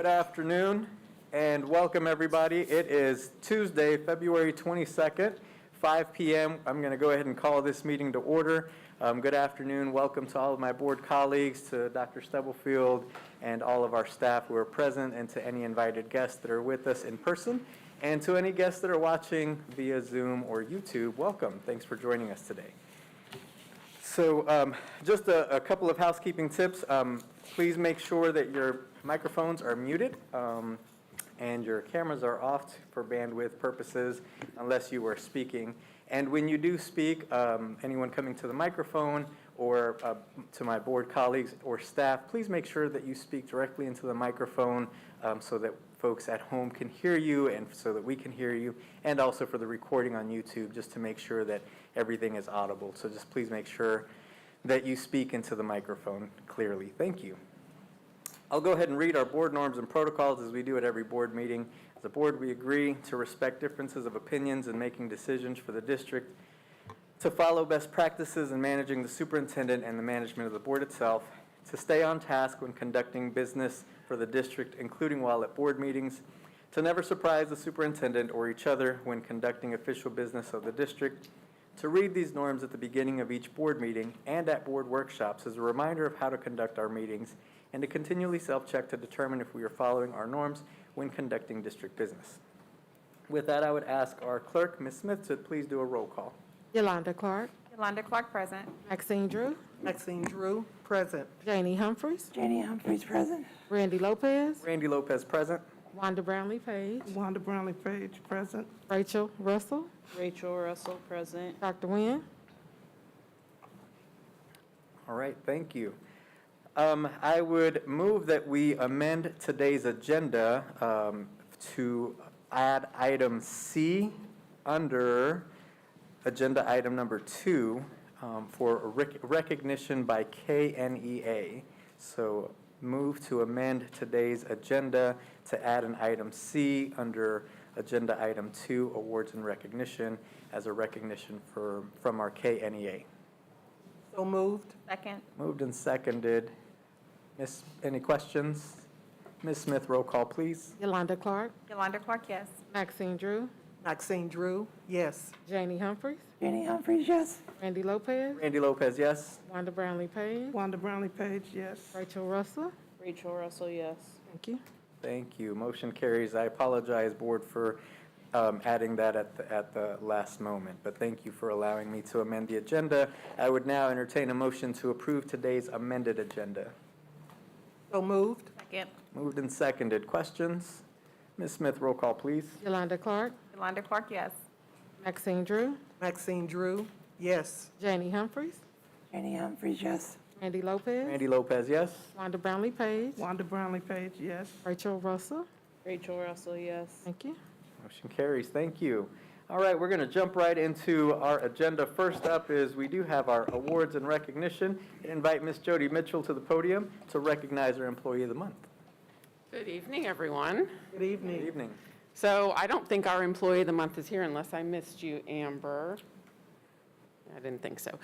Good afternoon and welcome everybody. It is Tuesday, February 22nd, 5 p.m. I'm going to go ahead and call this meeting to order. Good afternoon. Welcome to all of my board colleagues, to Dr. Stubblefield and all of our staff who are present, and to any invited guests that are with us in person, and to any guests that are watching via Zoom or YouTube. Welcome. Thanks for joining us today. So just a couple of housekeeping tips. Please make sure that your microphones are muted and your cameras are off for bandwidth purposes unless you are speaking. And when you do speak, anyone coming to the microphone or to my board colleagues or staff, please make sure that you speak directly into the microphone so that folks at home can hear you and so that we can hear you, and also for the recording on YouTube, just to make sure that everything is audible. So just please make sure that you speak into the microphone clearly. Thank you. I'll go ahead and read our board norms and protocols as we do at every board meeting. As a board, we agree to respect differences of opinions in making decisions for the district, to follow best practices in managing the superintendent and the management of the board itself, to stay on task when conducting business for the district, including while at board meetings, to never surprise the superintendent or each other when conducting official business of the district, to read these norms at the beginning of each board meeting and at board workshops as a reminder of how to conduct our meetings, and to continually self-check to determine if we are following our norms when conducting district business. With that, I would ask our clerk, Ms. Smith, to please do a roll call. Yolanda Clark. Yolanda Clark, present. Maxine Drew. Maxine Drew, present. Janie Humphries. Janie Humphries, present. Randy Lopez. Randy Lopez, present. Wanda Brownlee Page. Wanda Brownlee Page, present. Rachel Russell. Rachel Russell, present. Dr. Nguyen. All right, thank you. I would move that we amend today's agenda to add item C under agenda item number 2 for recognition by KNEA. So move to amend today's agenda to add an item C under agenda item 2, awards and recognition, as a recognition from our KNEA. So moved. Second. Moved and seconded. Miss, any questions? Ms. Smith, roll call, please. Yolanda Clark. Yolanda Clark, yes. Maxine Drew. Maxine Drew, yes. Janie Humphries. Janie Humphries, yes. Randy Lopez. Randy Lopez, yes. Wanda Brownlee Page. Wanda Brownlee Page, yes. Rachel Russell. Rachel Russell, yes. Thank you. Thank you. Motion carries. I apologize, board, for adding that at the last moment, but thank you for allowing me to amend the agenda. I would now entertain a motion to approve today's amended agenda. So moved. Second. Moved and seconded. Questions? Ms. Smith, roll call, please. Yolanda Clark. Yolanda Clark, yes. Maxine Drew. Maxine Drew, yes. Janie Humphries. Janie Humphries, yes. Randy Lopez. Randy Lopez, yes. Wanda Brownlee Page. Wanda Brownlee Page, yes. Rachel Russell. Rachel Russell, yes. Thank you. Motion carries. Thank you. All right, we're going to jump right into our agenda. First up is we do have our awards and recognition. I invite Ms. Jody Mitchell to the podium to recognize our Employee of the Month. Good evening, everyone. Good evening. Good evening. So I don't think our Employee of the Month is here unless I missed you, Amber. I didn't think so.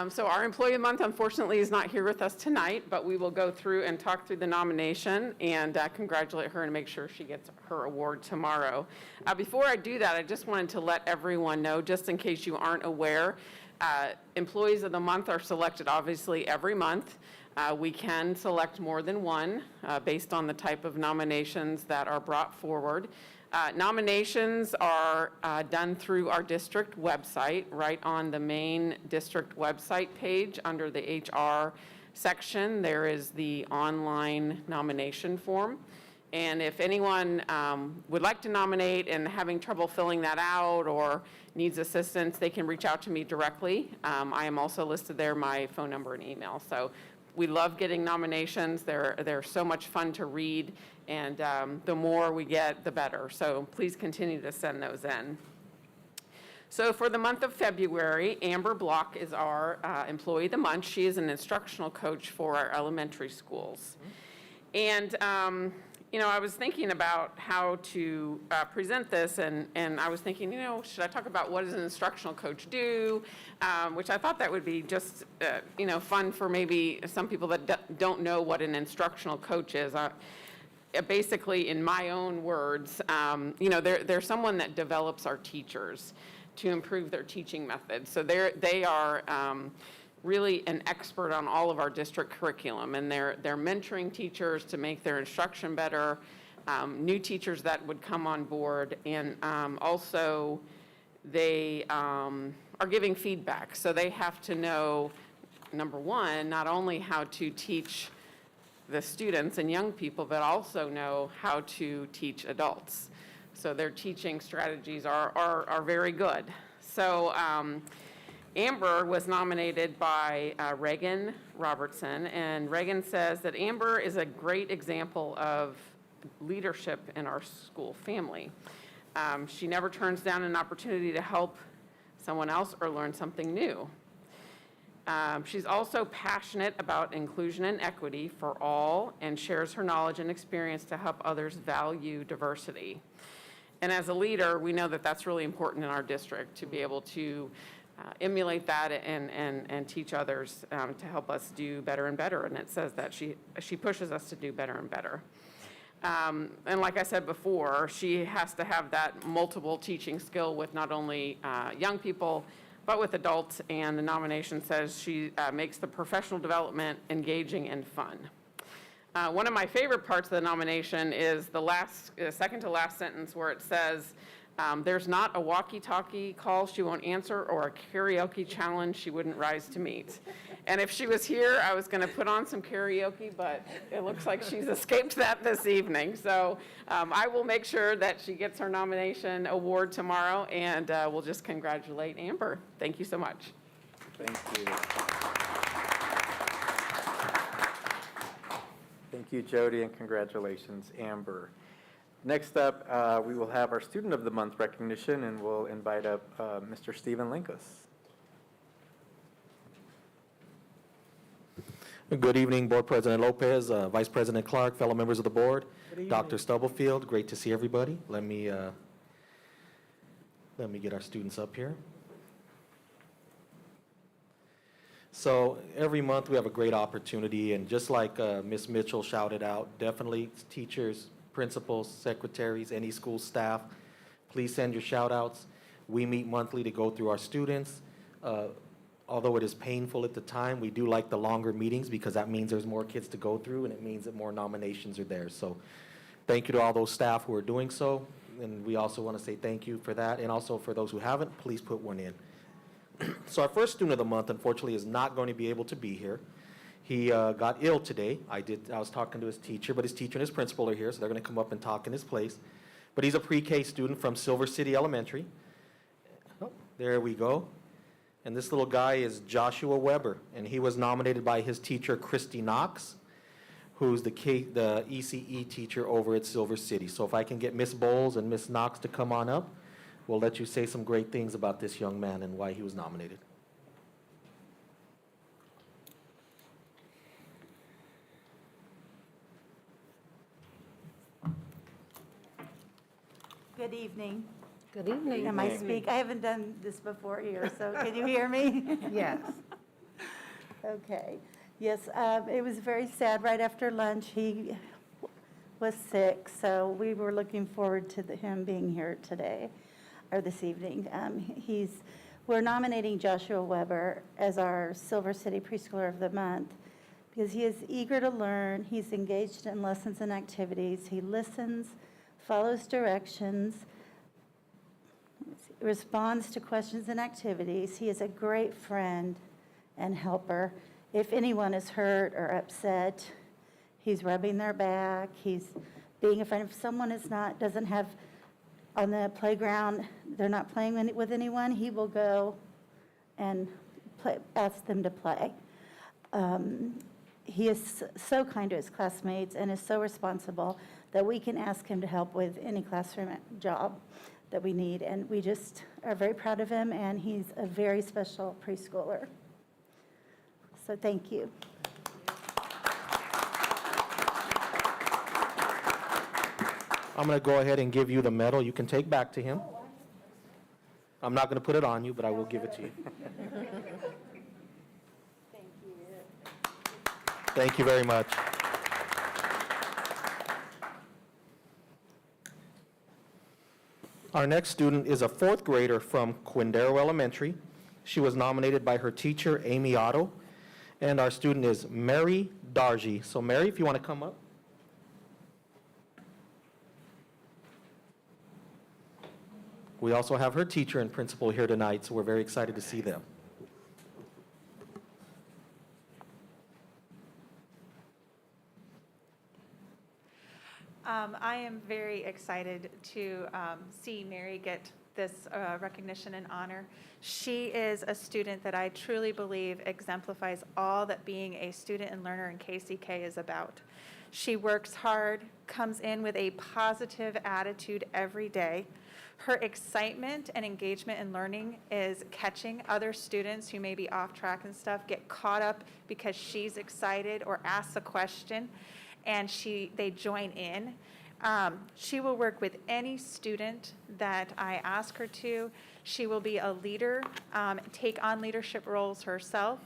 So our Employee of the Month, unfortunately, is not here with us tonight, but we will go through and talk through the nomination and congratulate her and make sure she gets her award tomorrow. Before I do that, I just wanted to let everyone know, just in case you aren't aware, Employees of the Month are selected obviously every month. We can select more than one based on the type of nominations that are brought forward. Nominations are done through our district website, right on the main district website page under the HR section. There is the online nomination form. And if anyone would like to nominate and having trouble filling that out or needs assistance, they can reach out to me directly. I am also listed there, my phone number and email. So we love getting nominations. They're so much fun to read, and the more we get, the better. So please continue to send those in. So for the month of February, Amber Block is our Employee of the Month. She is an instructional coach for our elementary schools. And you know, I was thinking about how to present this, and I was thinking, you know, should I talk about what does an instructional coach do, which I thought that would be just, you know, fun for maybe some people that don't know what an instructional coach is. basically, in my own words, they're someone that develops our teachers to improve their teaching methods. So they are really an expert on all of our district curriculum, and they're mentoring teachers to make their instruction better, new teachers that would come on board, and also they are giving feedback. So they have to know, number one, not only how to teach the students and young people, but also know how to teach adults. So their teaching strategies are very good. So Amber was nominated by Reagan Robertson, and Reagan says that Amber is a great example of leadership in our school family. She never turns down an opportunity to help someone else or learn something new. She's also passionate about inclusion and equity for all and shares her knowledge and experience to help others value diversity. And as a leader, we know that that's really important in our district, to be able to emulate that and teach others to help us do better and better. And it says that she pushes us to do better and better. And like I said before, she has to have that multiple teaching skill with not only young people, but with adults, and the nomination says she makes the professional development engaging and fun. One of my favorite parts of the nomination is the second to last sentence, where it says, there's not a walkie-talkie call she won't answer or a karaoke challenge she wouldn't rise to meet. And if she was here, I was going to put on some karaoke, but it looks like she's escaped that this evening. So I will make sure that she gets her nomination award tomorrow, and we'll just congratulate Amber. Thank you so much. Thank you. Thank you, Jody, and congratulations, Amber. Next up, we will have our Student of the Month recognition, and we'll invite up Mr. Stephen Linkus. Good evening, Board President Lopez, Vice President Clark, fellow members of the board, Dr. Stubblefield. Great to see everybody. Let me get our students up here. So every month we have a great opportunity, and just like Ms. Mitchell shouted out, definitely teachers, principals, secretaries, any school staff, please send your shout outs. We meet monthly to go through our students. Although it is painful at the time, we do like the longer meetings because that means there's more kids to go through, and it means that more nominations are there. So thank you to all those staff who are doing so, and we also want to say thank you for that, and also for those who haven't, please put one in. So our first Student of the Month, unfortunately, is not going to be able to be here. He got ill today. I was talking to his teacher, but his teacher and his principal are here, so they're going to come up and talk in his place. But he's a pre-K student from Silver City Elementary. Oh, there we go. And this little guy is Joshua Weber, and he was nominated by his teacher, Christy Knox, who's the ECE teacher over at Silver City. So if I can get Miss Bowles and Miss Knox to come on up, we'll let you say some great things about this young man and why he was nominated. Good evening. Good evening. Am I speak? I haven't done this before here, so can you hear me? Yes. Okay. Yes, it was very sad. Right after lunch, he was sick, so we were looking forward to him being here today, or this evening. We're nominating Joshua Weber as our Silver City Preschooler of the Month because he is eager to learn. He's engaged in lessons and activities. He listens, follows directions, responds to questions and activities. He is a great friend and helper. If anyone is hurt or upset, he's rubbing their back. He's being a friend. If someone doesn't have on the playground, they're not playing with anyone, he will go and ask them to play. He is so kind to his classmates and is so responsible that we can ask him to help with any classroom job that we need. And we just are very proud of him, and he's a very special preschooler. So thank you. I'm going to go ahead and give you the medal you can take back to him. I'm not going to put it on you, but I will give it to you. Thank you. Thank you very much. Our next student is a fourth grader from Quindaro Elementary. She was nominated by her teacher, Amy Otto. And our student is Mary Dargy. So Mary, if you want to come up. We also have her teacher and principal here tonight, so we're very excited to see them. I am very excited to see Mary get this recognition and honor. She is a student that I truly believe exemplifies all that being a student and learner in KCK is about. She works hard, comes in with a positive attitude every day. Her excitement and engagement in learning is catching other students who may be off track and stuff, get caught up because she's excited or asks a question, and they join in. She will work with any student that I ask her to. She will be a leader, take on leadership roles herself.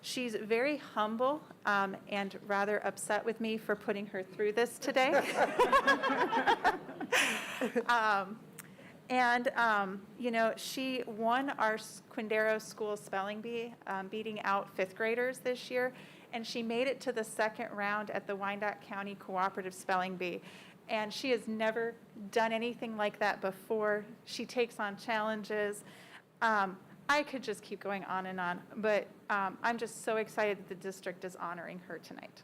She's very humble and rather upset with me for putting her through this today. She won our Quindaro School Spelling Bee, beating out fifth graders this year, and she made it to the second round at the Wyandotte County Cooperative Spelling Bee. And she has never done anything like that before. She takes on challenges. I could just keep going on and on, but I'm just so excited that the district is honoring her tonight.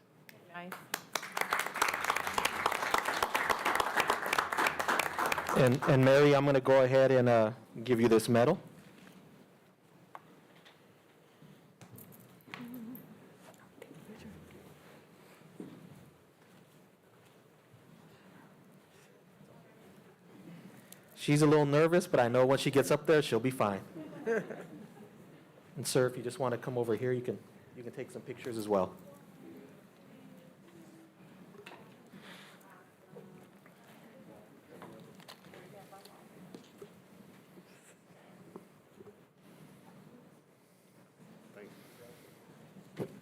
Nice. And Mary, I'm going to go ahead and give you this medal. She's a little nervous, but I know when she gets up there, she'll be fine. And sir, if you just want to come over here, you can take some pictures as well.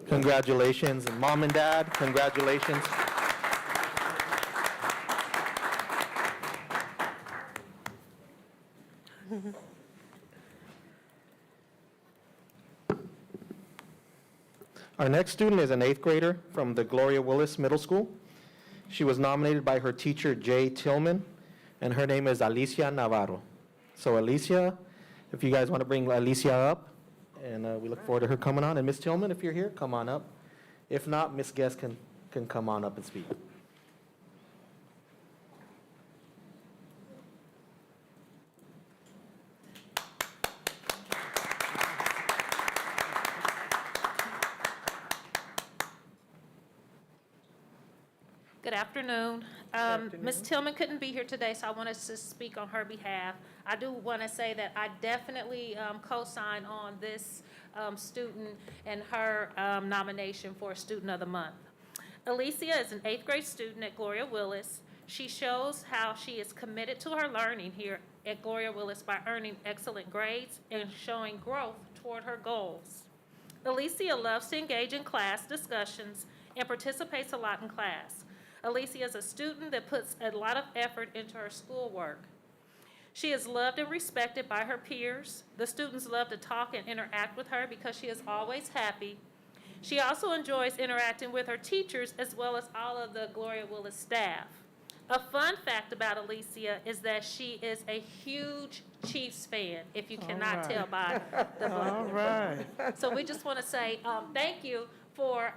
Congratulations, and mom and dad, congratulations. Our next student is an eighth grader from the Gloria Willis Middle School. She was nominated by her teacher, Jay Tillman, and her name is Alicia Navarro. So Alicia, if you guys want to bring Alicia up, and we look forward to her coming on. And Miss Tillman, if you're here, come on up. If not, Miss Guest can come on up and speak. Good afternoon. Ms. Tillman couldn't be here today, so I wanted to speak on her behalf. I do want to say that I definitely co-sign on this student and her nomination for Student of the Month. Alicia is an eighth grade student at Gloria Willis. She shows how she is committed to her learning here at Gloria Willis by earning excellent grades and showing growth toward her goals. Alicia loves to engage in class discussions and participates a lot in class. Alicia is a student that puts a lot of effort into her schoolwork. She is loved and respected by her peers. The students love to talk and interact with her because she is always happy. She also enjoys interacting with her teachers as well as all of the Gloria Willis staff. A fun fact about Alicia is that she is a huge Chiefs fan, if you cannot tell by the All right. So we just want to say thank you for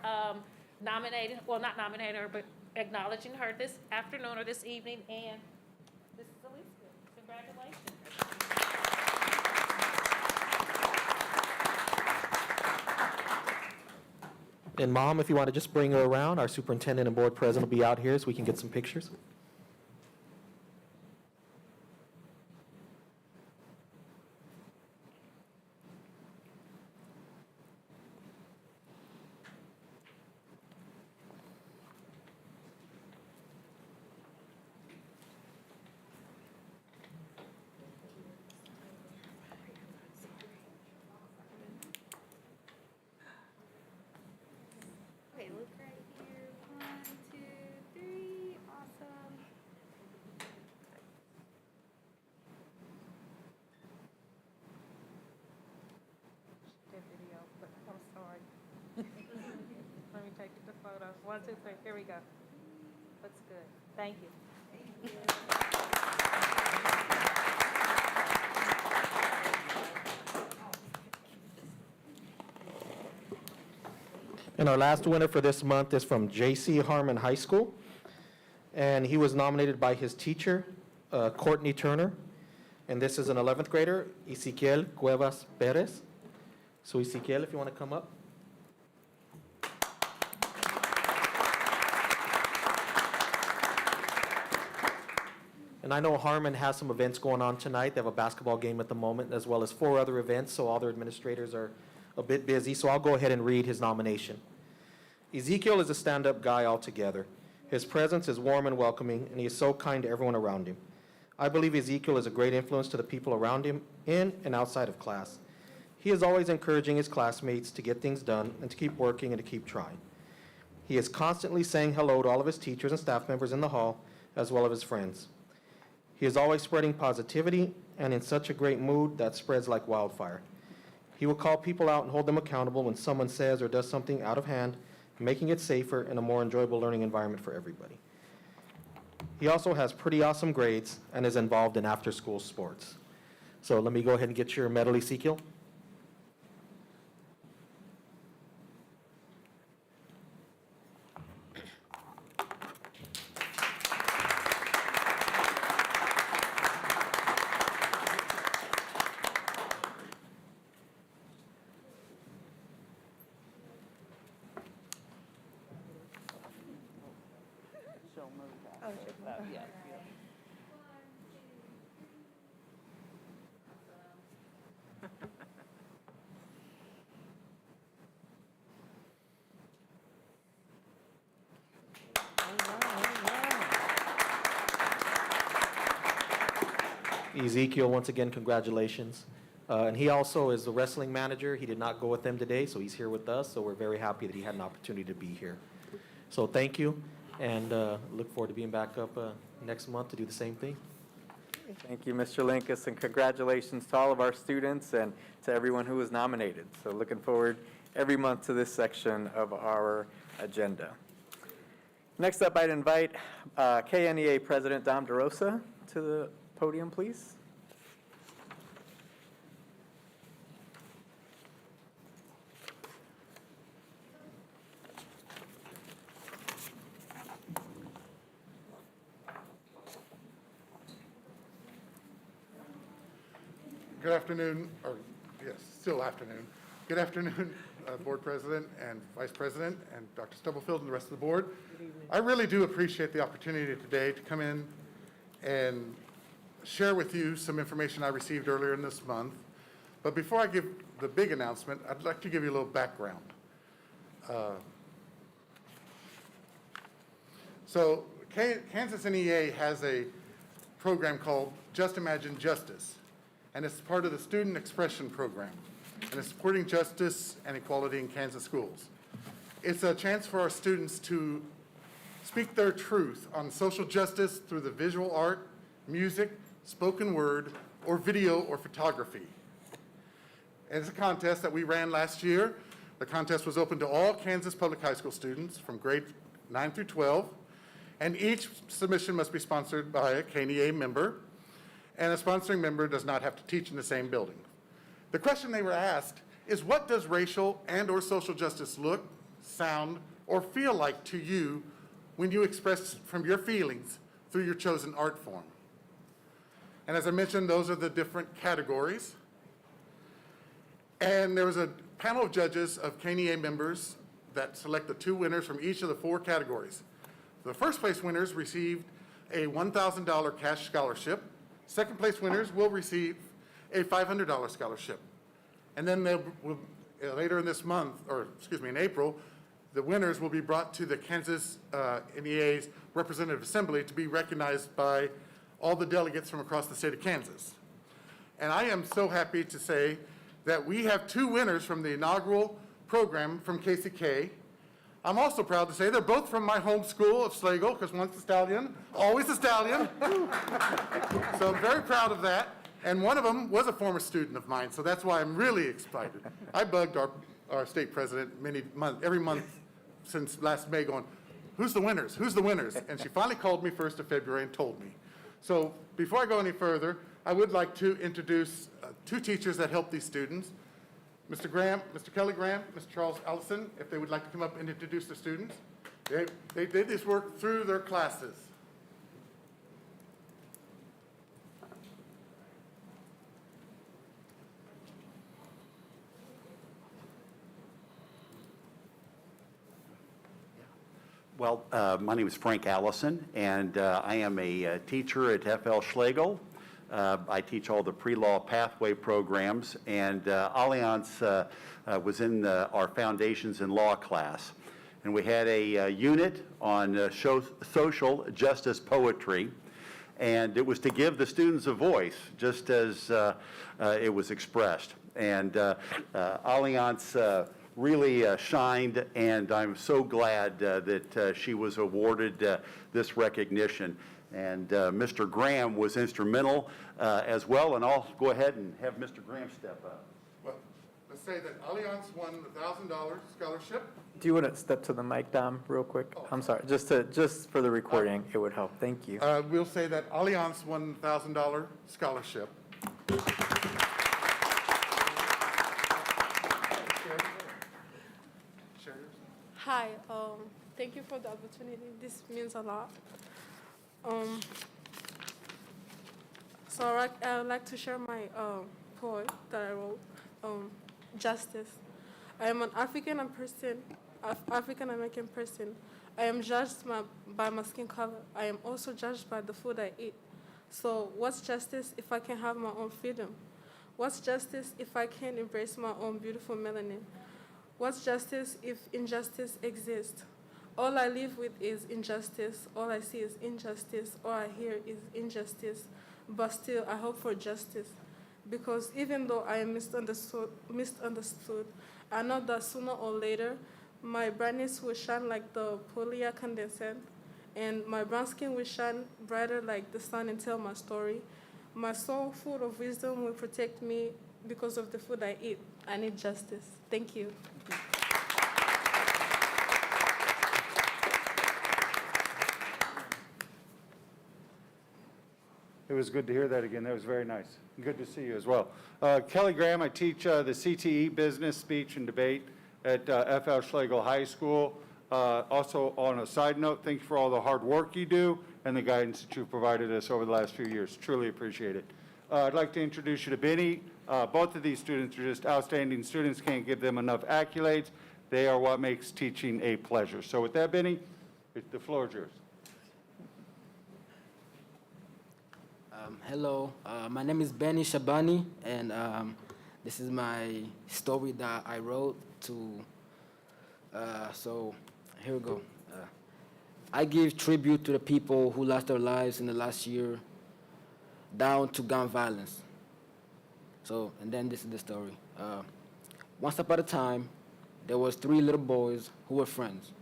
nominating, well, not nominating her, but acknowledging her this afternoon or this evening, and this is Alicia. Congratulations. And Mom, if you want to just bring her around, our superintendent and board president will be out here so we can get some pictures. Okay, look right here. 1, 2, 3. Awesome. 1, 2, 3, here we go. Looks good. Thank you. And our last winner for this month is from J.C. Harmon High School. And he was nominated by his teacher, Courtney Turner. And this is an 11th grader, Ezequiel Cuevas Perez. So Ezequiel, if you want to come up. And I know Harmon has some events going on tonight. They have a basketball game at the moment, as well as 4 other events, so all their administrators are a bit busy. So I'll go ahead and read his nomination. Ezekiel is a stand-up guy altogether. His presence is warm and welcoming, and he is so kind to everyone around him. I believe Ezekiel is a great influence to the people around him in and outside of class. He is always encouraging his classmates to get things done and to keep working and to keep trying. He is constantly saying hello to all of his teachers and staff members in the hall, as well as his friends. He is always spreading positivity and in such a great mood that spreads like wildfire. He will call people out and hold them accountable when someone says or does something out of hand, making it safer and a more enjoyable learning environment for everybody. He also has pretty awesome grades and is involved in after-school sports. So let me go ahead and get your medal, Ezekiel. Ezekiel, once again, congratulations. And he also is the wrestling manager. He did not go with them today, so he's here with us. So we're very happy that he had an opportunity to be here. So thank you, and look forward to being back up next month to do the same thing. Thank you, Mr. Linkus, and congratulations to all of our students and to everyone who was nominated. So looking forward every month to this section of our agenda. Next up, I'd invite KNEA President Dom DeRosa to the podium, please. Good afternoon, or yes, still afternoon. Good afternoon, Board President and Vice President and Dr. Stubblefield and the rest of the board. I really do appreciate the opportunity today to come in and share with you some information I received earlier in this month. But before I give the big announcement, I'd like to give you a little background. So Kansas NEA has a program called Just Imagine Justice, and it's part of the Student Expression Program, and it's supporting justice and equality in Kansas schools. It's a chance for our students to speak their truth on social justice through the visual art, music, spoken word, or video or photography. And it's a contest that we ran last year. The contest was open to all Kansas public high school students from grade 9 through 12, and each submission must be sponsored by a KNEA member, and a sponsoring member does not have to teach in the same building. The question they were asked is, what does racial and or social justice look, sound, or feel like to you when you express from your feelings through your chosen art form? And as I mentioned, those are the different categories. And there was a panel of judges of KNEA members that selected 2 winners from each of the 4 categories. The first place winners received a $1,000 cash scholarship. Second place winners will receive a $500 scholarship. And then later in this month, or excuse me, in April, the winners will be brought to the Kansas NEA's Representative Assembly to be recognized by all the delegates from across the state of Kansas. And I am so happy to say that we have 2 winners from the inaugural program from KCK. I'm also proud to say they're both from my home school of Slagle, because one's a stallion, always a stallion. So I'm very proud of that. And one of them was a former student of mine, so that's why I'm really excited. I bugged our state president every month since last May going, who's the winners? Who's the winners? And she finally called me 1st of February and told me. So before I go any further, I would like to introduce two teachers that help these students. Mr. Graham, Mr. Kelly Graham, Mr. Charles Allison, if they would like to come up and introduce the students. They did this work through their classes. Well, my name is Frank Allison, and I am a teacher at FL Schlegel. I teach all the pre-law pathway programs, and Allianz was in our Foundations in Law class. And we had a unit on social justice poetry, and it was to give the students a voice, just as it was expressed. And Allianz really shined, and I'm so glad that she was awarded this recognition. And Mr. Graham was instrumental as well, and I'll go ahead and have Mr. Graham step up. Well, let's say that Allianz won the $1,000 scholarship. Do you want to step to the mic, Dom, real quick? I'm sorry, just for the recording, it would help. Thank you. We'll say that Allianz won the $1,000 scholarship. Share yours. Hi, thank you for the opportunity. This means a lot. So I would like to share my poem that I wrote, Justice. I am an African American person. I am judged by my skin color. I am also judged by the food I eat. So what's justice if I can have my own freedom? What's justice if I can embrace my own beautiful melanin? What's justice if injustice exists? All I live with is injustice. All I see is injustice. All I hear is injustice. But still, I hope for justice. Because even though I am misunderstood, I know that sooner or later, my brightness will shine like the polar condensate, and my brown skin will shine brighter like the sun and tell my story. My soul full of wisdom will protect me because of the food I eat. I need justice. Thank you. It was good to hear that again. That was very nice. Good to see you as well. Kelly Graham, I teach the CTE Business, Speech, and Debate at FL Schlegel High School. Also, on a side note, thank you for all the hard work you do and the guidance that you've provided us over the last few years. Truly appreciate it. I'd like to introduce you to Benny. Both of these students are just outstanding students. Can't give them enough accolades. They are what makes teaching a pleasure. So with that, Benny, the floor is yours. Hello, my name is Benny Shabani, and this is my story that I wrote to, so here we go. I give tribute to the people who lost their lives in the last year down to gun violence. So, and then this is the story. Once upon a time, there was 3 little boys who were friends.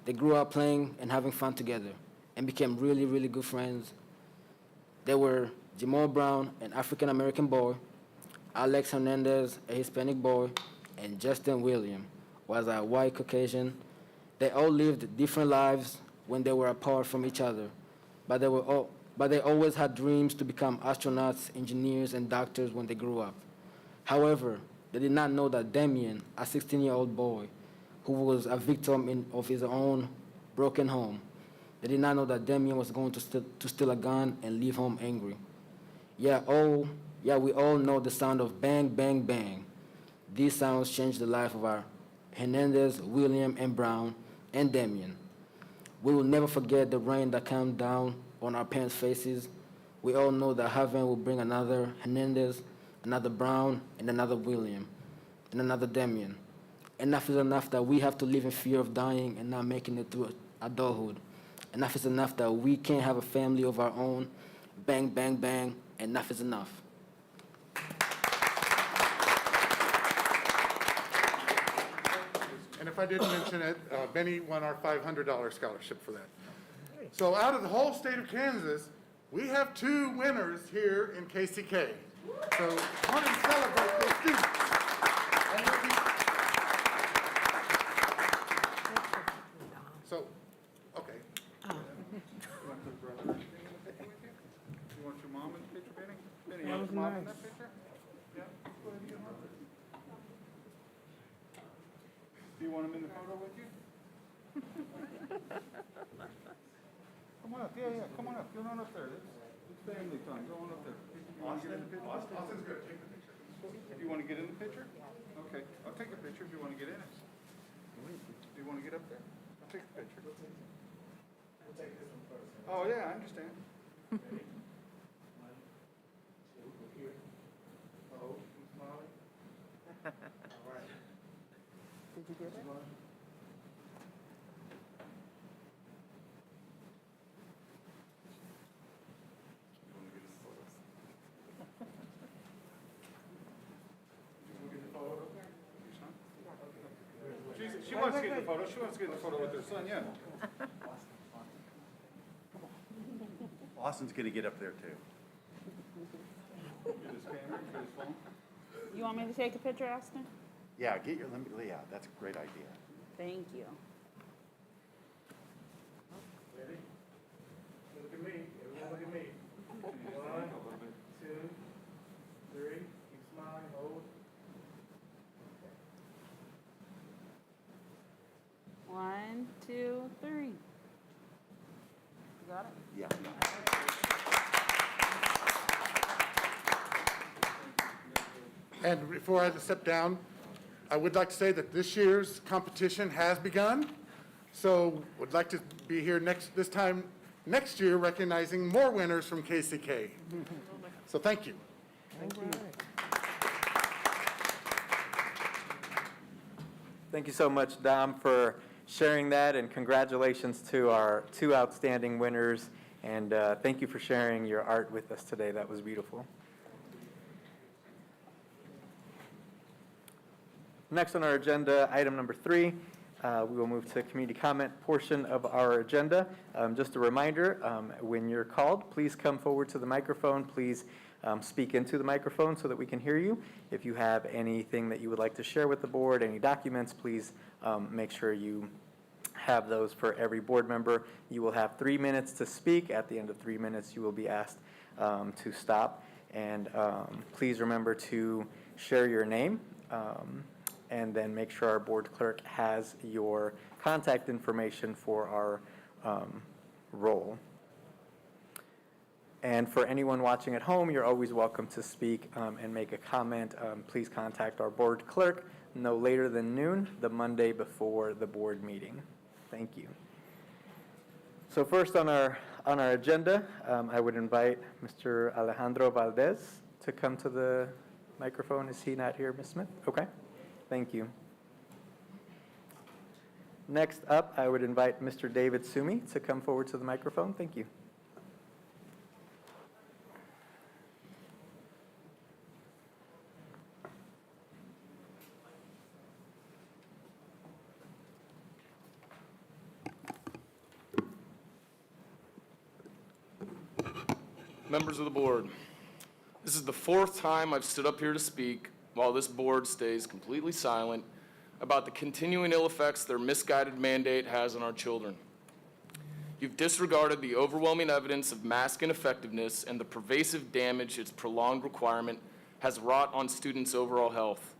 They grew up playing and having fun together and became really, really good friends. They were Jamal Brown, an African-American boy, Alex Hernandez, a Hispanic boy, and Justin William was a white Caucasian. They all lived different lives when they were apart from each other, but they always had dreams to become astronauts, engineers, and doctors when they grew up. However, they did not know that Damien, a 16-year-old boy who was a victim of his own broken home, they did not know that Damien was going to steal a gun and leave home angry. We all know the sound of bang, bang, bang. These sounds changed the life of our Hernandez, William, and Brown, and Damien. We will never forget the rain that came down on our parents' faces. We all know that heaven will bring another Hernandez, another Brown, and another William, and another Damien. Enough is enough that we have to live in fear of dying and not making it through adulthood. Enough is enough that we can't have a family of our own. Bang, bang, bang. Enough is enough. And if I didn't mention it, Benny won our $500 scholarship for that. So out of the whole state of Kansas, we have 2 winners here in KCK. So I want to celebrate those students. want them in the photo with you? Come on up, yeah, come on up, get on up there. It's family time, go on up there. You want to get in the picture? Austin's good, take the picture. Do you want to get in the picture? Okay, I'll take a picture if you want to get in it. Do you want to get up there? I'll take a picture. Oh, yeah, I understand. Did you get it? She wants to get in the photo. She wants to get in the photo with her son, yeah. Austin's going to get up there too. Get his camera, get his phone. You want me to take a picture, Austin? Yeah, yeah, that's a great idea. Thank you. Ready? Look at me, everyone look at me. 1, 2, 3, keep smiling, hold. 1, 2, 3. You got it? Yeah. And before I step down, I would like to say that this year's competition has begun. So would like to be here next year recognizing more winners from KCK. So thank you. Thank you so much, Dom, for sharing that, and congratulations to our 2 outstanding winners. And thank you for sharing your art with us today. That was beautiful. Next on our agenda, item number 3, we will move to the community comment portion of our agenda. Just a reminder, when you're called, please come forward to the microphone. Please speak into the microphone so that we can hear you. If you have anything that you would like to share with the board, any documents, please make sure you have those for every board member. You will have 3 minutes to speak. At the end of 3 minutes, you will be asked to stop. And please remember to share your name. And then make sure our board clerk has your contact information for our roll. And for anyone watching at home, you're always welcome to speak and make a comment. Please contact our board clerk no later than noon, the Monday before the board meeting. Thank you. So first on our agenda, I would invite Mr. Alejandro Valdez to come to the microphone. Is he not here, Ms. Smith? Okay. Thank you. Next up, I would invite Mr. David Sumi to come forward to the microphone. Thank you. Members of the board, this is the 4th time I've stood up here to speak while this board stays completely silent about the continuing ill effects their misguided mandate has on our children. You've disregarded the overwhelming evidence of mask ineffectiveness and the pervasive damage its prolonged requirement has wrought on students' overall health,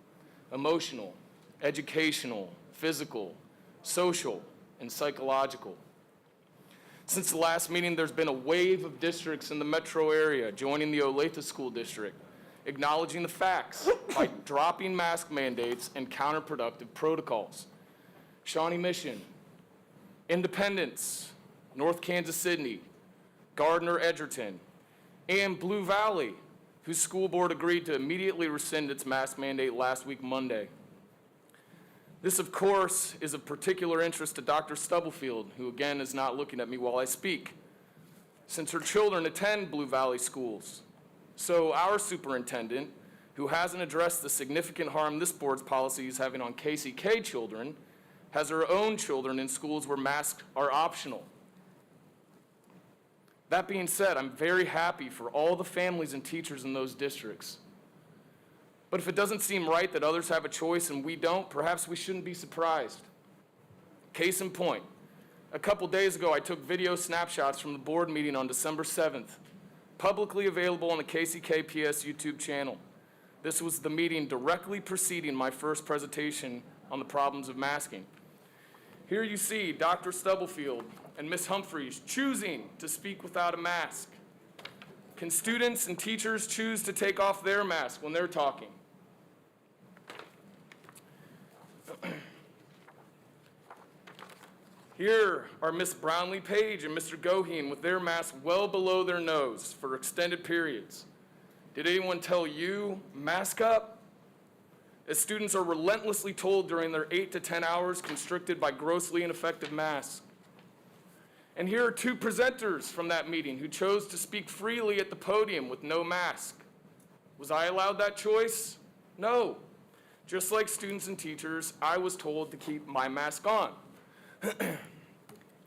emotional, educational, physical, social, and psychological. Since the last meeting, there's been a wave of districts in the metro area joining the Olathe School District, acknowledging the facts by dropping mask mandates and counterproductive protocols. Shawnee Mission, Independence, North Kansas City, Gardner Edgerton, and Blue Valley, whose school board agreed to immediately rescind its mask mandate last week Monday. This, of course, is of particular interest to Dr. Stubblefield, who again is not looking at me while I speak, since her children attend Blue Valley schools. So our superintendent, who hasn't addressed the significant harm this board's policy is having on KCK children, has her own children in schools where masks are optional. That being said, I'm very happy for all the families and teachers in those districts. But if it doesn't seem right that others have a choice and we don't, perhaps we shouldn't be surprised. Case in point, a couple days ago I took video snapshots from the board meeting on December 7th, publicly available on the KCKPS YouTube channel. This was the meeting directly preceding my first presentation on the problems of masking. Here you see Dr. Stubblefield and Ms. Humphreys choosing to speak without a mask. Can students and teachers choose to take off their mask when they're talking? Here are Ms. Brownlee Page and Mr. Goheen with their masks well below their nose for extended periods. Did anyone tell you, mask up? As students are relentlessly told during their 8 to 10 hours constricted by grossly ineffective masks. And here are two presenters from that meeting who chose to speak freely at the podium with no mask. Was I allowed that choice? No. Just like students and teachers, I was told to keep my mask on.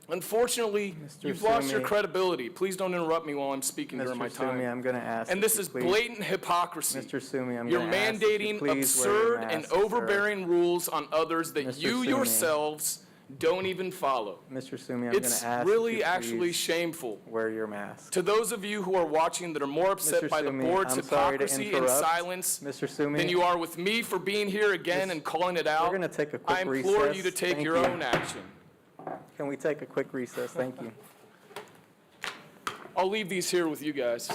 Unfortunately, Mr. you've lost your Sumi. credibility. Please don't interrupt me while I'm speaking during my Mr. Sumi, time. I'm going to ask. And that this you is please- blatant hypocrisy. Mr. Sumi, I'm You're going to ask that you mandating please wear your absurd and mask, sir. overbearing rules on others that Mr. you Sumi. yourselves don't even follow. Mr. Sumi, I'm going to It's ask. really that you actually please shameful. wear your mask. To those of you who are watching that are more upset Mr. by the Sumi, board's I'm sorry to hypocrisy and interrupt. silence Mr. Sumi, than you are with me for being here again and calling it out, we're going to take a quick I recess. implore you to take Thank your you. own action. Can we take a quick recess? Thank you. I'll leave these here with you guys.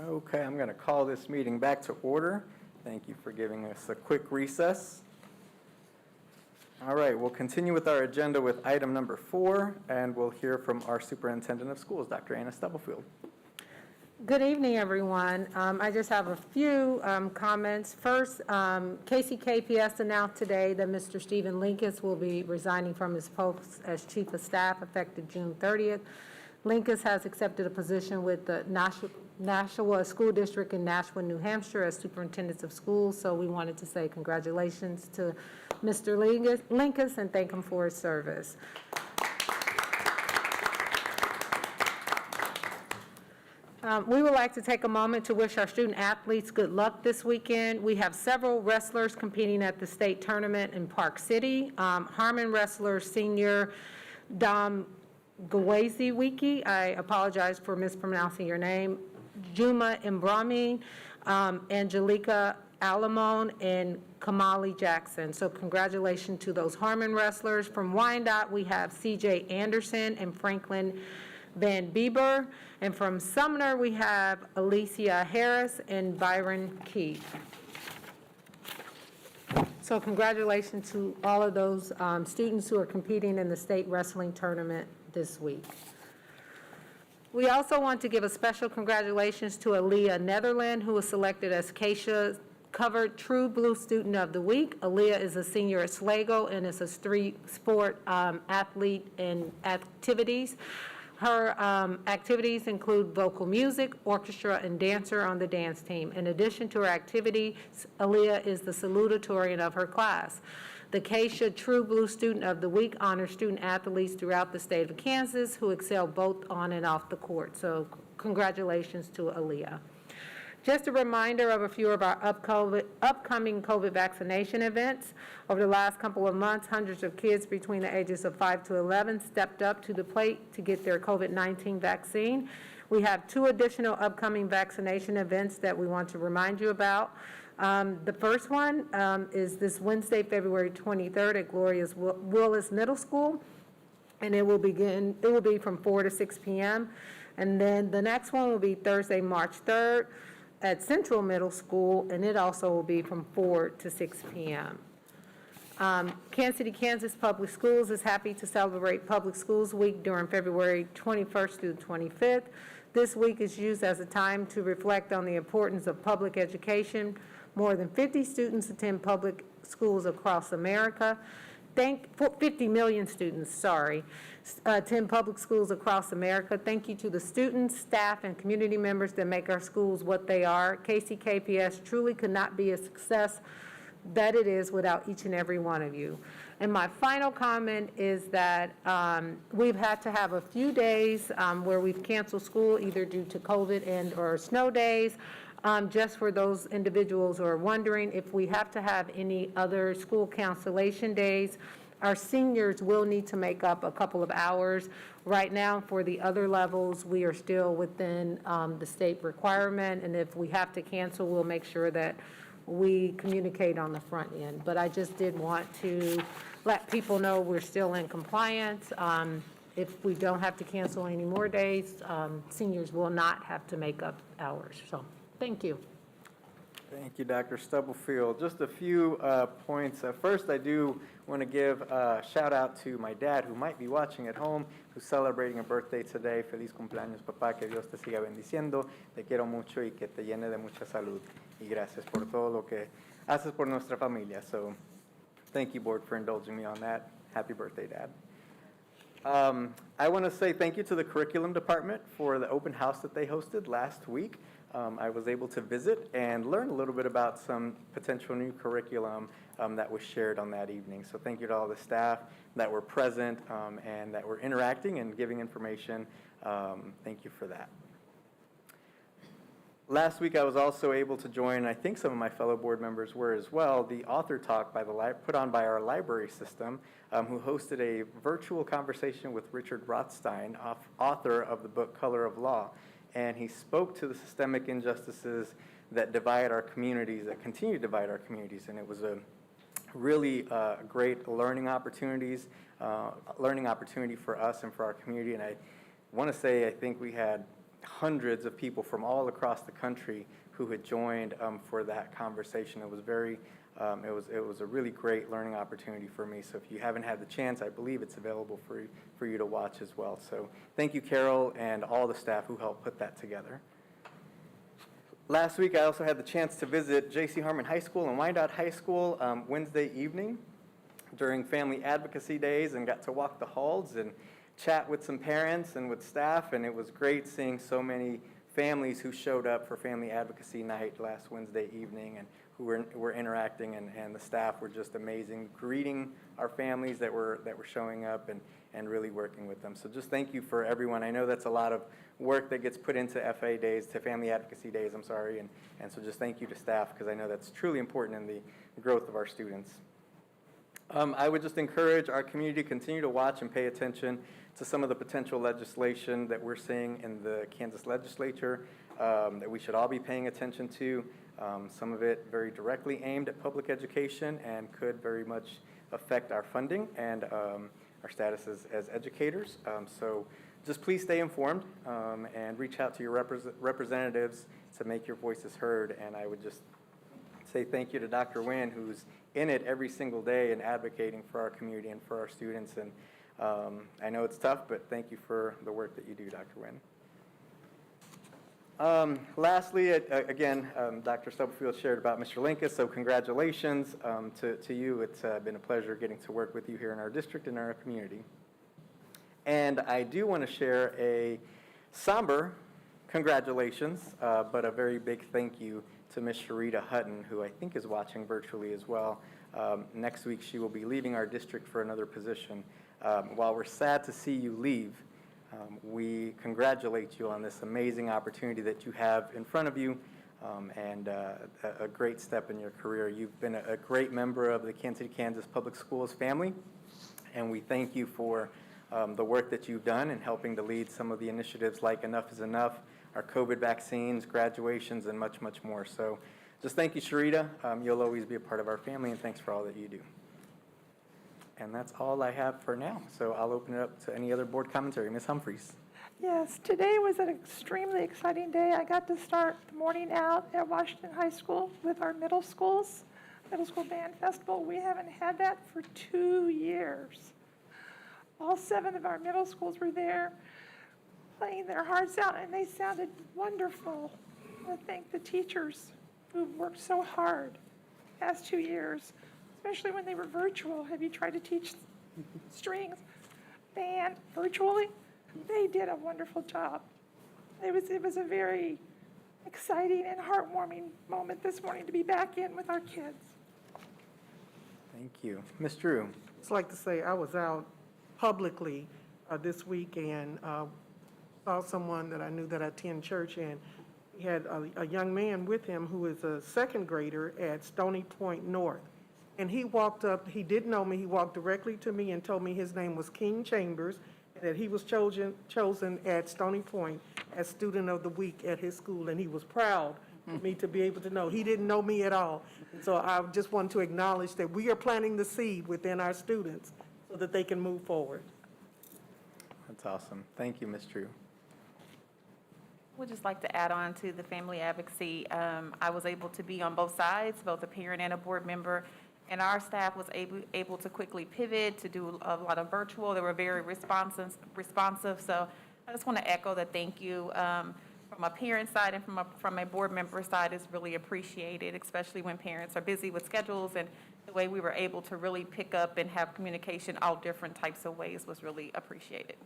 Okay, I'm going to call this meeting back to order. Thank you for giving us a quick recess. All right, we'll continue with our agenda with item number 4, and we'll hear from our superintendent of schools, Dr. Anna Stubblefield. Good evening, everyone. I just have a few comments. First, KCKPS announced today that Mr. Stephen Linkus will be resigning from his post as Chief of Staff effective June 30th. Linkus has accepted a position with the Nashua School District in Nashua, New Hampshire as Superintendent of Schools, so we wanted to say congratulations to Mr. Linkus and thank him for his service. We would like to take a moment to wish our student athletes good luck this weekend. We have several wrestlers competing at the state tournament in Park City. Harmon wrestler senior Dom Gwazi-Wiki, I apologize for mispronouncing your name, Juma Imbrami, Angelica Alamone, and Kamali Jackson. So congratulations to those Harmon wrestlers. From Wyandotte, we have CJ Anderson and Franklin Van Bieber. And from Sumner, we have Alicia Harris and Byron Keith. So congratulations to all of those students who are competing in the state wrestling tournament this week. We also want to give a special congratulations to Aaliyah Netherland, who was selected as Keisha's covered True Blue Student of the Week. Aaliyah is a senior at Sligo and is a street sport athlete in activities. Her activities include vocal music, orchestra, and dancer on the dance team. In addition to her activities, Aaliyah is the salutatorian of her class. The Keisha True Blue Student of the Week honors student athletes throughout the state of Kansas who excel both on and off the court. So congratulations to Aaliyah. Just a reminder of a few of our upcoming COVID vaccination events. Over the last couple of months, hundreds of kids between the ages of 5 to 11 stepped up to the plate to get their COVID-19 vaccine. We have 2 additional upcoming vaccination events that we want to remind you about. The first one is this Wednesday, February 23rd at Gloria's Willis Middle School, and it will be from 4 to 6 p.m. And then the next one will be Thursday, March 3rd at Central Middle School, and it also will be from 4 to 6 p.m. Kansas City, Kansas Public Schools is happy to celebrate Public Schools Week during February 21st through the 25th. This week is used as a time to reflect on the importance of public education. More than 50 students attend public schools across America. 50 million students, attend public schools across America. Thank you to the students, staff, and community members that make our schools what they are. KCKPS truly could not be a success that it is without each and every one of you. And my final comment is that we've had to have a few days where we've canceled school either due to COVID and/or snow days. Just for those individuals who are wondering, if we have to have any other school cancellation days, our seniors will need to make up a couple of hours. Right now, for the other levels, we are still within the state requirement, and if we have to cancel, we'll make sure that we communicate on the front end. But I just did want to let people know we're still in compliance. If we don't have to cancel any more days, seniors will not have to make up hours. So, thank you. Thank you, Dr. Stubblefield. Just a few points. First, I do want to give a shout out to my dad, who might be watching at home, who's celebrating a birthday today. Feliz cumpleaños, papá. Que Dios te siga bendiciendo. Te quiero mucho y que te llene de mucha salud. Y gracias por todo lo que haces por nuestra familia. So, thank you, board, for indulging me on that. Happy birthday, Dad. I want to say thank you to the curriculum department for the open house that they hosted last week. I was able to visit and learn a little bit about some potential new curriculum that was shared on that evening. So thank you to all the staff that were present and that were interacting and giving information. Thank you for that. Last week, I was also able to join, and I think some of my fellow board members were as well, the author talk put on by our library system, who hosted a virtual conversation with Richard Rothstein, author of the book Color of Law. And he spoke to the systemic injustices that divide our communities, that continue to divide our communities. And it was a really great learning opportunity for us and for our community. And I want to say, I think we had hundreds of people from all across the country who had joined for that conversation. It was it was a really great learning opportunity for me. So if you haven't had the chance, I believe it's available for you to watch as well. So thank you, Carol, and all the staff who helped put that together. Last week, I also had the chance to visit J.C. Harmon High School and Wyandotte High School Wednesday evening during Family Advocacy Days, and got to walk the halls and chat with some parents and with staff, and it was great seeing so many families who showed up for Family Advocacy Night last Wednesday evening and who were interacting, and the staff were just amazing, greeting our families that were showing up and really working with them. So just thank you for everyone. I know that's a lot of work that gets put into FA Days, to Family Advocacy Days, and so just thank you to staff, because I know that's truly important in the growth of our students. I would just encourage our community to continue to watch and pay attention to some of the potential legislation that we're seeing in the Kansas legislature that we should all be paying attention to. Some of it very directly aimed at public education and could very much affect our funding and our status as educators. So just please stay informed and reach out to your representatives to make your voices heard. And I would just say thank you to Dr. Nguyen, who's in it every single day and advocating for our community and for our students. And I know it's tough, but thank you for the work that you do, Dr. Nguyen. Lastly, again, Dr. Stubblefield shared about Mr. Linkus, so congratulations to you. It's been a pleasure getting to work with you here in our district and our community. And I do want to share a somber congratulations, but a very big thank you to Ms. Sharita Hutton, who I think is watching virtually as well. Next week, she will be leaving our district for another position. While we're sad to see you leave, we congratulate you on this amazing opportunity that you have in front of you, and a great step in your career. You've been a great member of the Kansas City, Kansas Public Schools family, and we thank you for the work that you've done in helping to lead some of the initiatives like Enough is Enough, our COVID vaccines, graduations, and much, much more. So just thank you, Sharita. You'll always be a part of our family, and thanks for all that you do. And that's all I have for now. So I'll open it up to any other board commentary. Ms. Humphries. Yes, today was an extremely exciting day. I got to start the morning out at Washington High School with our middle school band festival. We haven't had that for 2 years. All 7 of our middle schools were there playing their hearts out, and they sounded wonderful. I thank the teachers who've worked so hard the past 2 years, especially when they were virtual. Have you tried to teach strings, band virtually? They did a wonderful job. It was a very exciting and heartwarming moment this morning to be back in with our kids. Thank you. Ms. Drew. Just like to say, I was out publicly this week and saw someone that I knew that I attend church, and he had a young man with him who is a second grader at Stony Point North. And he walked up, he didn't know me, he walked directly to me and told me his name was King Chambers, and that he was chosen at Stony Point as Student of the Week at his school, and he was proud for me to be able to know. He didn't know me at all. And so I just want to acknowledge that we are planting the seed within our students so that they can move forward. That's awesome. Thank you, Ms. Drew. Would just like to add on to the family advocacy. I was able to be on both sides, both a parent and a board member, and our staff was able to quickly pivot to do a lot of virtual. They were very responsive. So I just want to echo the thank you from a parent side and from a board member side is really appreciated, especially when parents are busy with schedules, and the way we were able to really pick up and have communication all different types of ways was really appreciated.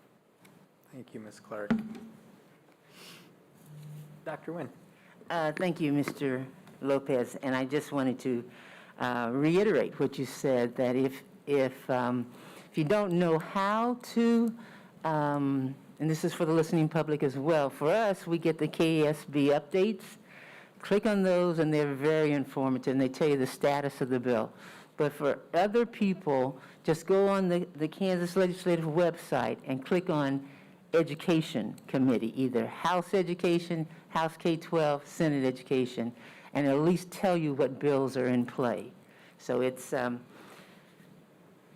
Thank you, Ms. Clark. Dr. Nguyen. Thank you, Mr. Lopez. And I just wanted to reiterate what you said, that if you don't know how to, and this is for the listening public as well, for us, we get the KSB updates. Click on those, and they're very informative, and they tell you the status of the bill. But for other people, just go on the Kansas Legislative website and click on Education Committee, either House Education, House K-12, Senate Education, and it'll at least tell you what bills are in play. So it's,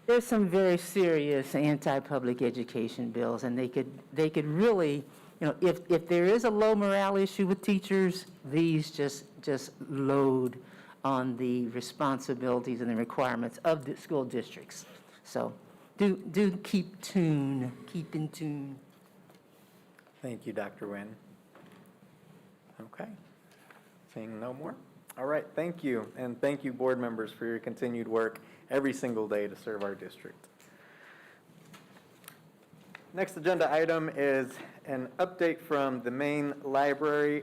there's some very serious anti-public education bills, and they could really, you know, if there is a low morale issue with teachers, these just load on the responsibilities and the requirements of the school districts. So do keep in tune. Thank you, Dr. Nguyen. Okay. Seeing no more? All right, thank you. And thank you, board members, for your continued work every single day to serve our district. Next agenda item is an update from the main library.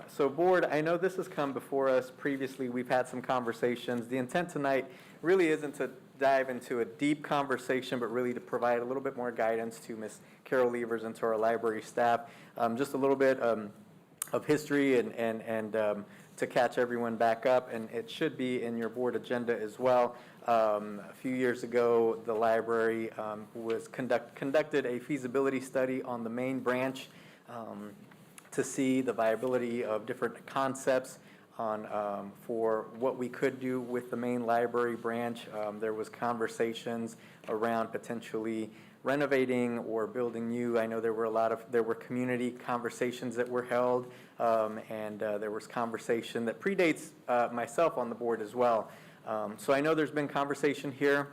So board, I know this has come before us previously. We've had some conversations. The intent tonight really isn't to dive into a deep conversation, but really to provide a little bit more guidance to Ms. Carol Levers and to our library staff. Just a little bit of history and to catch everyone back up, and it should be in your board agenda as well. A few years ago, the library was conducted a feasibility study on the main branch to see the viability of different concepts on for what we could do with the main library branch. There was conversations around potentially renovating or building new. I know there were community conversations that were held, and there was conversation that predates myself on the board as well. So I know there's been conversation here,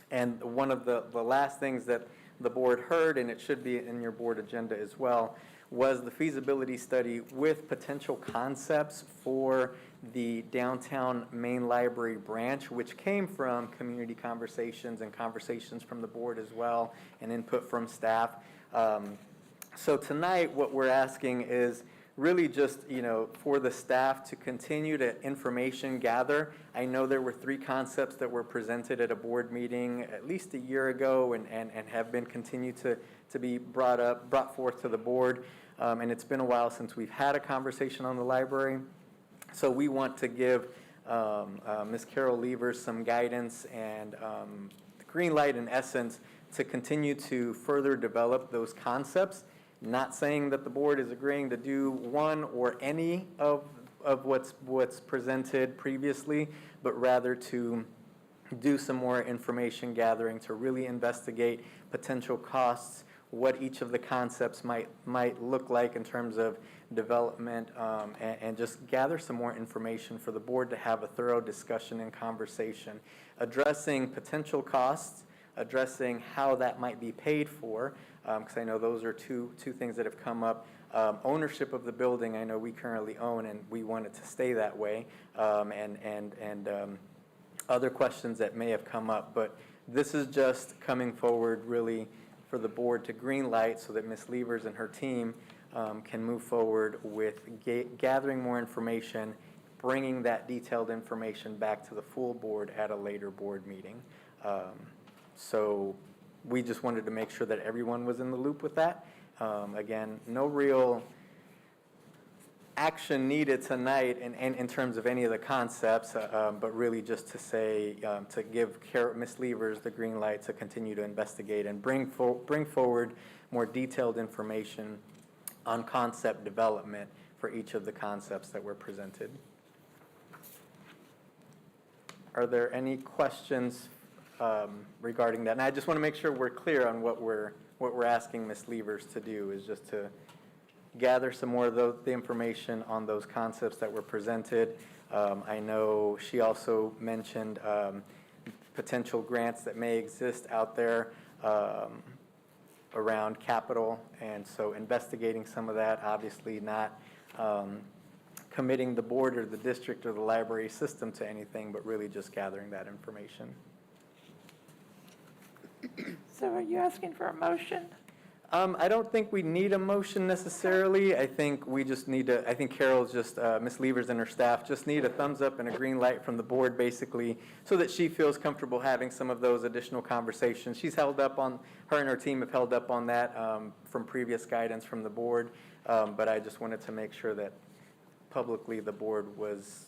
and one of the last things that the board heard, and it should be in your board agenda as well, was the feasibility study with potential concepts for the downtown main library branch, which came from community conversations and conversations from the board as well, and input from staff. So tonight, what we're asking is really just, for the staff to continue to information gather. I know there were 3 concepts that were presented at a board meeting at least a year ago and have been continued to be brought forth to the board. And it's been a while since we've had a conversation on the library. So we want to give Ms. Carol Levers some guidance and the green light, in essence, to continue to further develop those concepts. Not saying that the board is agreeing to do one or any of what's presented previously, but rather to do some more information gathering to really investigate potential costs, what each of the concepts might look like in terms of development, and just gather some more information for the board to have a thorough discussion and conversation, addressing potential costs, addressing how that might be paid for, because I know those are two things that have come up. Ownership of the building, I know we currently own, and we want it to stay that way, and other questions that may have come up. But this is just coming forward really for the board to green light so that Ms. Levers and her team can move forward with gathering more information, bringing that detailed information back to the full board at a later board meeting. So we just wanted to make sure that everyone was in the loop with that. Again, no real action needed tonight in terms of any of the concepts, but really just to say, to give Ms. Levers the green light to continue to investigate and bring forward more detailed information on concept development for each of the concepts that were presented. Are there any questions regarding that? And I just want to make sure we're clear on what we're asking Ms. Levers to do, is just to gather some more of the information on those concepts that were presented. I know she also mentioned potential grants that may exist out there around capital, and so investigating some of that, obviously not committing the board or the district or the library system to anything, but really just gathering that information. So are you asking for a motion? I don't think we need a motion necessarily. I think we just need to, I think Carol's just, Ms. Levers and her staff just need a thumbs up and a green light from the board, basically, so that she feels comfortable having some of those additional conversations. She's held up on, her and her team have held up on that from previous guidance from the board, but I just wanted to make sure that publicly the board was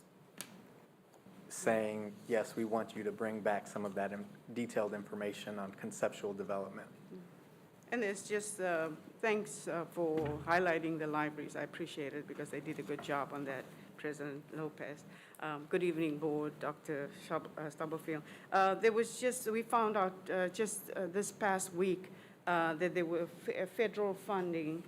saying, yes, we want you to bring back some of that detailed information on conceptual development. And it's just, thanks for highlighting the libraries. I appreciate it because they did a good job on that, President Lopez. Good evening, Board, Dr. Stubblefield. There was just, we found out just this past week that there were federal funding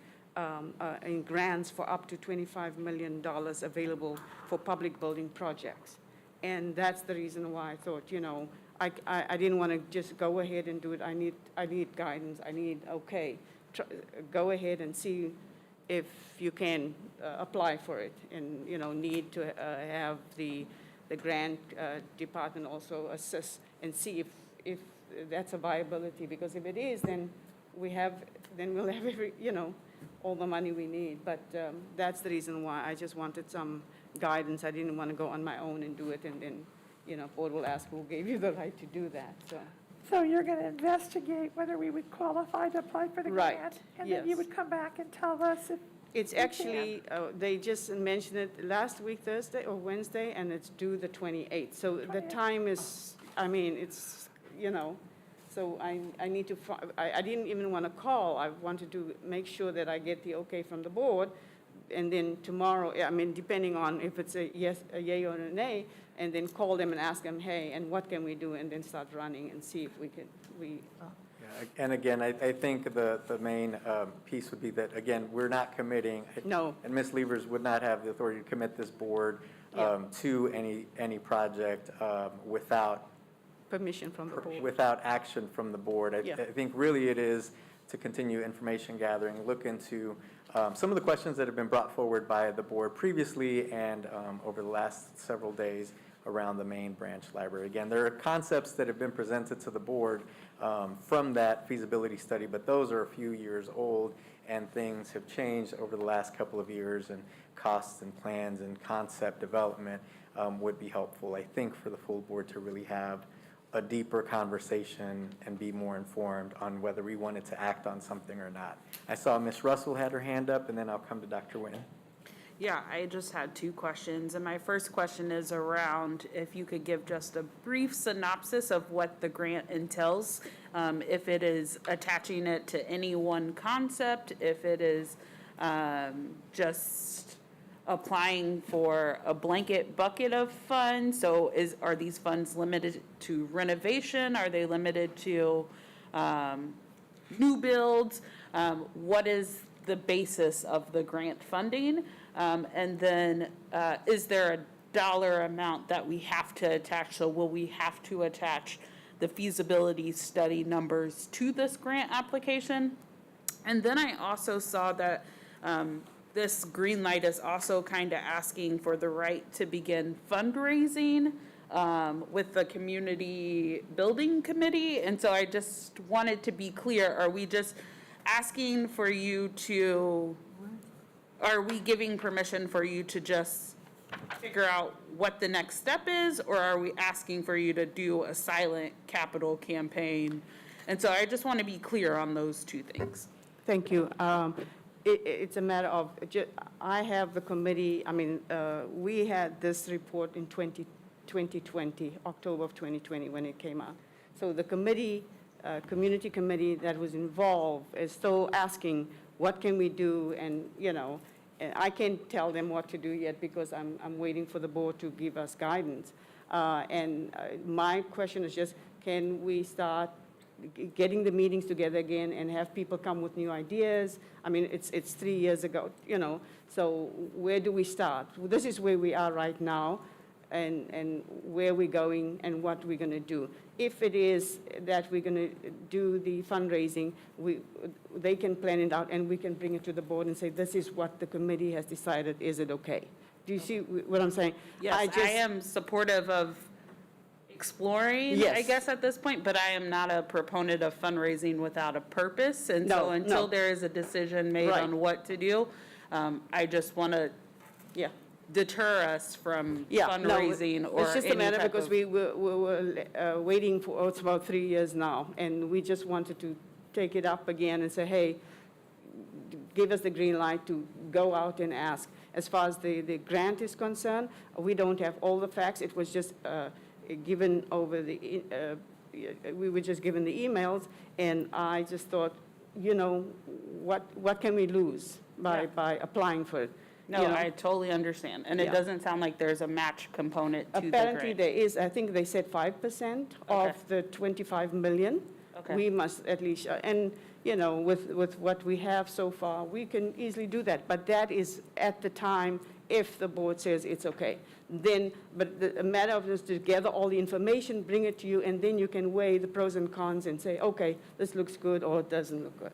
in grants for up to $25 million available for public building projects. And that's the reason why I thought, you know, I didn't want to just go ahead and do it. I need guidance. I need, okay, go ahead and see if you can apply for it, and, you know, need to have the grant department also assist and see if that's a viability, because if it is, then we'll have every, you know, all the money we need. But that's the reason why I just wanted some guidance. I didn't want to go on my own and do it, and then, you know, board will ask who gave you the right to do that, so. So you're going to investigate whether we would qualify to apply for the Right, grant? And then you yes. would come back and tell us if It's we can. actually, they just mentioned it last week, Thursday or Wednesday, and it's due the 28th. So the 28th. time is, I mean, it's, you know, so I need to, I didn't even want to call. I wanted to make sure that I get the okay from the board. And then tomorrow, I mean, depending on if it's a yes, a yay or a nay, and then call them and ask them, hey, and what can we do? And then start running and see if we can, Yeah, and again, I think the main piece would be that, again, we're not committing. No. And Ms. Levers would not have the authority to commit this board to any project without permission from the board. without action from the board. Yeah. I think really it is to continue information gathering, look into some of the questions that have been brought forward by the board previously and over the last several days around the main branch library. Again, there are concepts that have been presented to the board from that feasibility study, but those are a few years old, and things have changed over the last couple of years, and costs and plans and concept development would be helpful, I think, for the full board to really have a deeper conversation and be more informed on whether we wanted to act on something or not. I saw Ms. Russell had her hand up, and then I'll come to Dr. Nguyen. Yeah, I just had two questions, and my first question is around if you could give just a brief synopsis of what the grant entails, if it is attaching it to any one concept, if it is just applying for a blanket bucket of funds. So are these funds limited to renovation? Are they limited to new builds? What is the basis of the grant funding? And then is there a dollar amount that we have to attach? So will we have to attach the feasibility study numbers to this grant application? And then I also saw that this green light is also kind of asking for the right to begin fundraising with the community building committee. And so I just wanted to be clear, are we just asking for you to, are we giving permission for you to just figure out what the next step is, or are we asking for you to do a silent capital campaign? And so I just want to be clear on those two things. Thank you. It's a matter of, I have the committee, we had this report in 2020, October of 2020, when it came out. So the committee, community committee that was involved is still asking, what can we do? And, and I can't tell them what to do yet because I'm waiting for the board to give us guidance. My question is just, can we start getting the meetings together again and have people come with new ideas? It's 3 years ago, so where do we start? Well, this is where we are right now, and where we're going and what we're going to do. If it is that we're going to do the fundraising, they can plan it out and we can bring it to the board and say, this is what the committee has decided, is it okay? Do you see what I'm saying? Yes, I am supportive of exploring, Yes. I guess, at this point, but I am not a proponent of fundraising without a purpose. And No, so until no. there is a decision made Right. on what to do, I just want to Yeah. deter us from Yeah, fundraising no, or it's just a any matter type because of- we were waiting for, it's about 3 years now, and we just wanted to take it up again and say, hey, give us the green light to go out and ask. As far as the grant is concerned, we don't have all the facts. It was just given over the, we were just given the emails, and I just thought, what can we lose by applying for it? No, I totally understand. And it Yeah. doesn't sound like there's a match component to the Apparently grant. there is, I think they said 5% of the 25 million. Okay. We must at least, and, with what we have so far, we can easily do that. But that is at the time if the board says it's okay. Then, but the matter of is to gather all the information, bring it to you, and then you can weigh the pros and cons and say, okay, this looks good or it doesn't look good.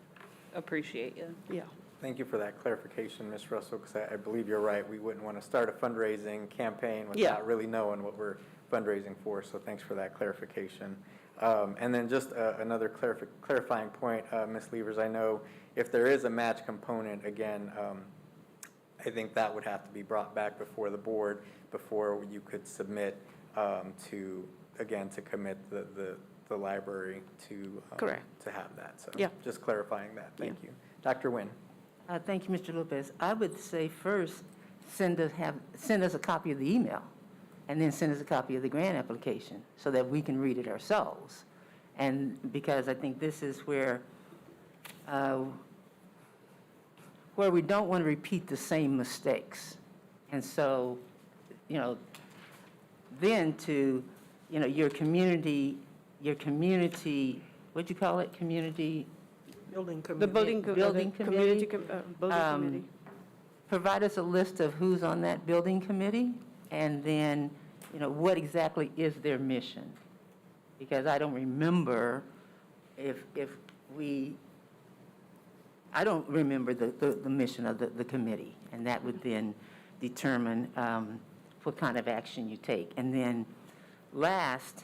Appreciate you. Yeah. Thank you for that clarification, Ms. Russell, because I believe you're right. We wouldn't want to start a fundraising campaign Yeah. without really knowing what we're fundraising for, so thanks for that clarification. And then just another clarifying point, Ms. Levers, I know if there is a match component, again, I think that would have to be brought back before the board before you could submit to commit the library to Correct. to have that. So Yeah. just clarifying that. Thank you. Dr. Nguyen. Thank you, Mr. Lopez. I would say first, send us a copy of the email, and then send us a copy of the grant application so that we can read it ourselves. And because I think this is where we don't want to repeat the same mistakes. And so, then to, your community, what'd you call it? Community? Building committee. The building Building community, committee? building committee. Provide us a list of who's on that building committee, and then, what exactly is their mission? Because I don't remember I don't remember the mission of the committee, and that would then determine what kind of action you take. And then last,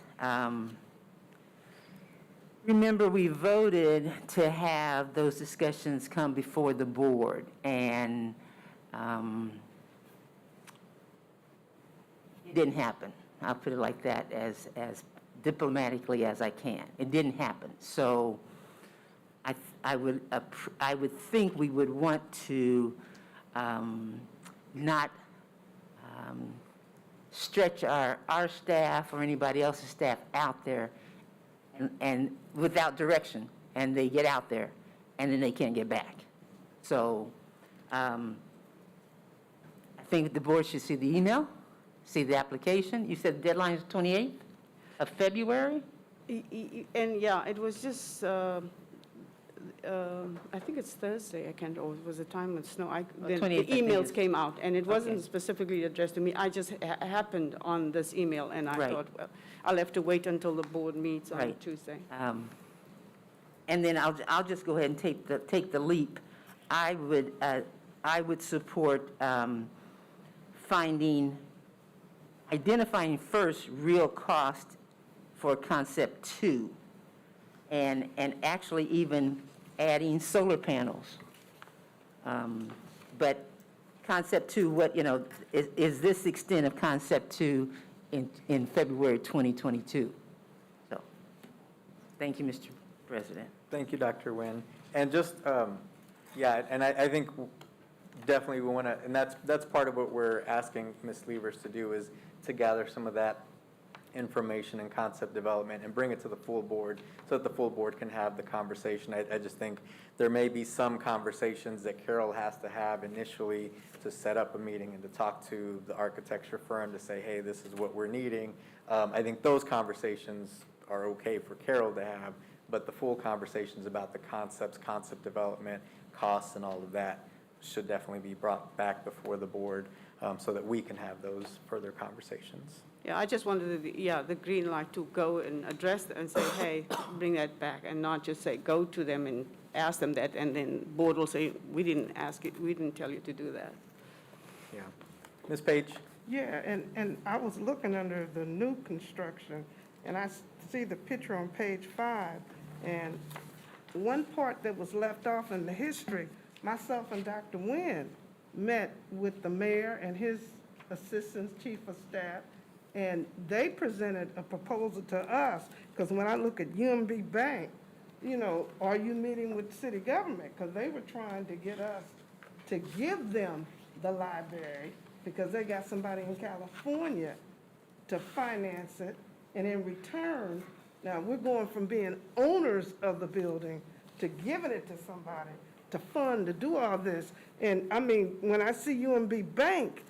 remember, we voted to have those discussions come before the board, and it didn't happen. I'll put it like that, as diplomatically as I can. It didn't happen. So I would think we would want to not stretch our staff or anybody else's staff out there and without direction, and they get out there, and then they can't get back. So I think the board should see the email, see the application. You said the deadline is 28th of February? And yeah, it was just, I think it's Thursday, I can't, or it was a time with snow. The 28th, I think emails it's- came out, and it wasn't Okay. specifically addressed to me. I just happened on this email, and I Right. thought, well, I'll have to wait until the board meets on Right. Tuesday. And then I'll just go ahead and take the leap. I would support identifying first real cost for concept 2, and actually even adding solar panels. But concept 2, is this extent of concept 2 in February 2022? So, thank you, Mr. President. Thank you, Dr. Nguyen. And just, and I think definitely we want to, and that's part of what we're asking Ms. Levers to do, is to gather some of that information and concept development and bring it to the full board so that the full board can have the conversation. I just think there may be some conversations that Carol has to have initially to set up a meeting and to talk to the architecture firm to say, hey, this is what we're needing. I think those conversations are okay for Carol to have, but the full conversations about the concepts, concept development, costs, and all of that should definitely be brought back before the board so that we can have those further conversations. Yeah, I just wanted the green light to go and address it and say, hey, bring that back, and not just say, go to them and ask them that, and then board will say, we didn't ask it, we didn't tell you to do that. Yeah. Ms. Page? Yeah, and I was looking under the new construction, and I see the picture on page 5, and one part that was left off in the history, myself and Dr. Nguyen met with the mayor and his assistant chief of staff, and they presented a proposal to us, because when I look at UMB Bank, are you meeting with city government? Because they were trying to get us to give them the library, because they got somebody in California to finance it, and in return, now we're going from being owners of the building to giving it to somebody to fund, to do all this. And I mean, when I see UMB Bank,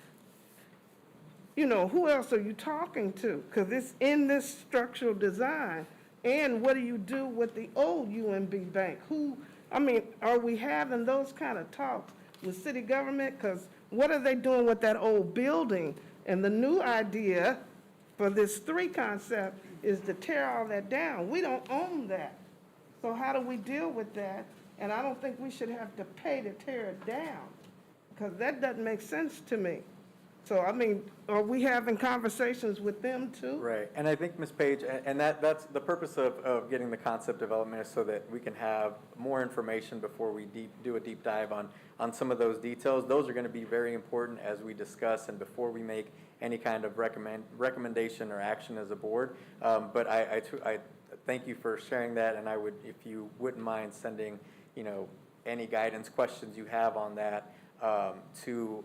who else are you talking to? Because it's in this structural design. And what do you do with the old UMB Bank? Are we having those kind of talks with city government? Because what are they doing with that old building? And the new idea for this 3 concept is to tear all that down. We don't own that. So how do we deal with that? And I don't think we should have to pay to tear it down, because that doesn't make sense to me. So, are we having conversations with them too? Right, and I think, Ms. Page, and that's the purpose of getting the concept development, is so that we can have more information before we do a deep dive on some of those details. Those are going to be very important as we discuss and before we make any kind of recommendation or action as a board. But I thank you for sharing that, and I would, if you wouldn't mind sending, any guidance, questions you have on that to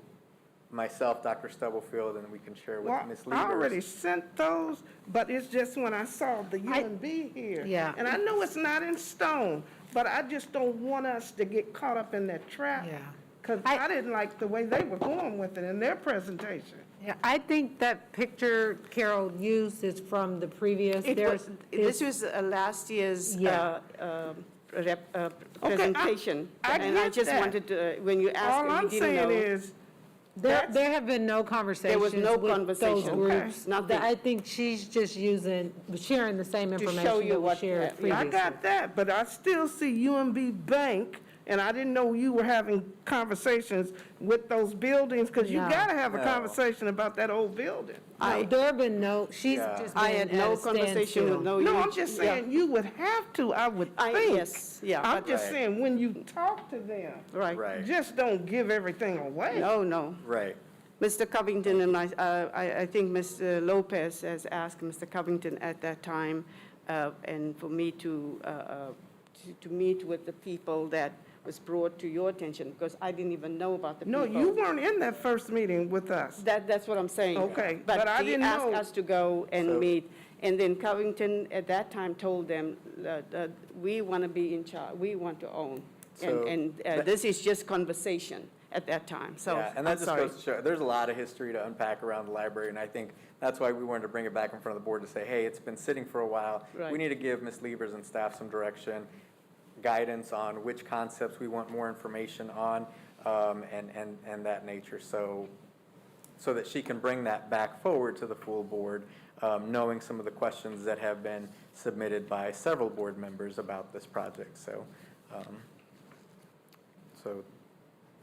myself, Dr. Stubblefield, and we can share with Ms. Levers. I already sent those, but it's just when I saw the UMB here. Yeah. And I know it's not in stone, but I just don't want us to get caught up in that trap. Yeah. Because I didn't like the way they were going with it in their presentation. Yeah, I think that picture Carol used is from the previous. This was last year's Yeah. presentation. I And I get just that. wanted to, when you asked All me, I'm you didn't know. saying is, There have been no conversations There was no with those conversation. groups. Nothing. I think she's just sharing the same To show information you that was what- shared yeah, previously. I got that, but I still see UMB Bank, and I didn't know you were having conversations with those buildings, because you No. gotta have a No. conversation about that old building. No, there have been no, she's Yeah. just I been had at no a conversation with standstill. no. No, I'm just saying, you would have to, I would think. Yes, yeah. I'm but- just saying, when you talk to them, Right. Right, just don't give everything away. No. right. Mr. Covington and I think Mr. Lopez has asked Mr. Covington at that time, and for me to meet with the people that was brought to your attention, because I didn't even know about the people. No, you weren't in that first meeting with us. That's what I'm saying. Okay, but I didn't But he know. asked us to go and So- meet, And then Covington at that time told them that we want to be in charge, we want to own. So And this is just conversation at that time, so Yeah, and I'm that just sorry. goes to show, there's a lot of history to unpack around the library, and I think that's why we wanted to bring it back in front of the board to say, hey, it's been sitting for a while. We Right. need to give Ms. Levers and staff some direction, guidance on which concepts we want more information on, and that nature, so that she can bring that back forward to the full board, knowing some of the questions that have been submitted by several board members about this project, so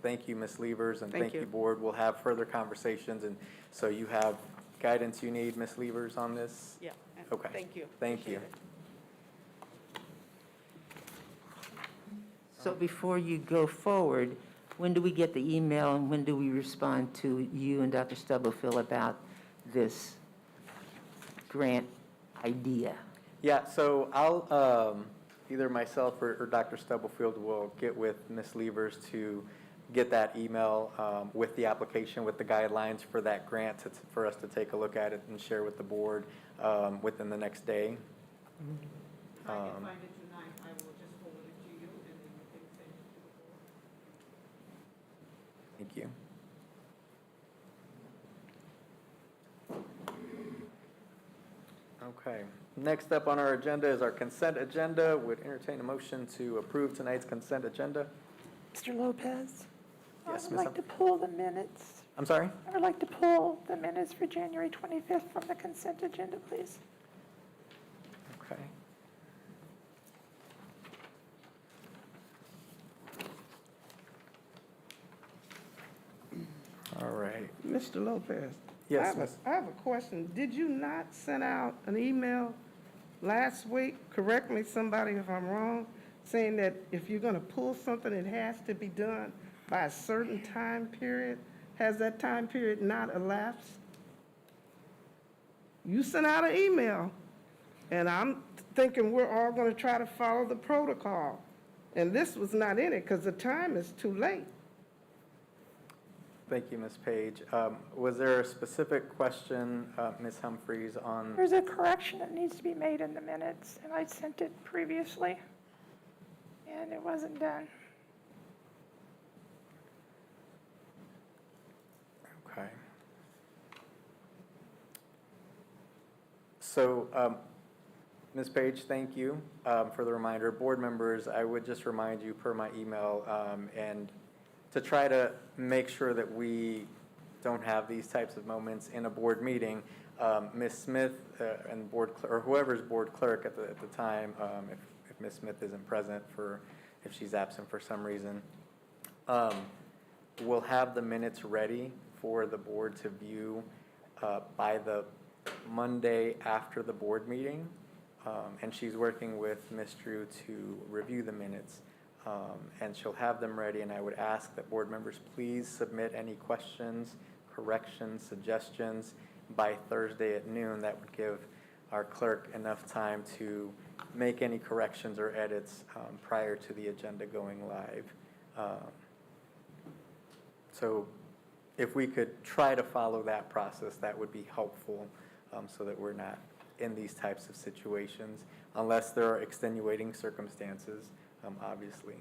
thank you, Ms. Levers, and Thank thank you, you. board. We'll have further conversations, and so you have guidance you need, Ms. Levers, on this? Yeah, Okay. thank you. Thank you. Appreciate it. So before you go forward, when do we get the email and when do we respond to you and Dr. Stubblefield about this grant idea? Yeah, so I'll, either myself or Dr. Stubblefield will get with Ms. Levers to get that email with the application, with the guidelines for that grant, for us to take a look at it and share with the board within the next day. If I can find it tonight, I will just forward it to you, and then you can send it to the board. Thank you. Okay, next up on our agenda is our consent agenda. Would entertain a motion to approve tonight's consent agenda. Mr. Lopez? Yes, I would Ms. like to pull the minutes. I'm sorry? I would like to pull the minutes for January 25th from the consent agenda, please. Okay. All right. Mr. Lopez? Yes, I have a question. Did you not send out an email last week, correct me, somebody if I'm wrong, saying that if you're going to pull something, it has to be done by a certain time period? Has that time period not elapsed? You sent out an email, and I'm thinking we're all going to try to follow the protocol. And this was not in it because the time is too late. Thank you, Ms. Page. Was there a specific question, Ms. Humphries, on? There's a correction that needs to be made in the minutes, and I sent it previously, and it wasn't done. Okay. So, Ms. Page, thank you for the reminder. Board members, I would just remind you per my email, and to try to make sure that we don't have these types of moments in a board meeting, Ms. Smith and board or whoever's board clerk at the time, if Ms. Smith isn't present if she's absent for some reason, will have the minutes ready for the board to view by the Monday after the board meeting, and she's working with Ms. Drew to review the minutes. And she'll have them ready, and I would ask that board members please submit any questions, corrections, suggestions by Thursday at noon. That would give our clerk enough time to make any corrections or edits prior to the agenda going live. So if we could try to follow that process, that would be helpful, so that we're not in these types of situations, unless there are extenuating circumstances. Obviously.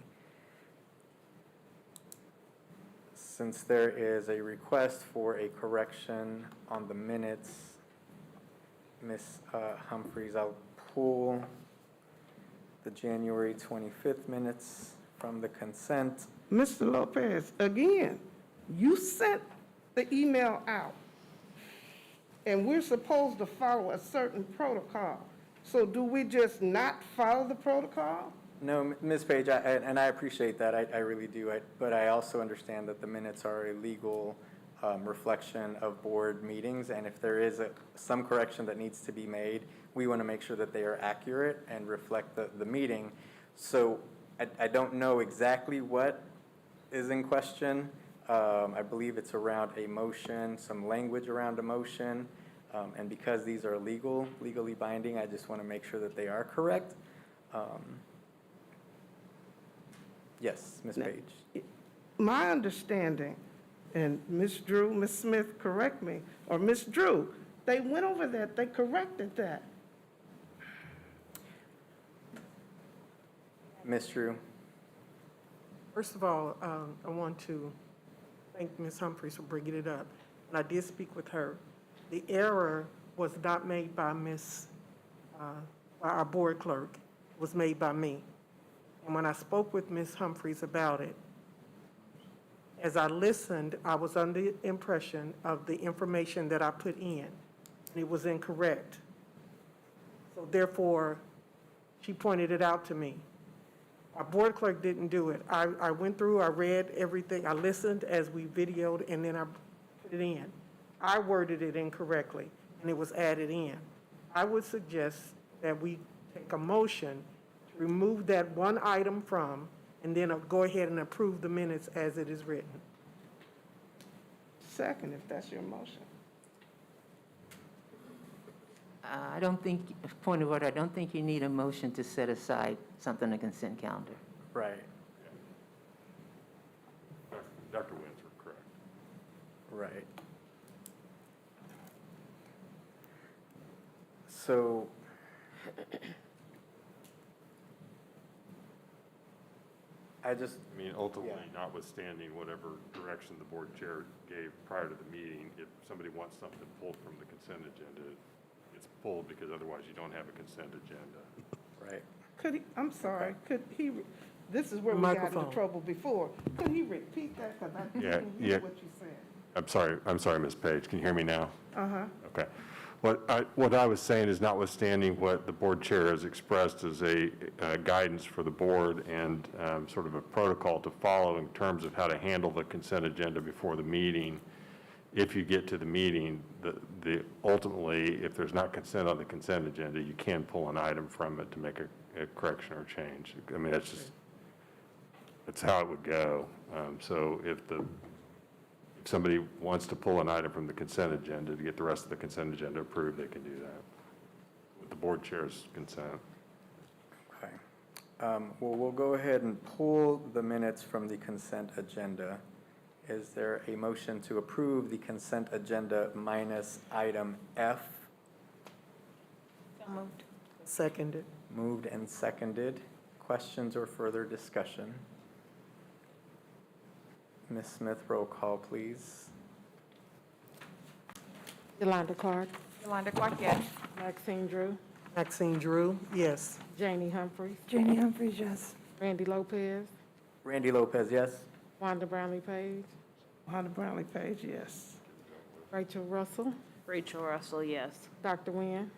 Since there is a request for a correction on the minutes, Ms. Humphries, I'll pull the January 25th minutes from the consent. Mr. Lopez, again, you sent the email out, and we're supposed to follow a certain protocol. So do we just not follow the protocol? No, Ms. Page, and I appreciate that, I really do, but I also understand that the minutes are a legal reflection of board meetings, and if there is some correction that needs to be made, we want to make sure that they are accurate and reflect the meeting. So I don't know exactly what is in question. I believe it's around a motion, some language around a motion, and because these are legally binding, I just want to make sure that they are correct. Yes, Ms. Page. My understanding, and Ms. Drew, Ms. Smith, correct me, or Ms. Drew, they went over that, they corrected that. Ms. Drew? First of all, I want to thank Ms. Humphries for bringing it up. And I did speak with her. The error was not made by by our board clerk. It was made by me. And when I spoke with Ms. Humphries about it, as I listened, I was under the impression of the information that I put in, and it was incorrect. So therefore, she pointed it out to me. Our board clerk didn't do it. I went through, I read everything, I listened as we videoed, and then I put it in. I worded it incorrectly, and it was added in. I would suggest that we take a motion to remove that one item from, and then go ahead and approve the minutes as it is written. Second, if that's your motion. I don't think, point of order, I don't think you need a motion to set aside something on the consent calendar. Right. Dr. Windsor, correct. Right. So, I mean, ultimately, notwithstanding whatever direction the board chair gave prior to the meeting, if somebody wants something pulled from the consent agenda, it's pulled because otherwise you don't have a consent agenda. right. Could he, I'm sorry, could he, this is where we got into Microphone. trouble before. Could he repeat that? Because I Yeah, didn't yeah. hear what you said. I'm sorry, Ms. Page. Can you hear me now? Uh-huh. Okay. What I was saying is notwithstanding what the board chair has expressed as a guidance for the board and sort of a protocol to follow in terms of how to handle the consent agenda before the meeting, if you get to the meeting, ultimately, if there's not consent on the consent agenda, you can pull an item from it to make a correction or change. I mean, that's how it would go. So if somebody wants to pull an item from the consent agenda to get the rest of the consent agenda approved, they can do that with the board chair's consent. Okay. Well, we'll go ahead and pull the minutes from the consent agenda. Is there a motion to approve the consent agenda minus item F? So moved. Seconded. Moved and seconded. Questions or further discussion? Ms. Smith, roll call, please. Yolanda Clark, Yolanda Clark, yes. Maxine Drew, Maxine Drew, yes. Janie Humphries, Janie Humphries, yes. Randy Lopez, Randy Lopez, yes? Wanda Brownlee Page, Wanda Brownlee Page, yes. Rachel Russell, Rachel Russell, yes. Dr. Nguyen.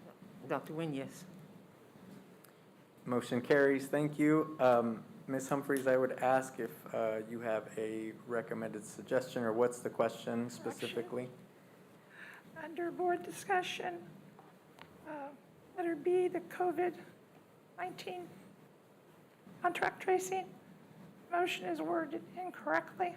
Dr. Nguyen, yes. Motion carries. Thank you. Ms. Humphries, I would ask if you have a recommended suggestion, or what's the question specifically? Under board discussion, letter B, the COVID-19 contract tracing. Motion is worded incorrectly.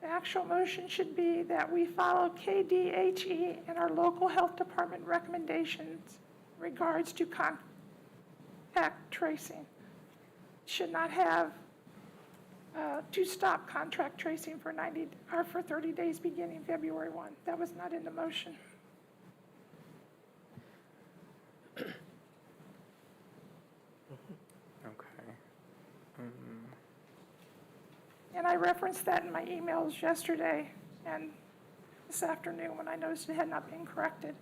The actual motion should be that we follow KDHE and our local health department recommendations in regards to contact tracing. Should not have to stop contract tracing for 30 days beginning February 1. That was not in the motion. Okay. And I referenced that in my emails yesterday and this afternoon when I noticed it had not been corrected.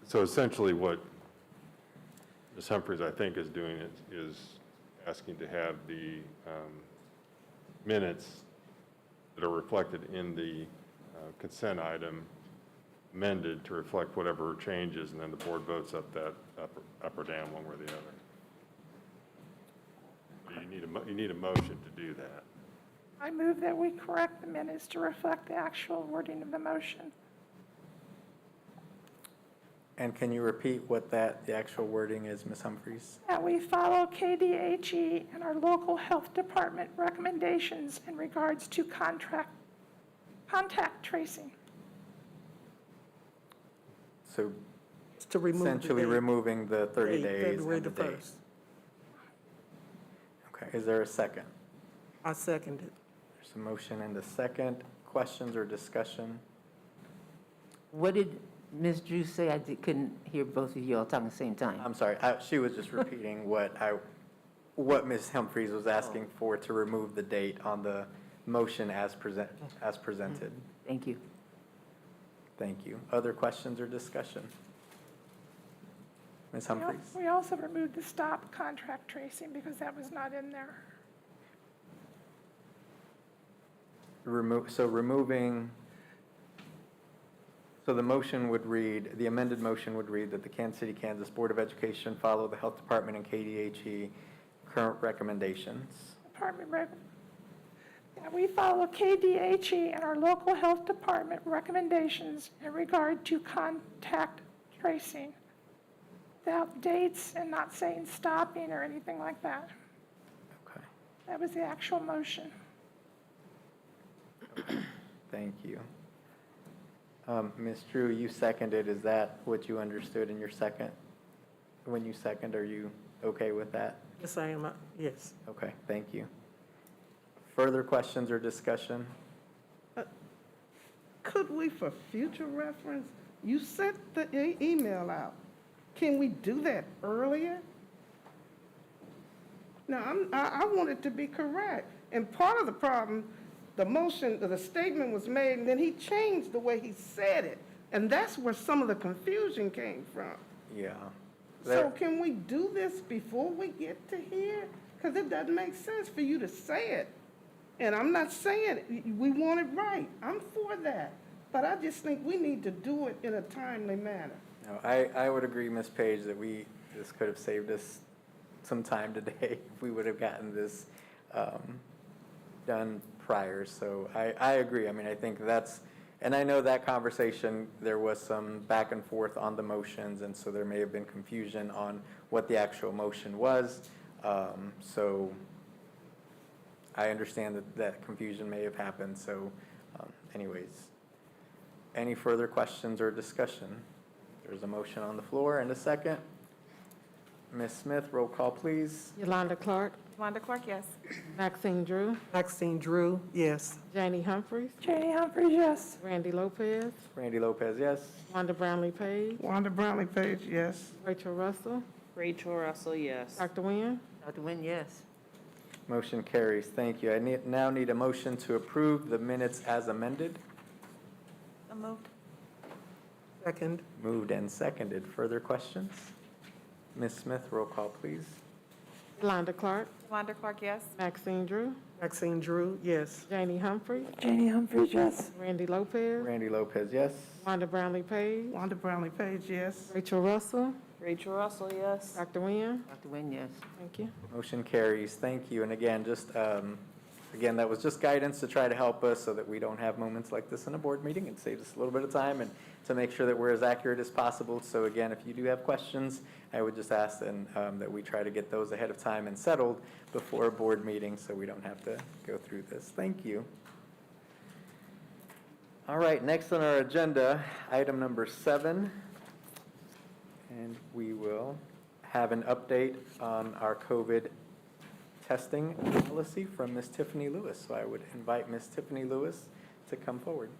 So essentially what Ms. Humphries, I think, is doing is asking to have the minutes that are reflected in the consent item amended to reflect whatever changes, and then the board votes up or down one way or the other. You need a motion to do that. I move that we correct the minutes to reflect the actual wording of the motion. And can you repeat what the actual wording is, Ms. Humphries? That we follow KDHE and our local health department recommendations in regards to contact tracing. So To remove the essentially date. removing the 30 days February and the the date. 1st. Okay, is there a second? I seconded. There's a motion and a second. Questions or discussion? What did Ms. Drew say? Couldn't hear both of you all talking at the same time. I'm sorry, she was just repeating what Ms. Humphries was asking for to remove the date on the motion as presented. Thank you. Thank you. Other questions or discussion? Ms. Humphries? We also removed the stop contract tracing because that was not in there. So the motion would read, the amended motion would read that the Kansas City, Kansas Board of Education follow the Health Department and KDHE current recommendations. We follow KDHE and our local health department recommendations in regard to contact tracing, without dates and not saying stopping or anything like that. Okay, That was the actual motion. thank you. Ms. Drew, you seconded. Is that what you understood in your second? When you second, are you okay with that? Yes, I am, yes. Okay, thank you. Further questions or discussion? Could we, for future reference, you sent the email out. Can we do that earlier? Now, I want it to be correct. And part of the problem, the motion, the statement was made, and then he changed the way he said it. And that's where some of the confusion came from. Yeah. So can we do this before we get to here? Because it doesn't make sense for you to say it. And I'm not saying we want it right. I'm for that. But I just think we need to do it in a timely manner. No, I would agree, Ms. Page, that this could have saved us some time today if we would have gotten this done prior. So I agree. I mean, I think that's, and I know that conversation, there was some back and forth on the motions, and so there may have been confusion on what the actual motion was. So I understand that confusion may have happened. So anyways, any further questions or discussion? There's a motion on the floor and a second. Ms. Smith, roll call, please. Yolanda Clark, Wanda Clark, yes. Maxine Drew, Maxine Drew, yes. Janie Humphries, Janie Humphries, yes. Randy Lopez, Randy Lopez, yes. Wanda Brownlee Page, Wanda Brownlee Page, yes. Rachel Russell, Rachel Russell, yes. Dr. Nguyen, Dr. Nguyen, yes. Motion carries. Thank you. I now need a motion to approve the minutes as amended. So moved. Second, Moved and seconded. Further questions? Ms. Smith, roll call, please. Yolanda Clark, Wanda Clark, yes. Maxine Drew, Maxine Drew, yes. Janie Humphries, Janie Humphries, yes. Randy Lopez, Randy Lopez, yes. Wanda Brownlee Page, Wanda Brownlee Page, yes. Rachel Russell, Rachel Russell, yes. Dr. Nguyen, Dr. Nguyen, yes. thank you. Motion carries. Thank you. And again, again, that was just guidance to try to help us so that we don't have moments like this in a board meeting. It saves us a little bit of time and to make sure that we're as accurate as possible. So again, if you do have questions, I would just ask that we try to get those ahead of time and settled before a board meeting so we don't have to go through this. Thank you. All right, next on our agenda, item number 7. And we will have an update on our COVID testing policy from Ms. Tiffany Lewis. So I would invite Ms. Tiffany Lewis to come forward.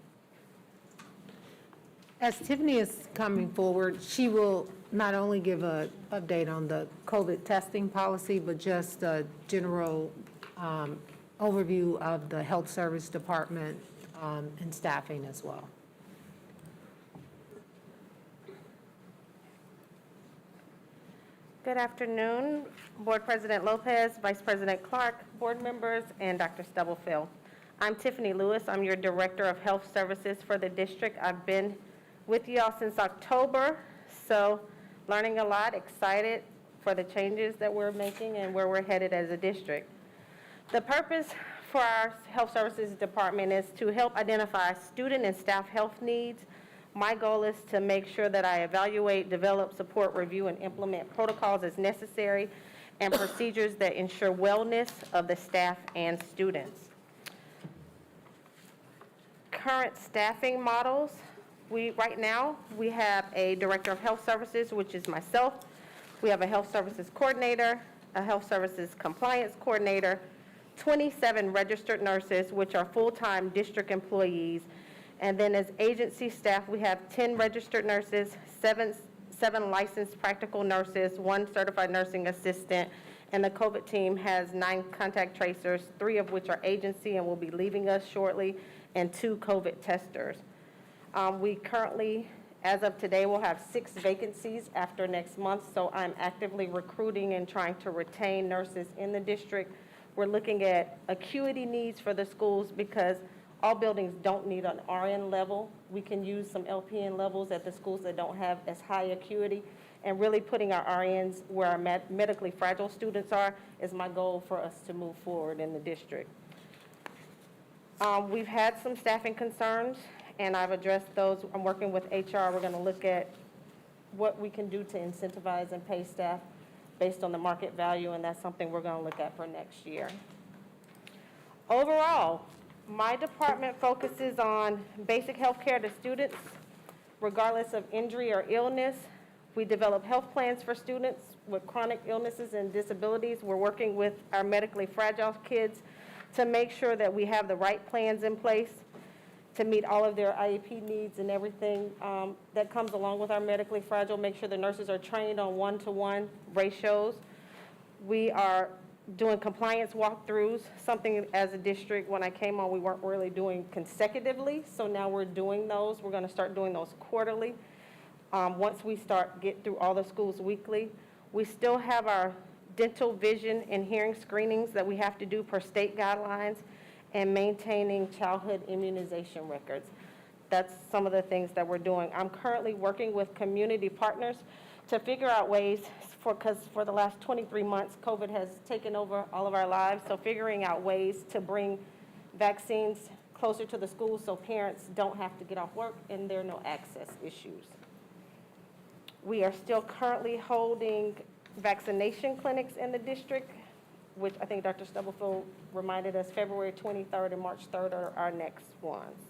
As Tiffany is coming forward, she will not only give an update on the COVID testing policy, but just a general overview of the health service department and staffing as well. Good afternoon, Board President Lopez, Vice President Clark, board members, and Dr. Stubblefield. I'm Tiffany Lewis. I'm your Director of Health Services for the district. I've been with you all since October, so learning a lot, excited for the changes that we're making and where we're headed as a district. The purpose for our Health Services Department is to help identify student and staff health needs. My goal is to make sure that I evaluate, develop, support, review, and implement protocols as necessary and procedures that ensure wellness of the staff and students. Current staffing models. Right now, we have a Director of Health Services, which is myself. We have a Health Services Coordinator, a Health Services Compliance Coordinator, 27 registered nurses, which are full-time district employees, And then as agency staff, we have 10 registered nurses, seven licensed practical nurses, 1 certified nursing assistant, and the COVID team has 9 contact tracers, 3 of which are agency and will be leaving us shortly, and 2 COVID testers. We currently, as of today, will have 6 vacancies after next month, so I'm actively recruiting and trying to retain nurses in the district. We're looking at acuity needs for the schools because all buildings don't need an RN level. We can use some LPN levels at the schools that don't have as high acuity, and really putting our RNs where our medically fragile students are is my goal for us to move forward in the district. We've had some staffing concerns, and I've addressed those. I'm working with HR. We're going to look at what we can do to incentivize and pay staff based on the market value, and that's something we're going to look at for next year. Overall, my department focuses on basic health care to students, regardless of injury or illness. We develop health plans for students with chronic illnesses and disabilities. We're working with our medically fragile kids to make sure that we have the right plans in place to meet all of their IEP needs and everything that comes along with our medically fragile, make sure the nurses are trained on one-to-one ratios. We are doing compliance walkthroughs, something as a district, when I came on, we weren't really doing consecutively, so now we're doing those. We're gonna start doing those quarterly. Once we get through all the schools weekly. We still have our dental, vision, and hearing screenings that we have to do per state guidelines, and maintaining childhood immunization records. That's some of the things that we're doing. I'm currently working with community partners to figure out ways, because for the last 23 months, COVID has taken over all of our lives, so figuring out ways to bring vaccines closer to the schools so parents don't have to get off work and there are no access issues. We are still currently holding vaccination clinics in the district, which I think Dr. Stubblefield reminded us, February 23rd and March 3rd are our next ones.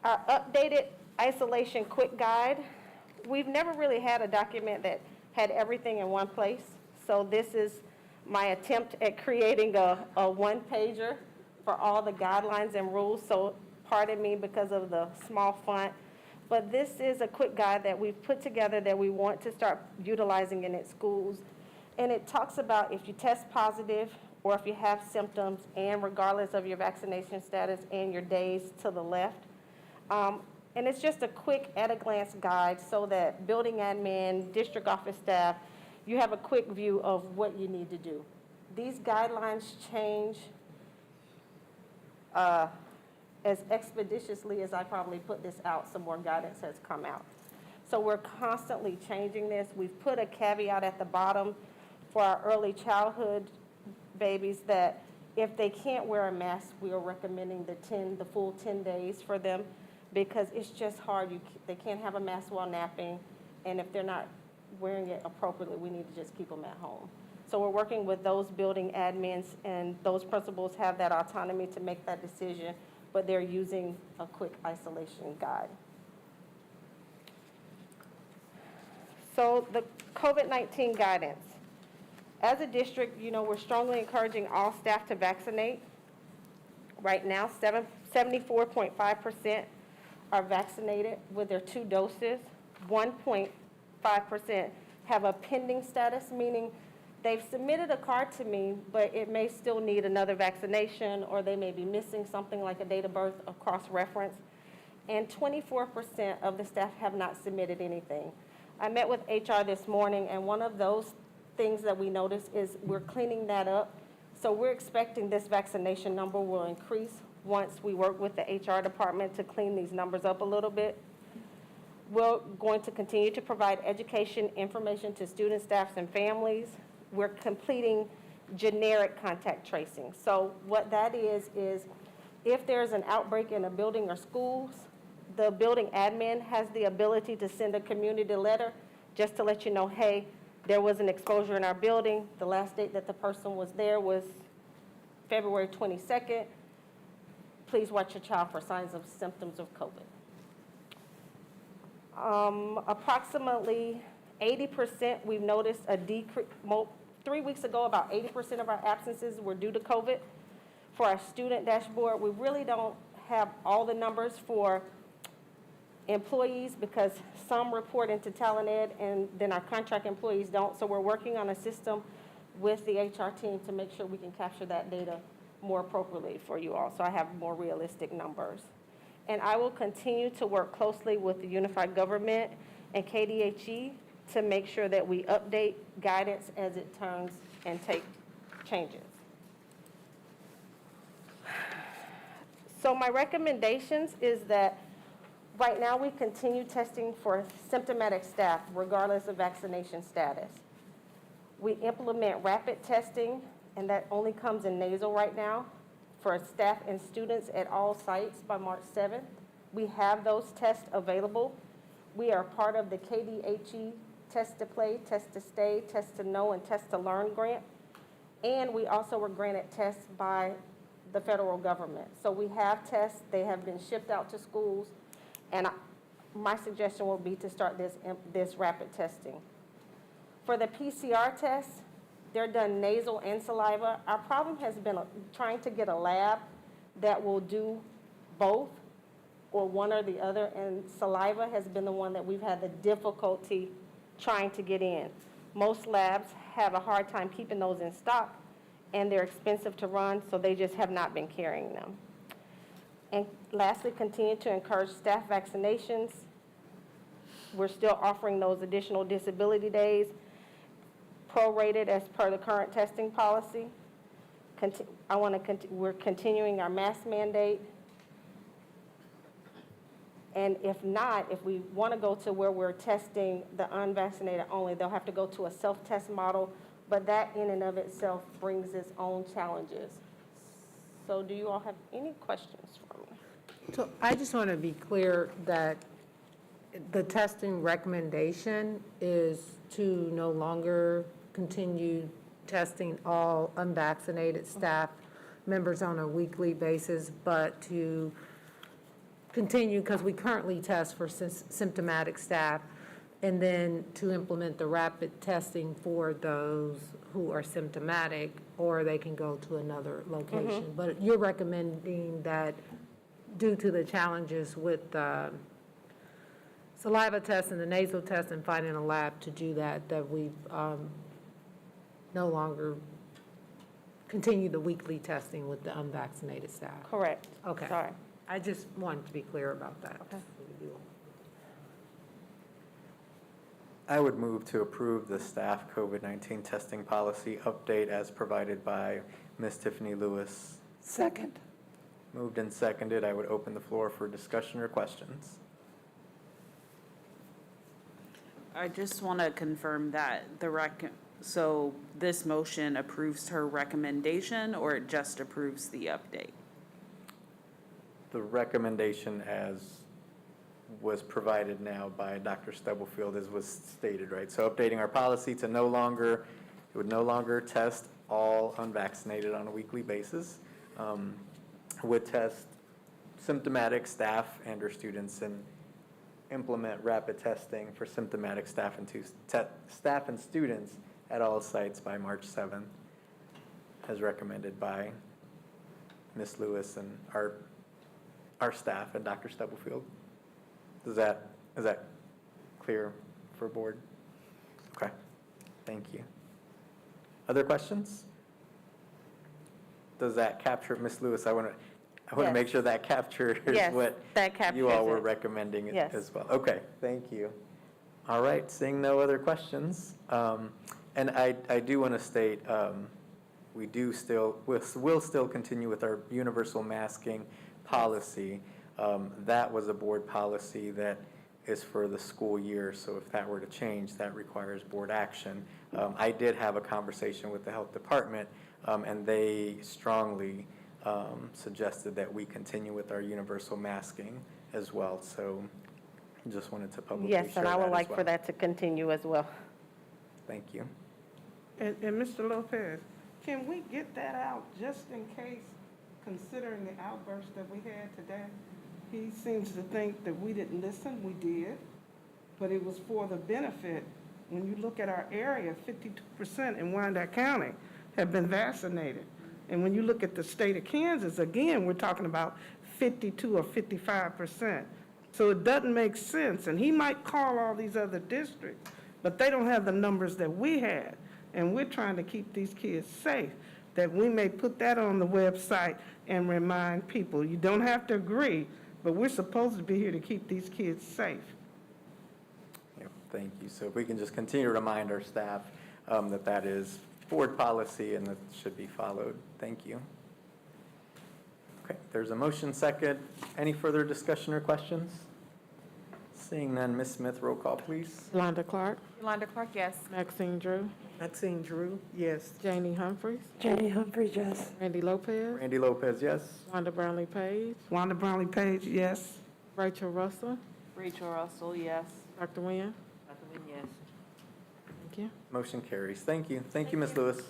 Our updated isolation quick guide. We've never really had a document that had everything in one place, so this is my attempt at creating a one-pager for all the guidelines and rules, so pardon me because of the small font. But this is a quick guide that we've put together that we want to start utilizing in its schools. And it talks about if you test positive or if you have symptoms, and regardless of your vaccination status and your days to the left. And it's just a quick at-a-glance guide so that building admin, district office staff, you have a quick view of what you need to do. These guidelines change as expeditiously as I probably put this out, some more guidance has come out. So we're constantly changing this. We've put a caveat at the bottom for our early childhood babies that if they can't wear a mask, we are recommending the full 10 days for them, because it's just hard. They can't have a mask while napping, and if they're not wearing it appropriately, we need to just keep them at home. So we're working with those building admins, and those principals have that autonomy to make that decision, but they're using a quick isolation guide. So the COVID-19 guidance. As a district, we're strongly encouraging all staff to vaccinate. Right now, 74.5% are vaccinated with their 2 doses. 1.5% have a pending status, meaning they've submitted a card to me, but it may still need another vaccination, or they may be missing something like a date of birth, a cross-reference. And 24% of the staff have not submitted anything. I met with HR this morning, and one of those things that we noticed is we're cleaning that up. So we're expecting this vaccination number will increase once we work with the HR department to clean these numbers up a little bit. We're going to continue to provide education information to students, staffs, and families. We're completing generic contact tracing. So what that is if there's an outbreak in a building or schools, the building admin has the ability to send a community letter just to let you know, hey, there was an exposure in our building. The last date that the person was there was February 22nd. Please watch your child for signs of symptoms of COVID. Approximately 80%, we've noticed a decrease. 3 weeks ago, about 80% of our absences were due to COVID. For our student dashboard, we really don't have all the numbers for employees because some report into Talent Ed and then our contract employees don't. So we're working on a system with the HR team to make sure we can capture that data more appropriately for you all. So I have more realistic numbers. And I will continue to work closely with the Unified Government and KDHE to make sure that we update guidance as it turns and take changes. So my recommendations is that right now we continue testing for symptomatic staff regardless of vaccination status. We implement rapid testing, and that only comes in nasal right now for staff and students at all sites by March 7th. We have those tests available. We are part of the KDHE Test to Play, Test to Stay, Test to Know, and Test to Learn grant. And we also were granted tests by the federal government. So we have tests, they have been shipped out to schools, and my suggestion will be to start this rapid testing. For the PCR tests, they're done nasal and saliva. Our problem has been trying to get a lab that will do both or one or the other, and saliva has been the one that we've had the difficulty trying to get in. Most labs have a hard time keeping those in stock, and they're expensive to run, so they just have not been carrying them. And lastly, continue to encourage staff vaccinations. We're still offering those additional disability days, prorated as per the current testing policy. We're continuing our mask mandate. And if not, if we want to go to where we're testing the unvaccinated only, they'll have to go to a self-test model, but that in and of itself brings its own challenges. So do you all have any questions for me? So I just want to be clear that the testing recommendation is to no longer continue testing all unvaccinated staff members on a weekly basis, but to continue, because we currently test for symptomatic staff, and then to implement the rapid testing for those who are symptomatic, or they can go to another location. But you're recommending that due to the challenges with the saliva test and the nasal test and finding a lab to do that, that we no longer continue the weekly testing with the unvaccinated staff? Correct. Okay. Sorry. I just wanted to be clear about that. Okay. I would move to approve the staff COVID-19 testing policy update as provided by Ms. Tiffany Lewis. Second. Moved and seconded. I would open the floor for discussion or questions. I just want to confirm that so this motion approves her recommendation, or it just approves the update? The recommendation as was provided now by Dr. Stubblefield as was stated, right? So updating our policy to it would no longer test all unvaccinated on a weekly basis. Would test symptomatic staff and or students and implement rapid testing for symptomatic staff and students at all sites by March 7th, as recommended by Ms. Lewis and our staff and Dr. Stubblefield. Is that clear for board? Okay, thank you. Other questions? Does that capture, Ms. Lewis, I want to Yes. make sure that captures Yes, what that captures you all were it. recommending Yes. as well. Okay, thank you. All right, seeing no other questions. And I do want to state, we'll still continue with our universal masking policy. That was a board policy that is for the school year, so if that were to change, that requires board action. I did have a conversation with the health department, and they strongly suggested that we continue with our universal masking as well. So just wanted to publicly share that Yes, and I would as like well. for that to continue as well. Thank you. And Mr. Lopez, can we get that out just in case, considering the outburst that we had today? He seems to think that we didn't listen. We did, but it was for the benefit. When you look at our area, 52% in Wyandotte County have been vaccinated. And when you look at the state of Kansas, again, we're talking about 52 or 55%. So it doesn't make sense, and he might call all these other districts, but they don't have the numbers that we had, and we're trying to keep these kids safe, that we may put that on the website and remind people. You don't have to agree, but we're supposed to be here to keep these kids safe. Yep, thank you. So if we can just continue to remind our staff that that is board policy and that should be followed. Thank you. Okay, there's a motion second. Any further discussion or questions? Seeing none, Ms. Smith, roll call, please. Yolanda Clark, Yolanda Clark, yes. Maxine Drew, Maxine Drew, yes. Janie Humphries, Janie Humphries, yes. Randy Lopez, Randy Lopez, yes. Wanda Brownlee Page, Wanda Brownlee Page, yes. Rachel Russell, Rachel Russell, yes. Dr. Nguyen. Dr. Nguyen, yes. Thank you. Motion carries. Thank you. Thank you, Ms. Lewis.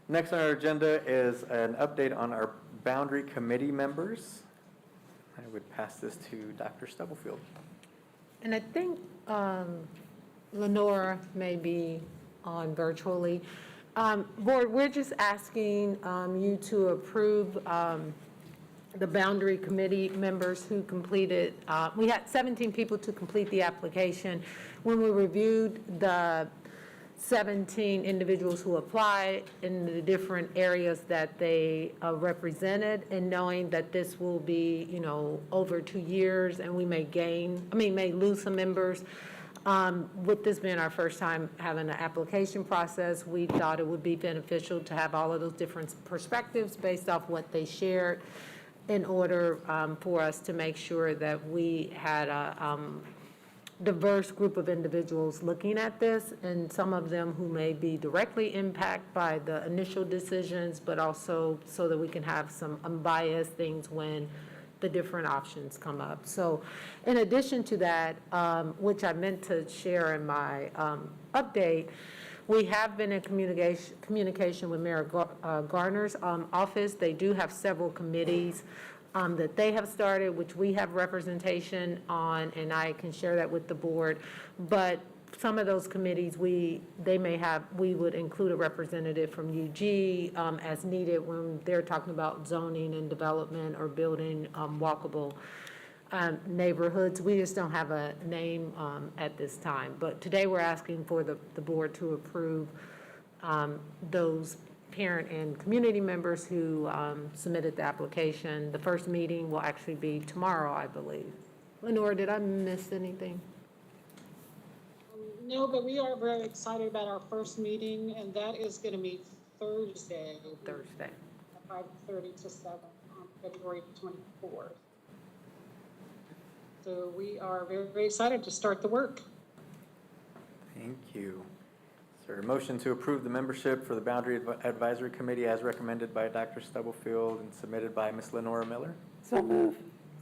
Next on our agenda is an update on our boundary committee members. I would pass this to Dr. Stubblefield. And I think Lenora may be on virtually. Board, we're just asking you to approve the boundary committee members who completed, we had 17 people to complete the application. When we reviewed the 17 individuals who applied in the different areas that they represented, and knowing that this will be, over 2 years, and we may may lose some members. With this being our first time having an application process, we thought it would be beneficial to have all of those different perspectives based off what they shared in order for us to make sure that we had a diverse group of individuals looking at this, and some of them who may be directly impacted by the initial decisions, but also so that we can have some unbiased things when the different options come up. So in addition to that, which I meant to share in my update, we have been in communication with Mayor Garner's office. They do have several committees that they have started, which we have representation on, and I can share that with the board. But some of those committees, we would include a representative from UG as needed when they're talking about zoning and development or building walkable neighborhoods. We just don't have a name at this time. But today we're asking for the board to approve those parent and community members who submitted the application. The first meeting will actually be tomorrow, I believe. Lenore, did I miss anything? No, but we are very excited about our first meeting, and that is going to be Thursday. Thursday. At 5:30 to 7 on February 24th. So we are very, very excited to start the work. Thank you. Is there a motion to approve the membership for the Boundary Advisory Committee as recommended by Dr. Stubblefield and submitted by Ms. Lenora Miller? So move.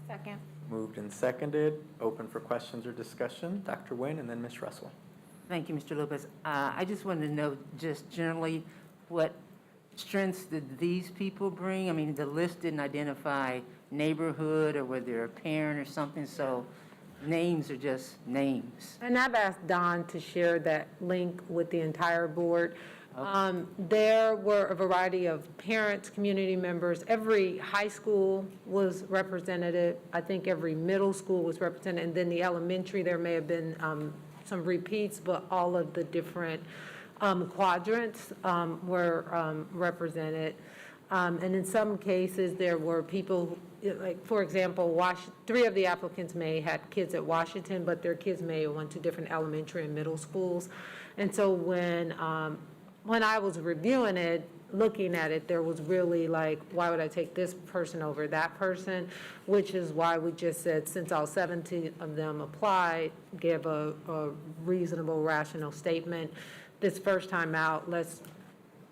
Second. Moved and seconded. Open for questions or discussion. Dr. Nguyen and then Ms. Russell. Thank you, Mr. Lopez. I just wanted to know just generally what strengths did these people bring? I mean, the list didn't identify neighborhood or whether they're a parent or something, so names are just names. And I've asked Don to share that link with the entire board. There were a variety of parents, community members. Every high school was represented. I think every middle school was represented. And then the elementary, there may have been some repeats, but all of the different quadrants were represented. And in some cases, there were people, like, for example, 3 of the applicants may had kids at Washington, but their kids may have went to different elementary and middle schools. And so when I was reviewing it, looking at it, there was really like, why would I take this person over that person? Which is why we just said, since all 17 of them applied, give a reasonable, rational statement. This first time out, let's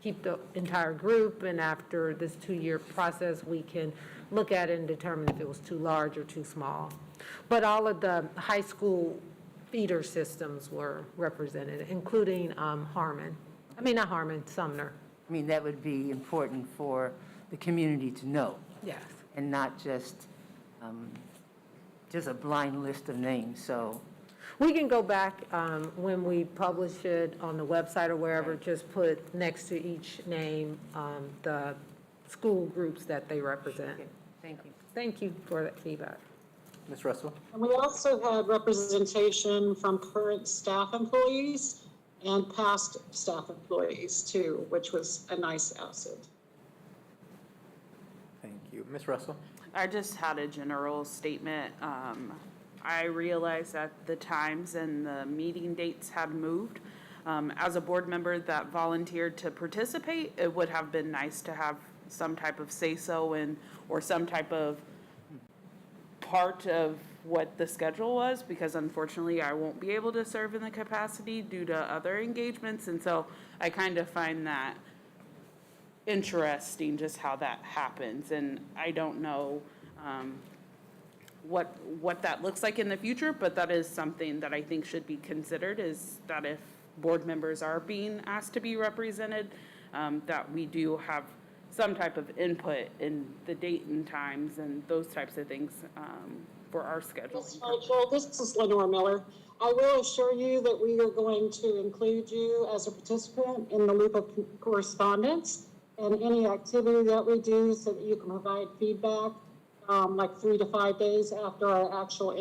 keep the entire group, and after this 2-year process, we can look at it and determine if it was too large or too small. But all of the high school feeder systems were represented, including Sumner. I mean, that would be important for the community to know. Yes. And not just a blind list of names, so. We can go back when we publish it on the website or wherever, just put next to each name the school groups that they represent. Thank you. Thank you for that feedback. Ms. Russell? And we also had representation from current staff employees and past staff employees too, which was a nice asset. Thank you. Ms. Russell? I just had a general statement. I realized that the times and the meeting dates had moved. As a board member that volunteered to participate, it would have been nice to have some type of say-so and, or some type of part of what the schedule was, because unfortunately I won't be able to serve in the capacity due to other engagements. And so I kind of find that interesting, just how that happens. And I don't know what that looks like in the future, but that is something that I think should be considered, is that if board members are being asked to be represented, that we do have some type of input in the date and times and those types of things for our schedule. Ms. Rachel, this is Lenore Miller. I will assure you that we are going to include you as a participant in the loop of correspondence and any activity that we do so that you can provide feedback like 3 to 5 days after our actual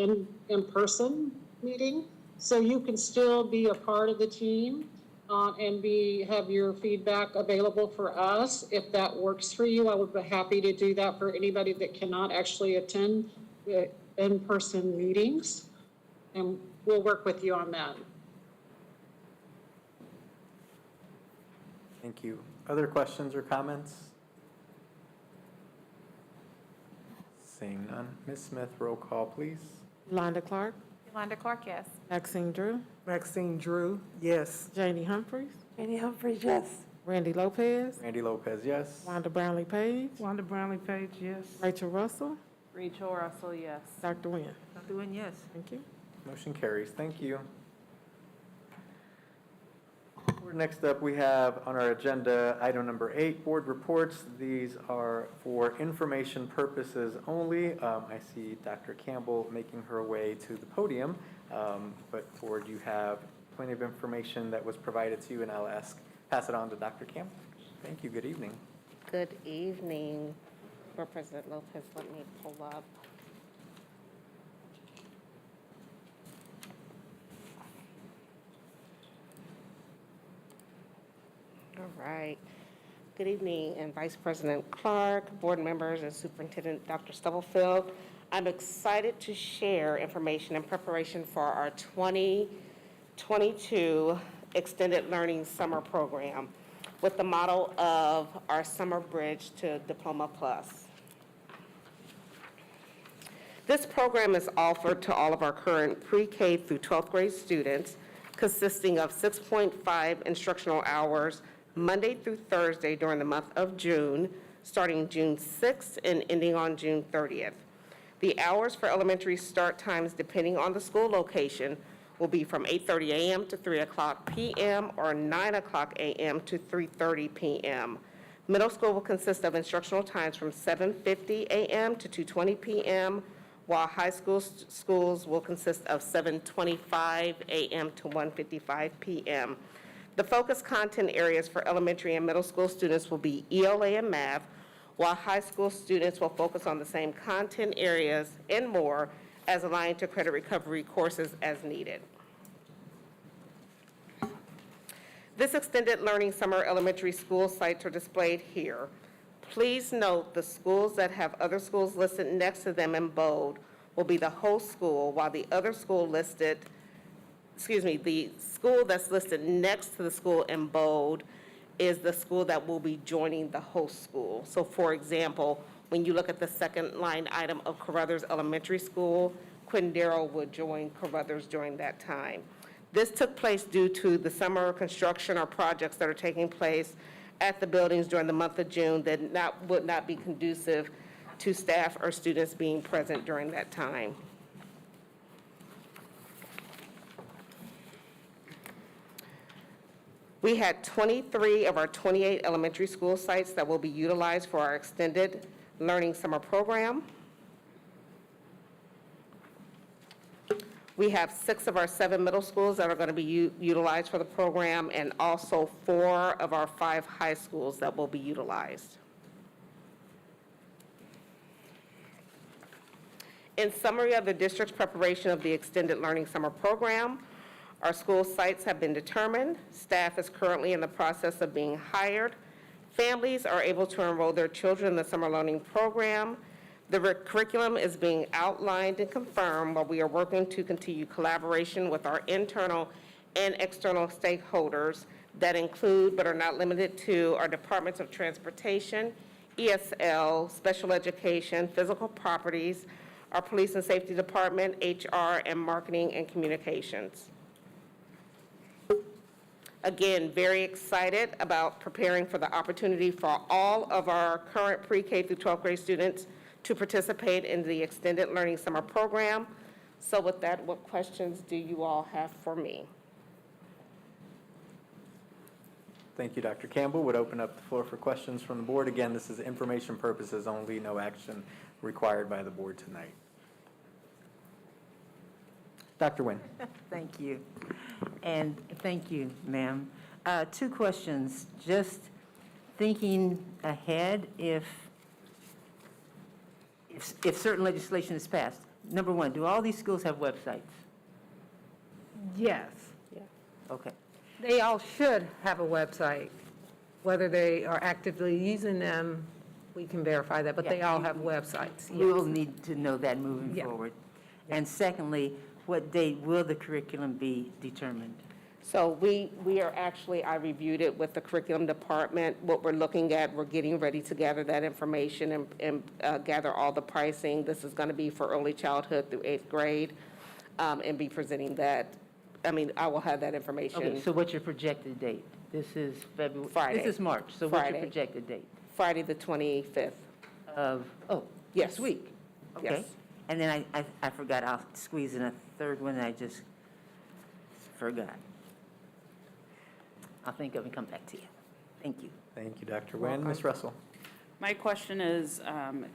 in-person meeting. So you can still be a part of the team and have your feedback available for us. If that works for you, I would be happy to do that for anybody that cannot actually attend the in-person meetings. And we'll work with you on that. Thank you. Other questions or comments? Seeing none. Ms. Smith, roll call, please. Yolanda Clark, Yolanda Clark, yes. Maxine Drew, Maxine Drew, yes. Janie Humphries, Jenny Humphries, yes. Randy Lopez, Randy Lopez, yes. Wanda Brownlee Page, Wanda Brownlee Page, yes. Rachel Russell, Rachel Russell, yes. Dr. Nguyen. Dr. Nguyen, yes. Thank you. Motion carries. Thank you. Next up, we have on our agenda, item number 8, board reports. These are for information purposes only. I see Dr. Campbell making her way to the podium, but board, you have plenty of information that was provided to you, and I'll pass it on to Dr. Campbell. Thank you. Good evening. Good evening, Board President Lopez. Let me pull up. All right. Good evening, and Vice President Clark, board members, and Superintendent Dr. Stubblefield. I'm excited to share information in preparation for our 2022 Extended Learning Summer Program with the model of our Summer Bridge to Diploma Plus. This program is offered to all of our current pre-K through 12th grade students, consisting of 6.5 instructional hours Monday through Thursday during the month of June, starting June 6th and ending on June 30th. The hours for elementary start times, depending on the school location, will be from 8:30 a.m. to 3 o'clock p.m. or 9 o'clock a.m. to 3:30 p.m. Middle school will consist of instructional times from 7:50 a.m. to 2:20 p.m., while high school schools will consist of 7:25 a.m. to 1:55 p.m. The focus content areas for elementary and middle school students will be ELA and math, while high school students will focus on the same content areas and more as aligned to credit recovery courses as needed. This extended learning summer elementary school sites are displayed here. Please note the schools that have other schools listed next to them in bold will be the host school, while the other school listed, the school that's listed next to the school in bold is the school that will be joining the host school. So for example, when you look at the second line item of Carruthers Elementary School, Quindaro would join Carruthers during that time. This took place due to the summer construction or projects that are taking place at the buildings during the month of June that would not be conducive to staff or students being present during that time. We had 23 of our 28 elementary school sites that will be utilized for our extended learning summer program. We have 6 of our 7 middle schools that are going to be utilized for the program, and also 4 of our 5 high schools that will be utilized. In summary of the district's preparation of the extended learning summer program, our school sites have been determined. Staff is currently in the process of being hired. Families are able to enroll their children in the summer learning program. The curriculum is being outlined and confirmed while we are working to continue collaboration with our internal and external stakeholders that include but are not limited to our departments of transportation, ESL, special education, physical properties, our police and safety department, HR, and marketing and communications. Again, very excited about preparing for the opportunity for all of our current pre-K through 12th grade students to participate in the extended learning summer program. So with that, what questions do you all have for me? Thank you, Dr. Campbell. Would open up the floor for questions from the board. Again, this is information purposes only, no action required by the board tonight. Dr. Nguyen. Thank you. And thank you, ma'am. Two questions. Just thinking ahead, if certain legislation is passed. Number one, do all these schools have websites? Yes. Okay. They all should have a website. Whether they are actively using them, we can verify that, but they all have websites. We will need to know that moving Yeah. forward. And secondly, what date will the curriculum be determined? So we are actually, I reviewed it with the curriculum department. What we're looking at, we're getting ready to gather that information and gather all the pricing. This is going to be for early childhood through 8th grade and be presenting that. I mean, I will have that information. Okay, so what's your projected date? This is February. Friday. This is March, so what's your Friday. projected date? Friday, the 25th. Yes. Next week? Okay. Yes. And then I forgot, I'll squeeze in a third one, I just forgot. I'll think of it and come back to you. Thank you. Thank you, Dr. Nguyen. Ms. Russell. My question is,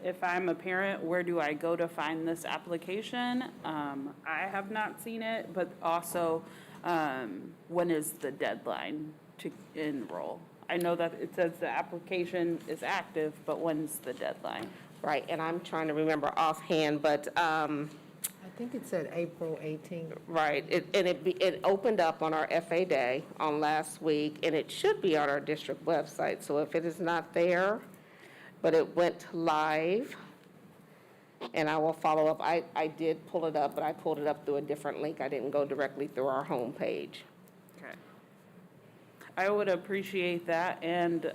if I'm a parent, where do I go to find this application? I have not seen it, but also, when is the deadline to enroll? I know that it says the application is active, but when's the deadline? Right, and I'm trying to remember offhand, but I think it said April 18th. right, it opened up on our FA Day on last week, and it should be on our district website. So if it is not there, but it went live, and I will follow up. I did pull it up, but I pulled it up through a different link. I didn't go directly through our homepage. Okay. I would appreciate that, and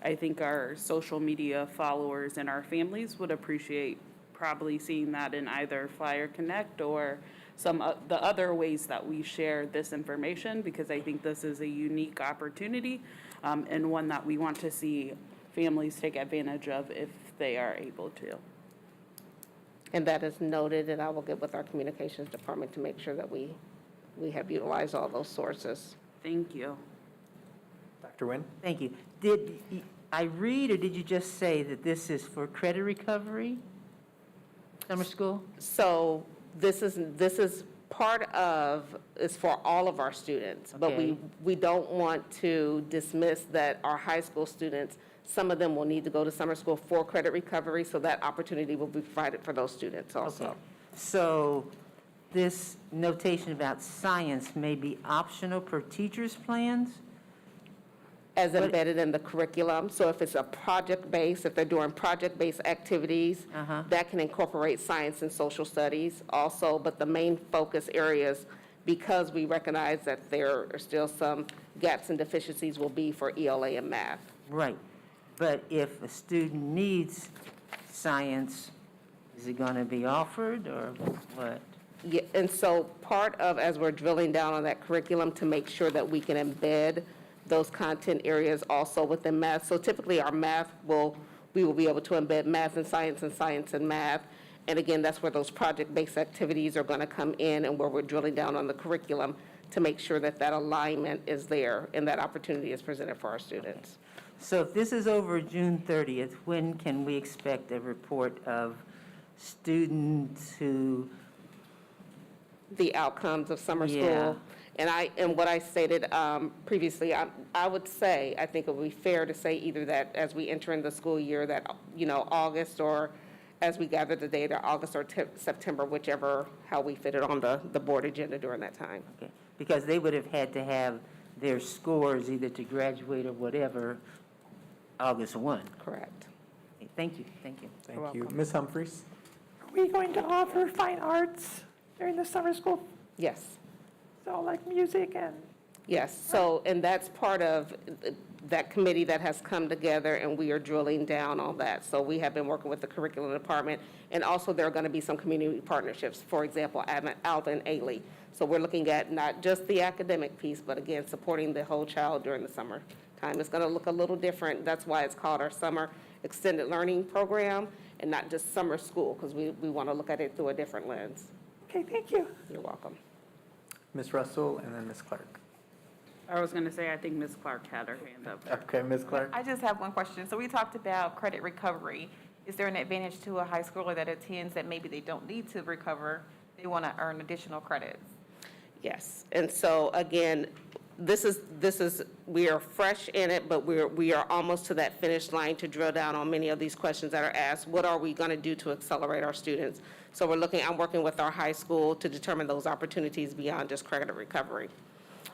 I think our social media followers and our families would appreciate probably seeing that in either Flyer Connect or some of the other ways that we share this information, because I think this is a unique opportunity and one that we want to see families take advantage of if they are able to. And that is noted, and I will get with our communications department to make sure that we have utilized all those sources. Thank you. Dr. Nguyen. Thank you. Did I read, or did you just say that this is for credit recovery? Summer school? So this is part of, is for all of our students. But Okay. we don't want to dismiss that our high school students, some of them will need to go to summer school for credit recovery, so that opportunity will be provided for those students also. Okay. So this notation about science may be optional per teacher's plans? As embedded in the curriculum. So if it's a project-based, if they're doing project-based activities, that can incorporate science and social studies also. But the main focus areas, because we recognize that there are still some gaps and deficiencies, will be for ELA and math. Right. But if a student needs science, is it going to be offered, or what? Yeah, and so part of, as we're drilling down on that curriculum, to make sure that we can embed those content areas also within math. So typically our math we will be able to embed math and science and math. And again, that's where those project-based activities are going to come in, and where we're drilling down on the curriculum to make sure that that alignment is there and that opportunity is presented for our students. So if this is over June 30th, when can we expect a report of students who? The outcomes of summer school. Yeah. And what I stated previously, I would say, I think it would be fair to say either that as we enter in the school year, that, August or as we gather the data, August or September, whichever, how we fit it on the board agenda during that time. Okay. Because they would have had to have their scores either to graduate or whatever, August 1. Correct. Okay, thank you, thank you. Thank you. Ms. Humphries? Are we going to offer fine arts during the summer school? Yes. So like music and, Yes, so, and that's part of that committee that has come together, and we are drilling down on that. So we have been working with the curriculum department, and also there are going to be some community partnerships, for example, Alvin Ailey. So we're looking at not just the academic piece, but again, supporting the whole child during the summer time. It's going to look a little different. That's why it's called our Summer Extended Learning Program, and not just summer school, because we want to look at it through a different lens. okay, thank you. You're welcome. Ms. Russell, and then Ms. Clark. I was going to say, I think Ms. Clark had her hand up. Okay, Ms. Clark? I just have one question. So we talked about credit recovery. Is there an advantage to a high schooler that attends that maybe they don't need to recover? They want to earn additional credits? Yes, and so again, this is, we are fresh in it, but we are almost to that finish line to drill down on many of these questions that are asked. What are we going to do to accelerate our students? So I'm working with our high school to determine those opportunities beyond just credit recovery.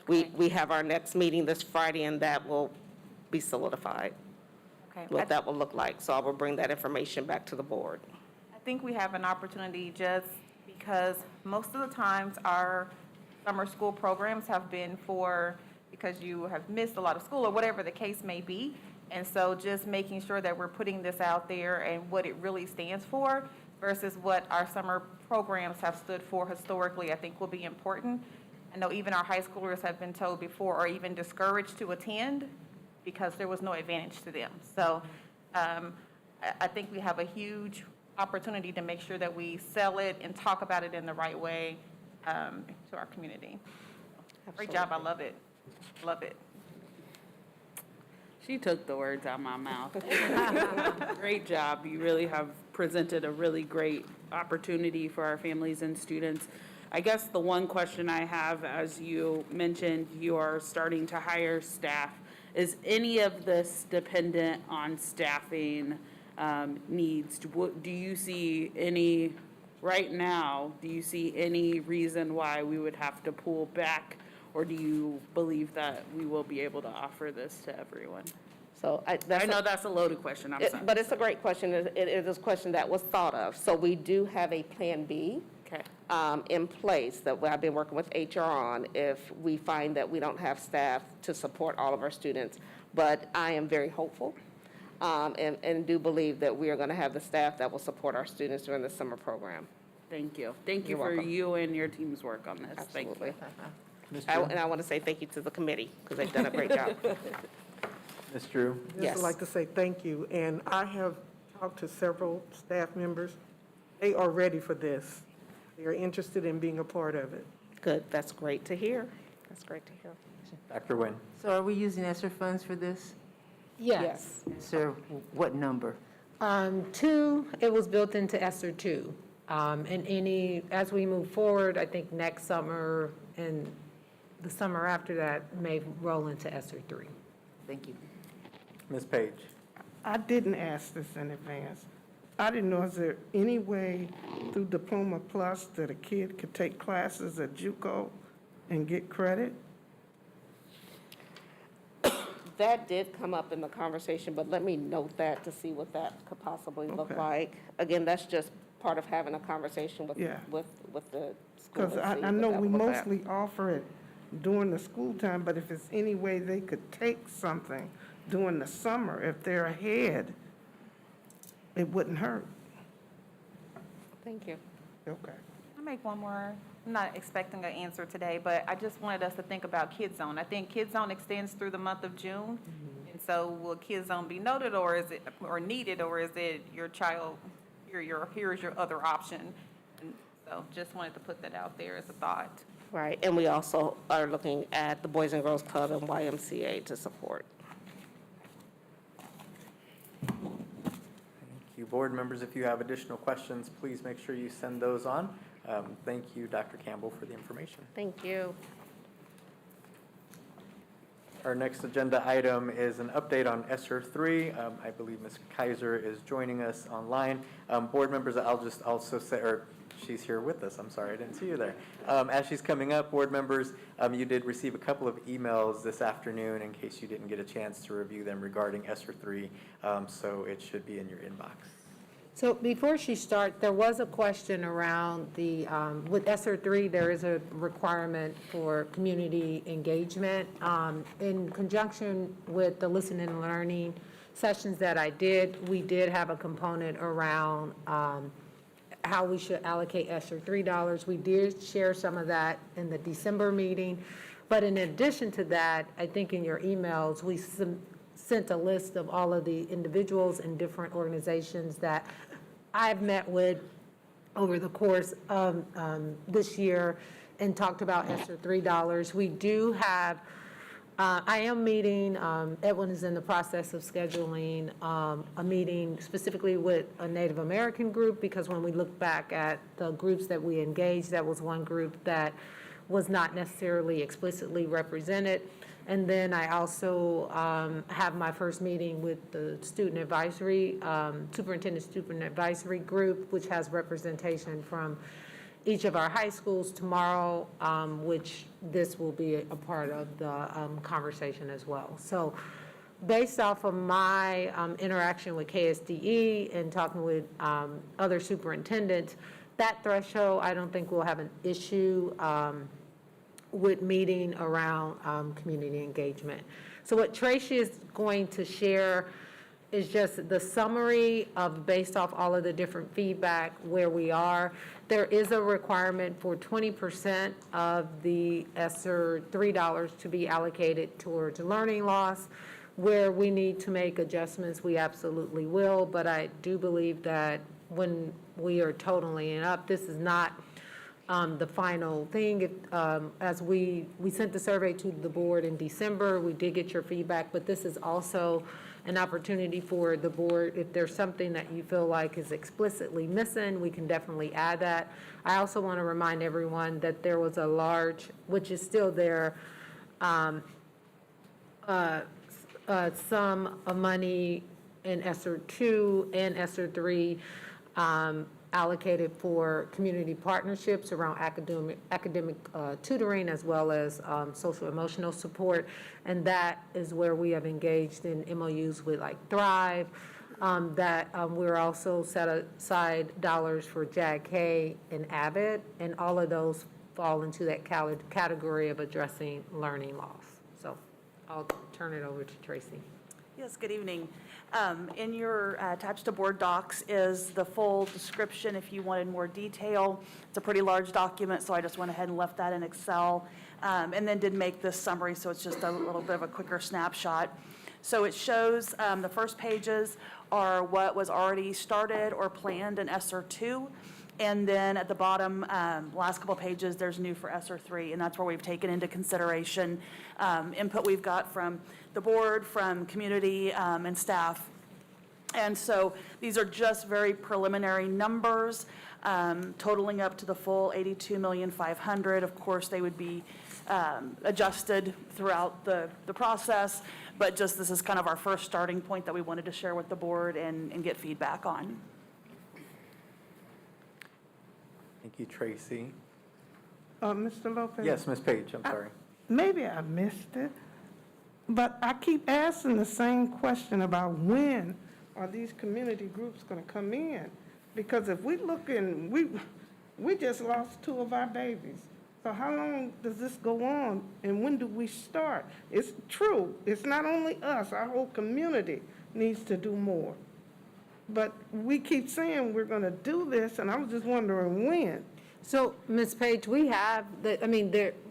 We have our next meeting this Friday, and that will be solidified, Okay. what that will look like. So I will bring that information back to the board. I think we have an opportunity just because most of the times our summer school programs have been because you have missed a lot of school or whatever the case may be. And so just making sure that we're putting this out there and what it really stands for versus what our summer programs have stood for historically, I think will be important. I know even our high schoolers have been told before or even discouraged to attend because there was no advantage to them. So I think we have a huge opportunity to make sure that we sell it and talk about it in the right way to our community. Great job, I love it. Love it. She took the words out of my mouth. Great job. You really have presented a really great opportunity for our families and students. I guess the one question I have, as you mentioned, you are starting to hire staff. Is any of this dependent on staffing needs? Do you see any, right now, do you see any reason why we would have to pull back? Or do you believe that we will be able to offer this to everyone? So I know that's a loaded question, I'm sorry. But it's a great question. It is a question that was thought of. So we do have a Plan B in place that I've been working with HR on if we find that we don't have staff to support all of our students. But I am very hopeful and do believe that we are going to have the staff that will support our students during the summer program. Thank you. Thank you You're for welcome. you and your team's work on this. Absolutely. Thank you. And I want to say thank you to the committee because they've done a great job. Ms. Drew? Yes, I'd like to say thank you, and I have talked to several staff members. They are ready for this. They are interested in being a part of it. Good, that's great to hear. That's great to hear. Dr. Nguyen? So are we using ESSER funds for this? Yes. Sir, what number? 2, it was built into ESSER 2. And as we move forward, I think next summer and the summer after that may roll into ESSER 3. Thank you. Ms. Page? I didn't ask this in advance. I didn't know, is there any way through Diploma Plus that a kid could take classes at JUCO and get credit? That did come up in the conversation, but let me note that to see what that could possibly look like. Again, that's just part of having a conversation with Yeah. the school. Because and see I what know that we would look at. mostly offer it during the school time, but if it's any way they could take something during the summer, if they're ahead, it wouldn't hurt. Thank you. Okay. I'll make one more. I'm not expecting an answer today, but I just wanted us to think about Kid Zone. I think Kid Zone extends through the month of June. And so will Kid Zone be noted or needed, or is it your child, here's your other option? And so just wanted to put that out there as a thought. Right, and we also are looking at the Boys and Girls Club and YMCA to support. Thank you. Board members, if you have additional questions, please make sure you send those on. Thank you, Dr. Campbell, for the information. Thank you. Our next agenda item is an update on ESSER 3. I believe Ms. Kaiser is joining us online. Board members, I'll just also say, or she's here with us, I'm sorry, I didn't see you there. As she's coming up, board members, you did receive a couple of emails this afternoon in case you didn't get a chance to review them regarding ESSER 3, so it should be in your inbox. So before she starts, there was a question around the, with ESSER 3, there is a requirement for community engagement. In conjunction with the listening and learning sessions that I did, we did have a component around how we should allocate ESSER 3 dollars. We did share some of that in the December meeting. But in addition to that, I think in your emails, we sent a list of all of the individuals and different organizations that I've met with over the course of this year and talked about ESSER 3 dollars. We do have, I am meeting, Edwin is in the process of scheduling a meeting specifically with a Native American group, because when we look back at the groups that we engaged, that was one group that was not necessarily explicitly represented. And then I also have my first meeting with the student advisory, superintendent student advisory group, which has representation from each of our high schools tomorrow, which this will be a part of the conversation as well. So based off of my interaction with KSDE and talking with other superintendents, that threshold, I don't think we'll have an issue with meeting around community engagement. So what Tracy is going to share is just the summary of, based off all of the different feedback, where we are. There is a requirement for 20% of the ESSER 3 dollars to be allocated towards learning loss. Where we need to make adjustments, we absolutely will, but I do believe that when we are totaling it up, this is not the final thing. As we sent the survey to the board in December, we did get your feedback, but this is also an opportunity for the board. If there's something that you feel like is explicitly missing, we can definitely add that. I also want to remind everyone that there was a large, which is still there, sum of money in ESSER 2 and ESSER 3 allocated for community partnerships around academic tutoring, as well as social emotional support. And that is where we have engaged in MOUs with like Thrive, that we're also set aside dollars for JAG-K and Abbott, and all of those fall into that category of addressing learning loss. So I'll turn it over to Tracy. Yes, good evening. In your attached to board docs is the full description if you wanted more detail. It's a pretty large document, so I just went ahead and left that in Excel, and then did make this summary, so it's just a little bit of a quicker snapshot. So it shows the first pages are what was already started or planned in ESSER 2. And then at the bottom, last couple pages, there's new for ESSER 3, and that's where we've taken into consideration input we've got from the board, from community, and staff. And so these are just very preliminary numbers, totaling up to the full $82,500,000. Of course, they would be adjusted throughout the process, but just this is kind of our first starting point that we wanted to share with the board and get feedback on. Thank you, Tracy. Mr. Lopez? Yes, Ms. Page, I'm sorry. Maybe I missed it, but I keep asking the same question about when are these community groups going to come in? Because if we look in, we just lost 2 of our babies. So how long does this go on, and when do we start? It's true, it's not only us, our whole community needs to do more. But we keep saying we're going to do this, and I was just wondering when. So, Ms. Page, we have,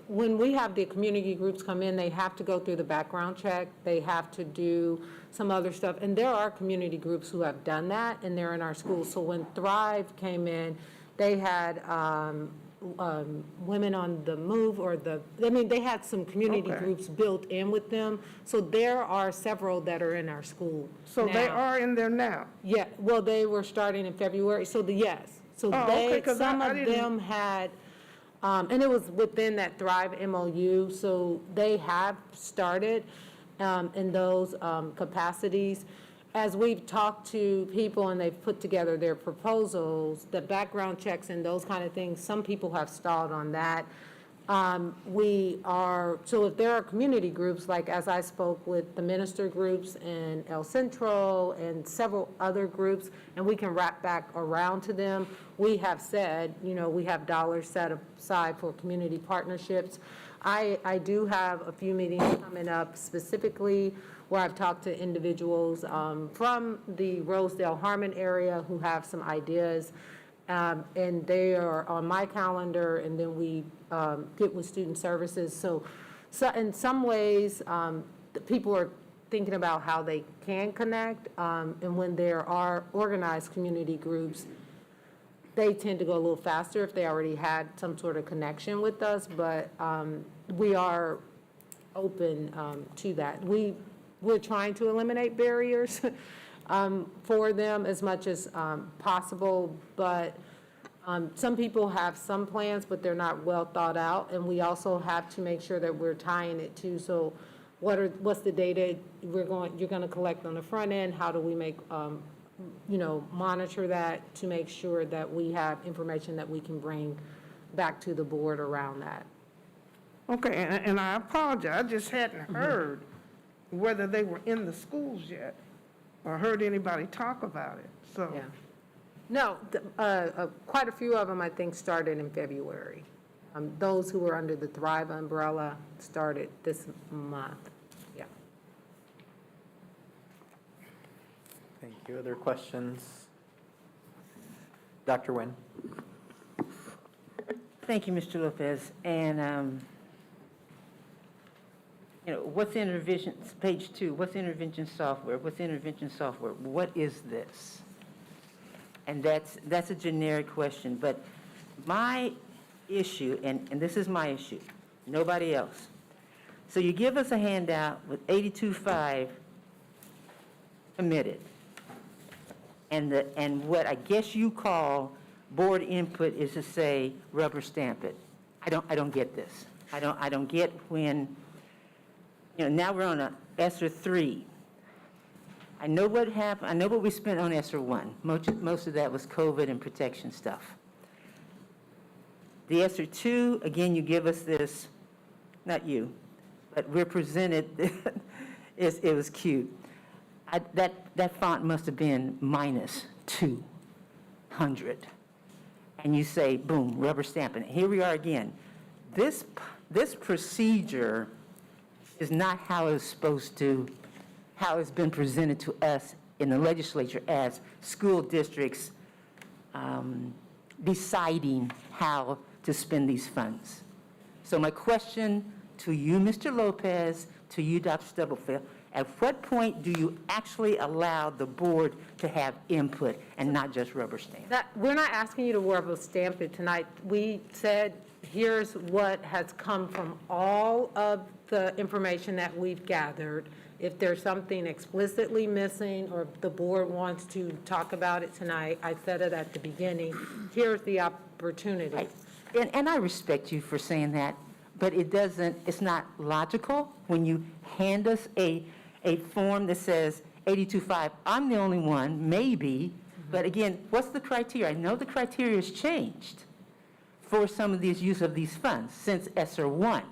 when we have the community groups come in, they have to go through the background check. They have to do some other stuff. And there are community groups who have done that, and they're in our schools. So when Thrive came in, they had Women on the Move, or they had some community groups built in with them. So there are several that are in our school. So now. they are in there now? Yeah, well, they were starting in February, so yes. So some of them had And it was within that Thrive MOU, so they have started in those capacities. As we've talked to people and they've put together their proposals, the background checks and those kind of things, some people have stalled on that. So if there are community groups, like as I spoke with the minister groups and El Centro and several other groups, and we can wrap back around to them, we have said, we have dollars set aside for community partnerships. I do have a few meetings coming up specifically where I've talked to individuals from the Rosedale-Harmon area who have some ideas, and they are on my calendar, and then we get with student services. So in some ways, the people are thinking about how they can connect, and when there are organized community groups, they tend to go a little faster if they already had some sort of connection with us, but we are open to that. We're trying to eliminate barriers for them as much as possible, but some people have some plans, but they're not well thought out, and we also have to make sure that we're tying it to, so what's the data you're going to collect on the front end? How do we make monitor that to make sure that we have information that we can bring back to the board around that? Okay, and I apologize, I just hadn't heard whether they were in the schools yet or heard anybody talk about it, so. Yeah. No, quite a few of them, I think, started in February. Those who were under the Thrive umbrella started this month. Yeah. Thank you. Other questions? Dr. Nguyen. Thank you, Mr. Lopez. And, what's intervention, page 2, what's intervention software? What's intervention software? What is this? And that's a generic question, but my issue, and this is my issue, nobody else. So you give us a handout with 82.5 committed, and what I guess you call board input is to say rubber stamp it. I don't get this. I don't get when, now we're on a ESSER 3. I know what happened. I know what we spent on ESSER 1. Most of that was COVID and protection stuff. The ESSER 2, again, you give us this, not you, but we're presented, it was cute. That font must have been minus 200. And you say, boom, rubber stamping it. Here we are again. This procedure is not how it's supposed to, how it's been presented to us in the legislature as school districts deciding how to spend these funds. So my question to you, Mr. Lopez, to you, Dr. Stubblefield, at what point do you actually allow the board to have input and not just rubber stamp? We're not asking you to rubber stamp it tonight. We said, here's what has come from all of the information that we've gathered. If there's something explicitly missing or if the board wants to talk about it tonight, I said it at the beginning, here's the opportunity. Right. And I respect you for saying that, but it's not logical when you hand us a form that says 82.5, I'm the only one, maybe, but again, what's the criteria? I know the criteria has changed for some of these use of these funds since ESSER 1.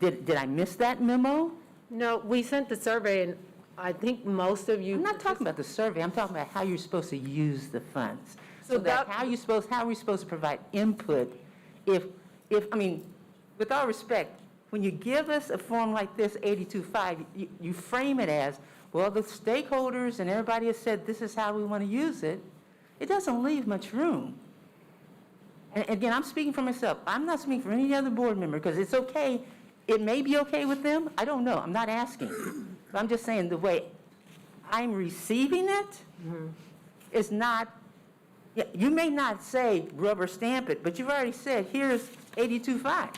Did I miss that memo? No, we sent the survey, and I think most of you. I'm not talking about the survey. I'm talking about how you're supposed to use the funds. So that how are we supposed to provide input if I mean, with all respect, when you give us a form like this, 82.5, you frame it as, well, the stakeholders and everybody has said this is how we want to use it. It doesn't leave much room. And again, I'm speaking for myself. I'm not speaking for any other board member because it's okay. It may be okay with them. I don't know. I'm not asking. But I'm just saying the way I'm receiving it is not, you may not say rubber stamp it, but you've already said here's 82.5.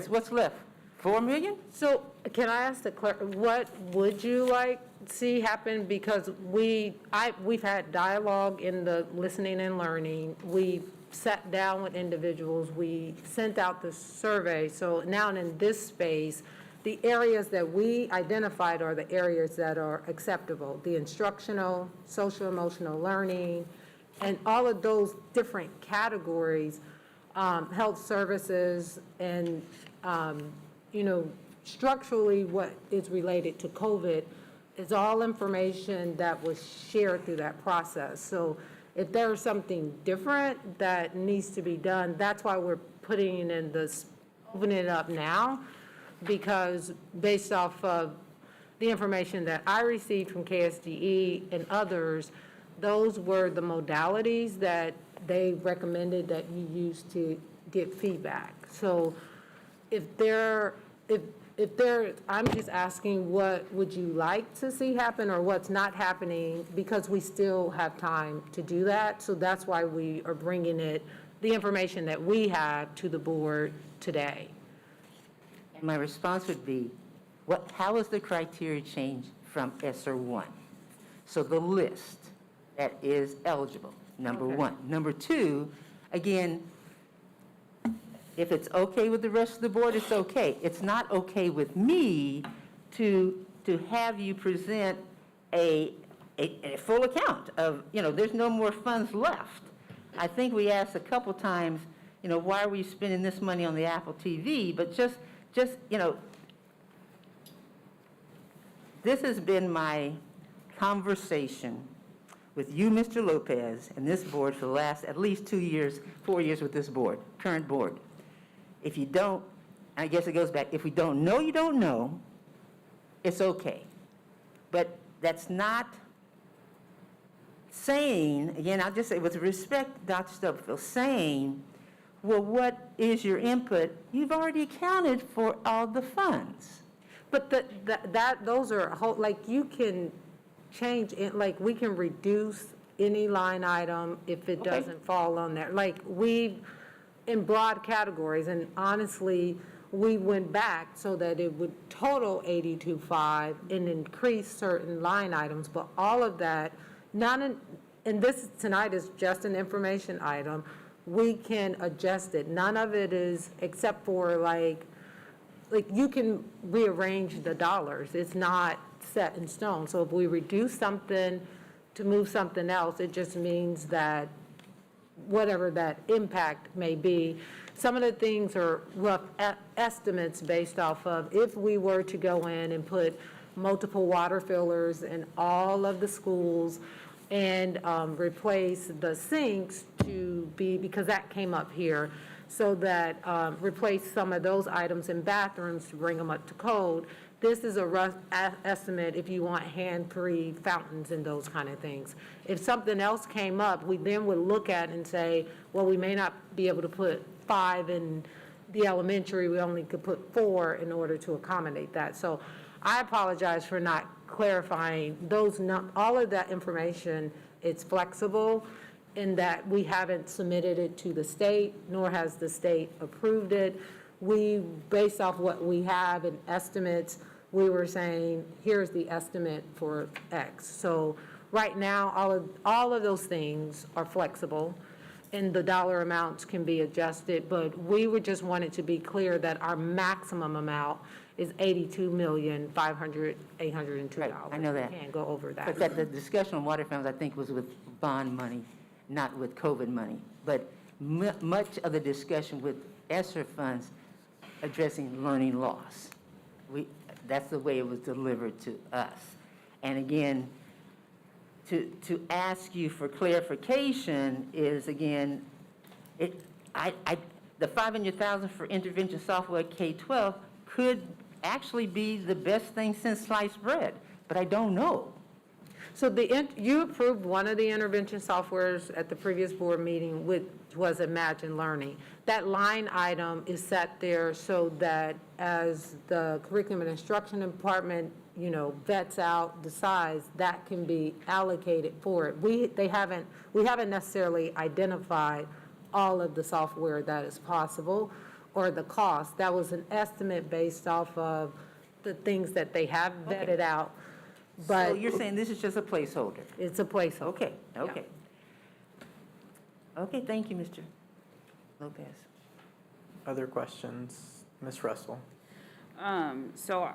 What's left? 4 million? So can I ask the clerk, what would you like to see happen? Because we've had dialogue in the listening and learning. We sat down with individuals, we sent out the survey. So now in this space, the areas that we identified are the areas that are acceptable, the instructional, social emotional learning, and all of those different categories, health services, and, structurally what is related to COVID is all information that was shared through that process. So if there's something different that needs to be done, that's why we're putting in this, opening it up now, because based off of the information that I received from KSDE and others, those were the modalities that they recommended that you use to get feedback. So I'm just asking, what would you like to see happen or what's not happening, because we still have time to do that. So that's why we are bringing the information that we have to the board today. And my response would be, how is the criteria changed from ESSER 1? So the list that is eligible, number one. Number two, again, if it's okay with the rest of the board, it's okay. It's not okay with me to have you present a full account of, there's no more funds left. I think we asked a couple times, why are we spending this money on the Apple TV? But just this has been my conversation with you, Mr. Lopez, and this board for the last at least 2 years, 4 years with this board, current board. If you don't, I guess it goes back, if we don't know, you don't know, it's okay. But that's not saying, again, I'll just say with respect, Dr. Stubblefield, saying, well, what is your input? You've already accounted for all the funds. But those are, like, you can change it, like, we can reduce any line item if it doesn't fall on there. Like, in broad categories, and honestly, we went back so that it would total 82.5 and increase certain line items, but all of that, and this tonight is just an information item, we can adjust it. None of it is, except for like you can rearrange the dollars. It's not set in stone. So if we reduce something to move something else, it just means that whatever that impact may be. Some of the things are rough estimates based off of if we were to go in and put multiple water fillers in all of the schools and replace the sinks to be, because that came up here, so that replace some of those items in bathrooms to bring them up to code. This is a rough estimate if you want hand-free fountains and those kind of things. If something else came up, we then would look at and say, well, we may not be able to put 5 in the elementary, we only could put 4 in order to accommodate that. So I apologize for not clarifying those, all of that information. It's flexible in that we haven't submitted it to the state, nor has the state approved it. We, based off what we have in estimates, we were saying, here's the estimate for X. So right now, all of those things are flexible, and the dollar amounts can be adjusted, but we would just want it to be clear that our maximum amount is $82,500,802. Right, I know that. We can't go over that. But that the discussion on water fountains, I think, was with bond money, not with COVID money. But much of the discussion with ESSER funds addressing learning loss. That's the way it was delivered to us. And again, to ask you for clarification is, again, the $500,000 for intervention software at K-12 could actually be the best thing since sliced bread, but I don't know. So you approved one of the intervention softwares at the previous board meeting, which was Imagine Learning. That line item is set there so that as the curriculum and instruction department, vets out, decides, that can be allocated for it. We haven't necessarily identified all of the software that is possible or the cost. That was an estimate based off of the things that they have vetted out. But So you're saying this is just a placeholder? It's a placeholder. Okay. Okay, thank you, Mr. Lopez. Other questions? Ms. Russell? So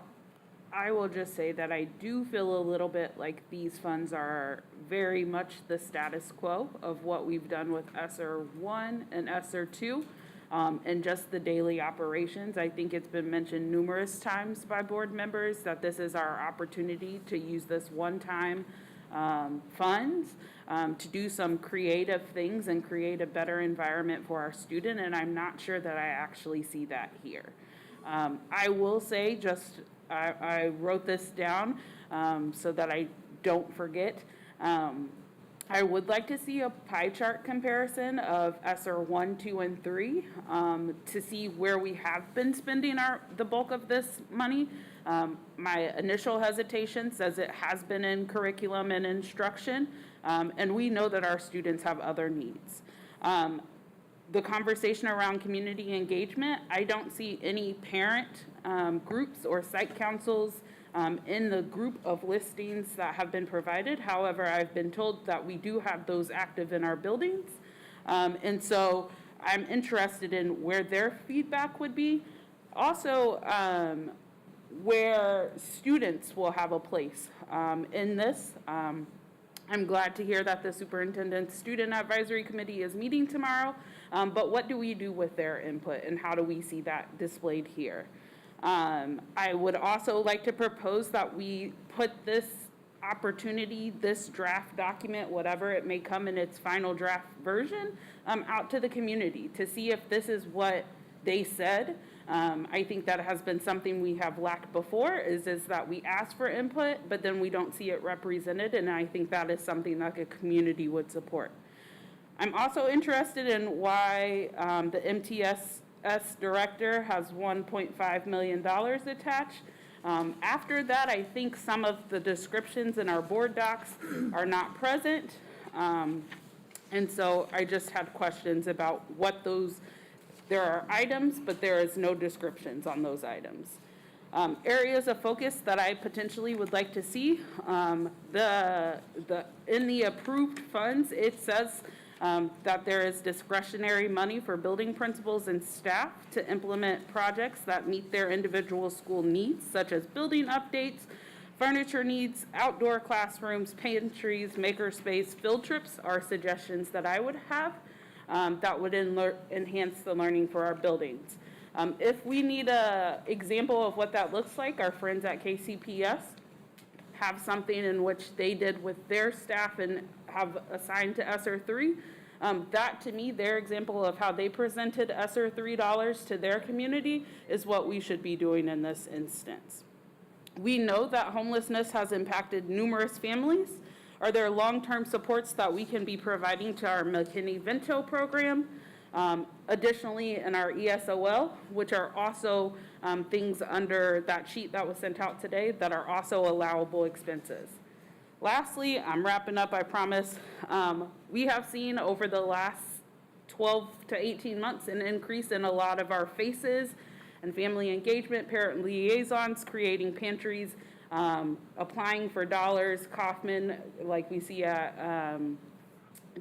I will just say that I do feel a little bit like these funds are very much the status quo of what we've done with ESSER 1 and ESSER 2, and just the daily operations. I think it's been mentioned numerous times by board members that this is our opportunity to use this one-time funds to do some creative things and create a better environment for our student, and I'm not sure that I actually see that here. I will say, I wrote this down so that I don't forget. I would like to see a pie chart comparison of ESSER 1, 2, and 3 to see where we have been spending the bulk of this money. My initial hesitation says it has been in curriculum and instruction, and we know that our students have other needs. The conversation around community engagement, I don't see any parent groups or site councils in the group of listings that have been provided. However, I've been told that we do have those active in our buildings. And so I'm interested in where their feedback would be. Also, where students will have a place in this. I'm glad to hear that the Superintendent's Student Advisory Committee is meeting tomorrow, but what do we do with their input and how do we see that displayed here? I would also like to propose that we put this opportunity, this draft document, whatever it may come in its final draft version, out to the community to see if this is what they said. I think that has been something we have lacked before, is that we ask for input, but then we don't see it represented, and I think that is something that a community would support. I'm also interested in why the MTSS director has $1.5 million attached. After that, I think some of the descriptions in our board docs are not present, and so I just had questions about what those. There are items, but there is no descriptions on those items. Areas of focus that I potentially would like to see, in the approved funds, it says that there is discretionary money for building principals and staff to implement projects that meet their individual school needs, such as building updates, furniture needs, outdoor classrooms, pantries, makerspace, field trips are suggestions that I would have. That would enhance the learning for our buildings. If we need an example of what that looks like, our friends at KCKPS have something in which they did with their staff and have assigned to ESSER 3. That, to me, their example of how they presented ESSER $3 to their community is what we should be doing in this instance. We know that homelessness has impacted numerous families. Are there long-term supports that we can be providing to our McKinney-Vento program? Additionally, in our ESOL, which are also things under that sheet that was sent out today that are also allowable expenses. Lastly, I'm wrapping up, I promise. We have seen over the last 12 to 18 months an increase in a lot of our FACEs and family engagement, parent liaisons, creating pantries, applying for dollars, Kaufman, like we see at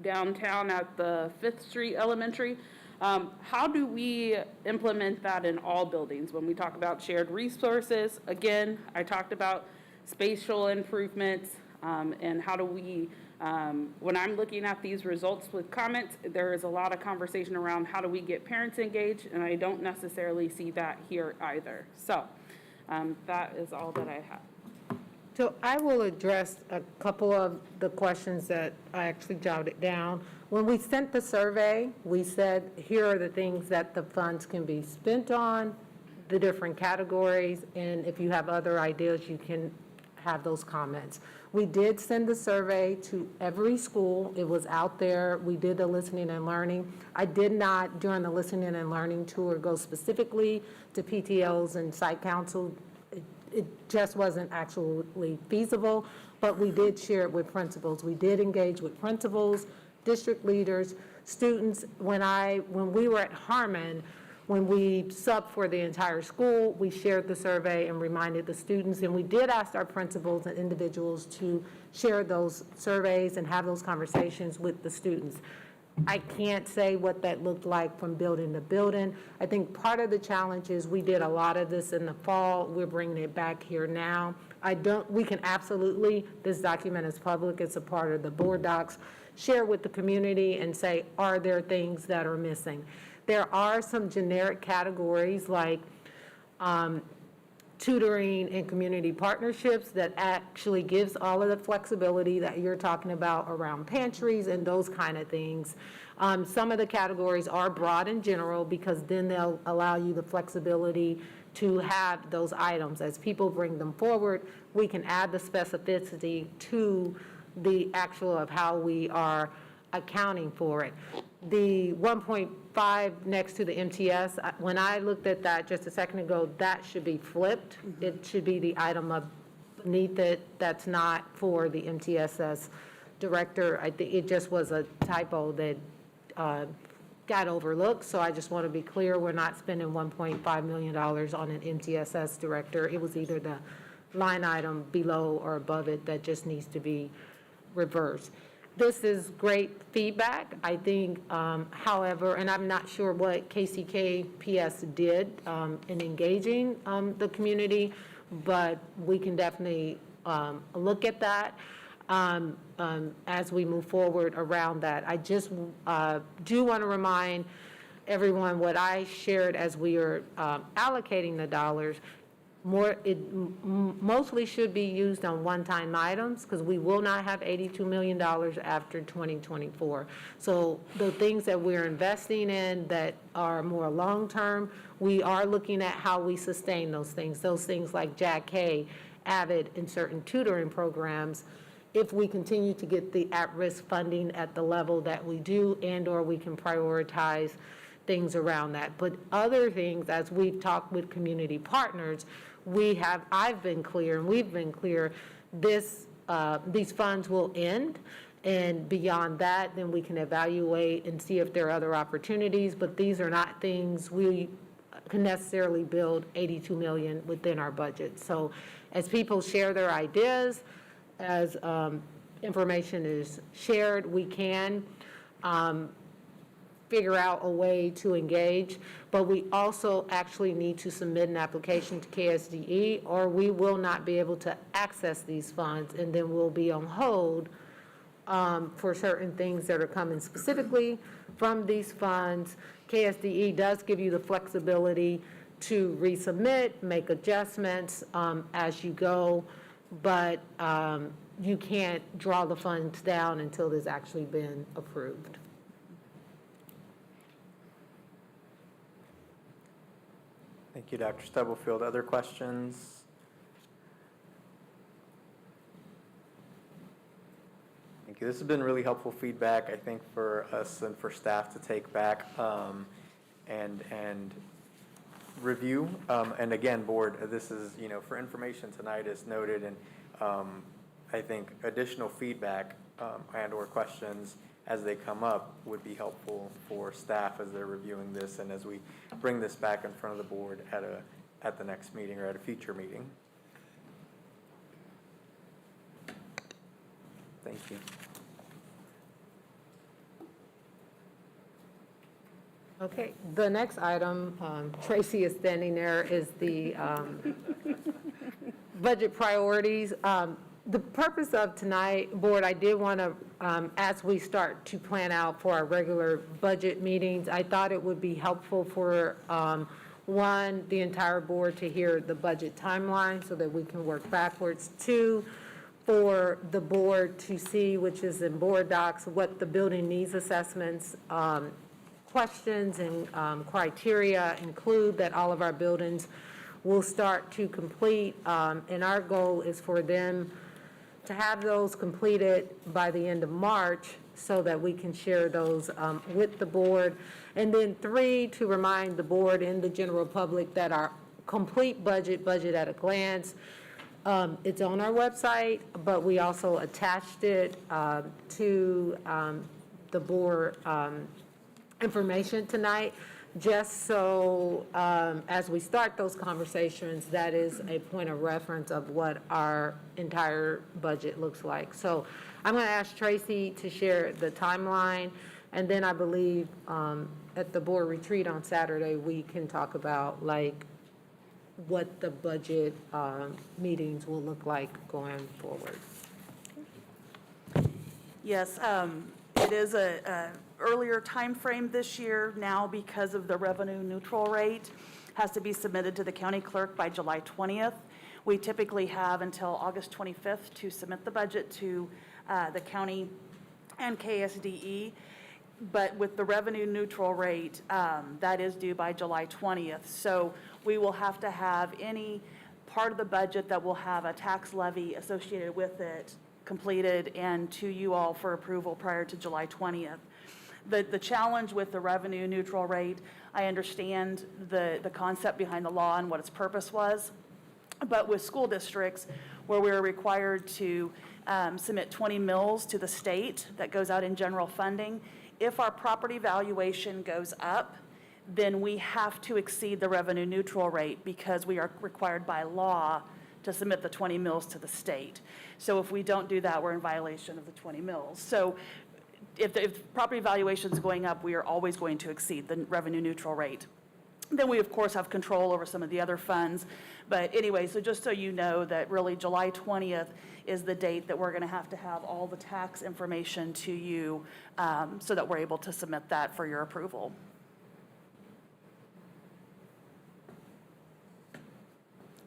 downtown at the 5th Street Elementary. How do we implement that in all buildings? When we talk about shared resources, again, I talked about spatial improvements, and how do we, when I'm looking at these results with comments, there is a lot of conversation around how do we get parents engaged, and I don't necessarily see that here either. So that is all that I have. So I will address a couple of the questions that I actually jotted down. When we sent the survey, we said, here are the things that the funds can be spent on, the different categories, and if you have other ideas, you can have those comments. We did send the survey to every school. It was out there. We did the listening and learning. I did not, during the listening and learning tour, go specifically to PTOs and site council. It just wasn't actually feasible, but we did share it with principals. We did engage with principals, district leaders, students. When we were at Harmon, when we subbed for the entire school, we shared the survey and reminded the students, and we did ask our principals and individuals to share those surveys and have those conversations with the students. I can't say what that looked like from building to building. I think part of the challenge is we did a lot of this in the fall. We're bringing it back here now. We can absolutely, this document is public, it's a part of the board docs, share with the community and say, are there things that are missing? There are some generic categories like tutoring and community partnerships that actually gives all of the flexibility that you're talking about around pantries and those kind of things. Some of the categories are broad and general because then they'll allow you the flexibility to have those items. As people bring them forward, we can add the specificity to the actual of how we are accounting for it. The 1.5 next to the MTS, when I looked at that just a second ago, that should be flipped. It should be the item beneath it that's not for the MTSS director. I think it just was a typo that got overlooked, so I just want to be clear, we're not spending $1.5 million on an MTSS director. It was either the line item below or above it that just needs to be reversed. This is great feedback, I think, however, and I'm not sure what KCKPS did in engaging the community, but we can definitely look at that as we move forward around that. I just do want to remind everyone what I shared as we are allocating the dollars. It mostly should be used on one-time items because we will not have $82 million after 2024. So the things that we're investing in that are more long-term, we are looking at how we sustain those things like Jack K, AVID, and certain tutoring programs. If we continue to get the at-risk funding at the level that we do and/or we can prioritize things around that. But other things, as we've talked with community partners, I've been clear and we've been clear, these funds will end, and beyond that, then we can evaluate and see if there are other opportunities, but these are not things we can necessarily build $82 million within our budget. So as people share their ideas, as information is shared, we can figure out a way to engage, but we also actually need to submit an application to KSDE or we will not be able to access these funds, and then we'll be on hold for certain things that are coming specifically from these funds. KSDE does give you the flexibility to resubmit, make adjustments as you go, but you can't draw the funds down until there's actually been approved. Thank you, Dr. Stubblefield. Other questions? Thank you. This has been really helpful feedback, I think, for us and for staff to take back and review. And again, board, this is, for information tonight as noted, and I think additional feedback and/or questions as they come up would be helpful for staff as they're reviewing this and as we bring this back in front of the board at the next meeting or at a future meeting. Thank you. Okay, the next item, Tracy is standing there, is the budget priorities. The purpose of tonight, board, I did want to, as we start to plan out for our regular budget meetings, I thought it would be helpful for, one, the entire board to hear the budget timeline so that we can work backwards. Two, for the board to see, which is in board docs, what the building needs assessments questions and criteria include that all of our buildings will start to complete. And our goal is for them to have those completed by the end of March so that we can share those with the board. And then three, to remind the board and the general public that our complete budget at a glance, it's on our website, but we also attached it to the board information tonight, just so as we start those conversations, that is a point of reference of what our entire budget looks like. So I'm going to ask Tracy to share the timeline And then I believe at the board retreat on Saturday, we can talk about like what the budget meetings will look like going forward. Yes, it is a earlier time frame this year now because of the revenue neutral rate. Has to be submitted to the county clerk by July 20th. We typically have until August 25th to submit the budget to the county and KSDE. But with the revenue neutral rate, that is due by July 20th. So we will have to have any part of the budget that will have a tax levy associated with it completed and to you all for approval prior to July 20th. The challenge with the revenue neutral rate, I understand the concept behind the law and what its purpose was, but with school districts where we're required to submit 20 mills to the state that goes out in general funding, if our property valuation goes up, then we have to exceed the revenue neutral rate because we are required by law to submit the 20 mills to the state. So if we don't do that, we're in violation of the 20 mills. So if property valuation is going up, we are always going to exceed the revenue neutral rate. Then we, of course, have control over some of the other funds. But anyway, so just so you know that really July 20th is the date that we're going to have all the tax information to you so that we're able to submit that for your approval.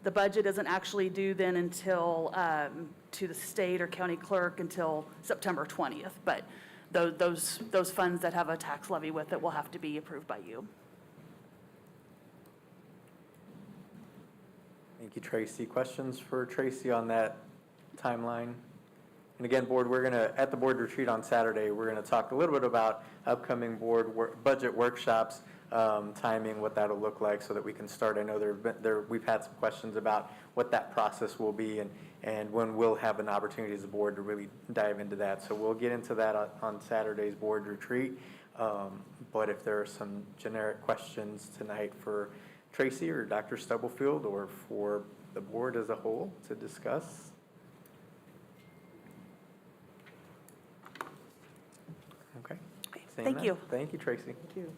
The budget isn't actually due then until, to the state or county clerk until September 20th. But those funds that have a tax levy with it will have to be approved by you. Thank you, Tracy. Questions for Tracy on that timeline? And again, board, at the board retreat on Saturday, we're going to talk a little bit about upcoming budget workshops, timing, what that'll look like so that we can start. I know we've had some questions about what that process will be and when we'll have an opportunity as a board to really dive into that. So we'll get into that on Saturday's board retreat. But if there are some generic questions tonight for Tracy or Dr. Stubblefield or for the board as a whole to discuss. Okay. Thank you. Thank you, Tracy. Thank you.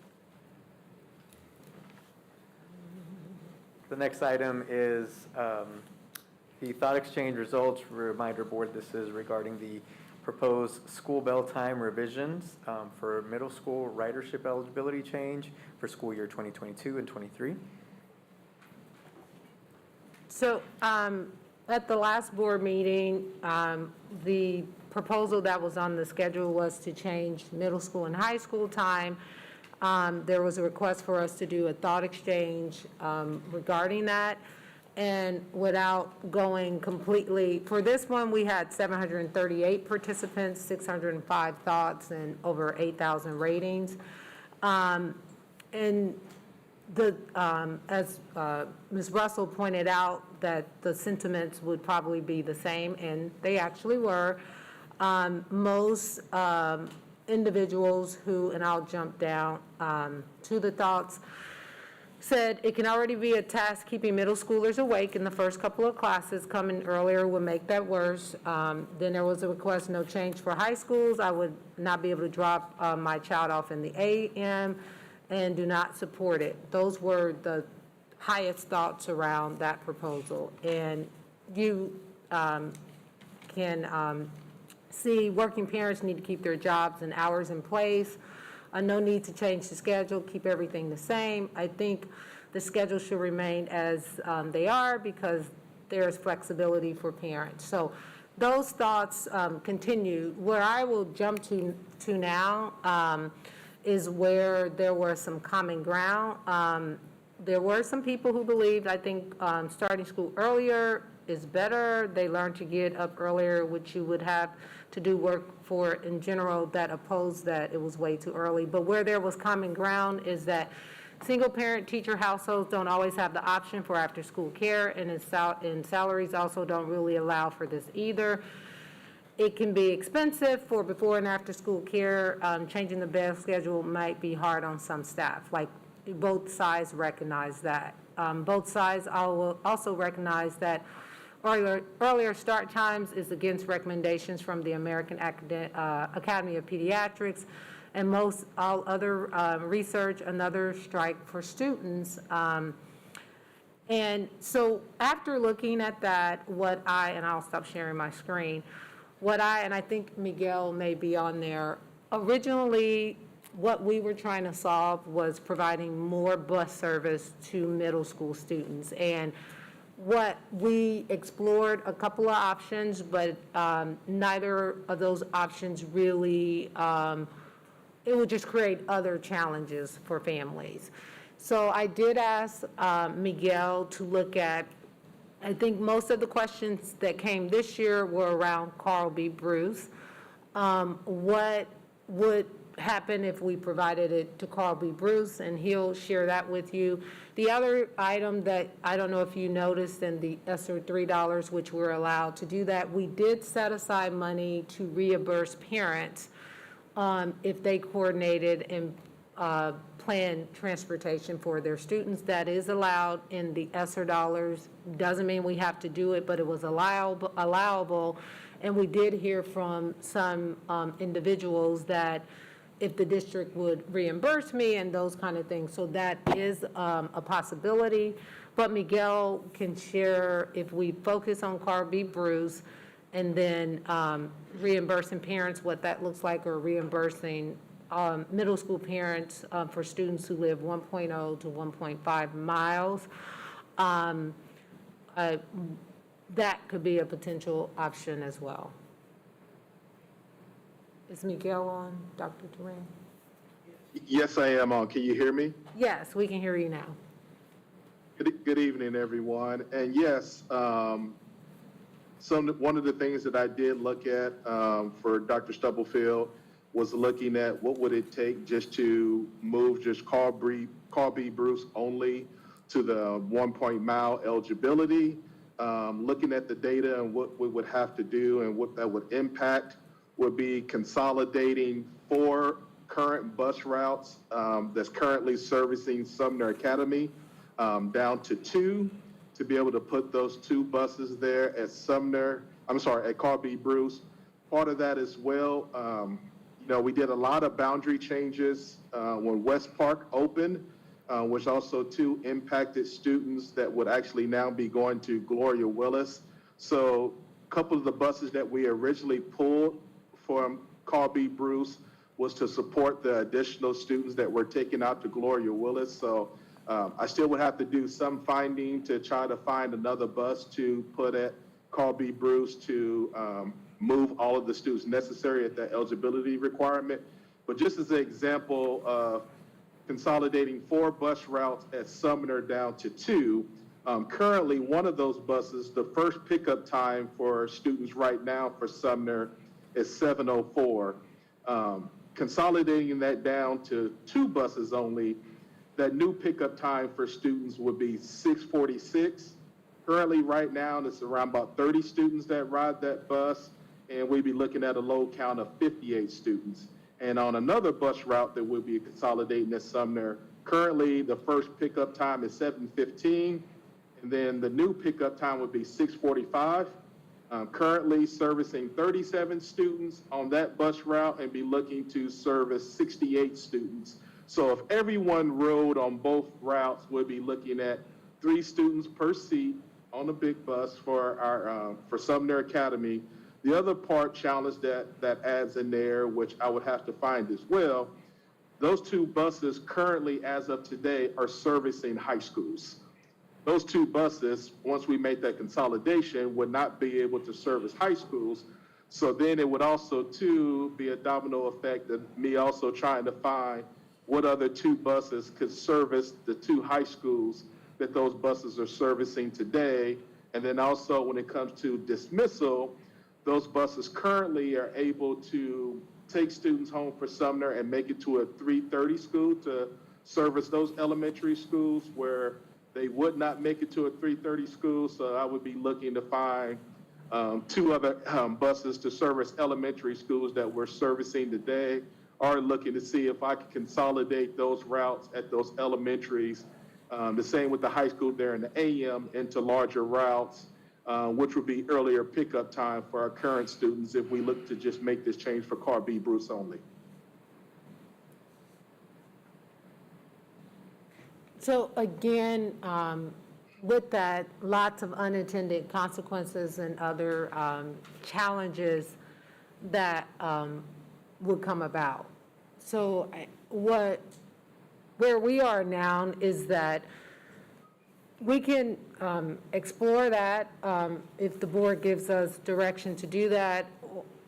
The next item is the thought exchange results. Reminder, board, this is regarding the proposed school bell time revisions for middle school ridership eligibility change for school year 2022 and 23. So at the last board meeting, the proposal that was on the schedule was to change middle school and high school time. There was a request for us to do a thought exchange regarding that. And without going completely, for this one, we had 738 participants, 605 thoughts, and over 8,000 ratings. And as Ms. Russell pointed out, that the sentiments would probably be the same, and they actually were. Most individuals who, and I'll jump down to the thoughts, said it can already be a task keeping middle schoolers awake in the first couple of classes. Coming earlier would make that worse. Then there was a request, no change for high schools. I would not be able to drop my child off in the AM and do not support it. Those were the highest thoughts around that proposal. And you can see working parents need to keep their jobs and hours in place. No need to change the schedule, keep everything the same. I think the schedule should remain as they are because there's flexibility for parents. So those thoughts continue. Where I will jump to now is where there were some common ground. There were some people who believed, I think, starting school earlier is better. They learn to get up earlier, which you would have to do work for in general, that opposed that it was way too early. But where there was common ground is that single parent teacher households don't always have the option for after school care, and salaries also don't really allow for this either. It can be expensive for before and after school care. Changing the bell schedule might be hard on some staff. Like, both sides recognize that. Both sides also recognize that earlier start times is against recommendations from the American Academy of Pediatrics, and most all other research, another strike for students. And so after looking at that, and I'll stop sharing my screen, and I think Miguel may be on there, originally what we were trying to solve was providing more bus service to middle school students. And what we explored a couple of options, but neither of those options really, it would just create other challenges for families. So I did ask Miguel to look at, I think most of the questions that came this year were around Carl B. Bruce. What would happen if we provided it to Carl B. Bruce, and he'll share that with you. The other item that I don't know if you noticed in the ESSER $3, which we're allowed to do that, we did set aside money to reimburse parents if they coordinated and planned transportation for their students. That is allowed in the ESSER dollars. Doesn't mean we have to do it, but it was allowable. And we did hear from some individuals that if the district would reimburse me and those kind of things. So that is a possibility. But Miguel can share, if we focus on Carl B. Bruce and then reimbursing parents, what that looks like, or reimbursing middle school parents for students who live 1.0 to 1.5 miles. That could be a potential option as well. Is Miguel on, Dr. Duran? Yes, I am on. Can you hear me? Yes, we can hear you now. Good evening, everyone. And yes, one of the things that I did look at for Dr. Stubblefield was looking at what would it take just to move just Carl B. Bruce only to the 1 mile eligibility, looking at the data and what we would have to do and what that would impact would be consolidating 4 current bus routes that's currently servicing Sumner Academy down to 2 to be able to put those 2 buses there at at Carl B. Bruce. Part of that as well, we did a lot of boundary changes when West Park opened, which also too impacted students that would actually now be going to Gloria Willis. So a couple of the buses that we originally pulled from Carl B. Bruce was to support the additional students that were taken out to Gloria Willis. So I still would have to do some finding to try to find another bus to put at Carl B. Bruce to move all of the students necessary at that eligibility requirement. But just as an example of consolidating 4 bus routes at Sumner down to 2, currently one of those buses, the first pickup time for students right now for Sumner is 7:04. Consolidating that down to 2 buses only, that new pickup time for students would be 6:46. Currently, right now, it's around about 30 students that ride that bus, and we'd be looking at a load count of 58 students. And on another bus route that we'll be consolidating at Sumner, currently the first pickup time is 7:15, and then the new pickup time would be 6:45. Currently servicing 37 students on that bus route and be looking to service 68 students. So if everyone rode on both routes, we'll be looking at 3 students per seat on the big bus for our for Sumner Academy. The other challenge that adds in there, which I would have to find as well, those 2 buses currently, as of today, are servicing high schools. Those 2 buses, once we make that consolidation, would not be able to service high schools. So then it would also, too, be a domino effect of me also trying to find what other 2 buses could service the 2 high schools that those buses are servicing today. And then also when it comes to dismissal, those buses currently are able to take students home for Sumner and make it to a 3:30 school to service those elementary schools where they would not make it to a 3:30 school. So I would be looking to find 2 other buses to service elementary schools that we're servicing today, or looking to see if I could consolidate those routes at those elementaries. The same with the high school there in the AM into larger routes which would be earlier pickup time for our current students if we look to just make this change for Car B Bruce only. So again, with that, lots of unintended consequences and other challenges that would come about. So where we are now is that we can explore that if the board gives us direction to do that.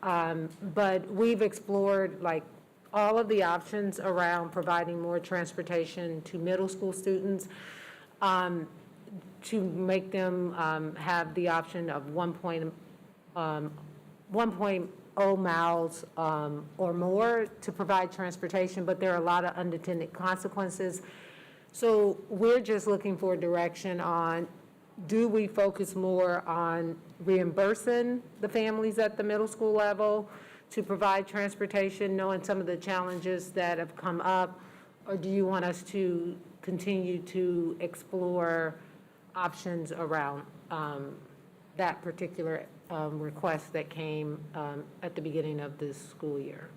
But we've explored like all of the options around providing more transportation to middle school students to make them have the option of 1.0 miles or more to provide transportation, but there are a lot of unintended consequences. So we're just looking for direction on, do we focus more on reimbursing the families at the middle school level to provide transportation, knowing some of the challenges that have come up, or do you want us to continue to explore options around that particular request that came at the beginning of this school year?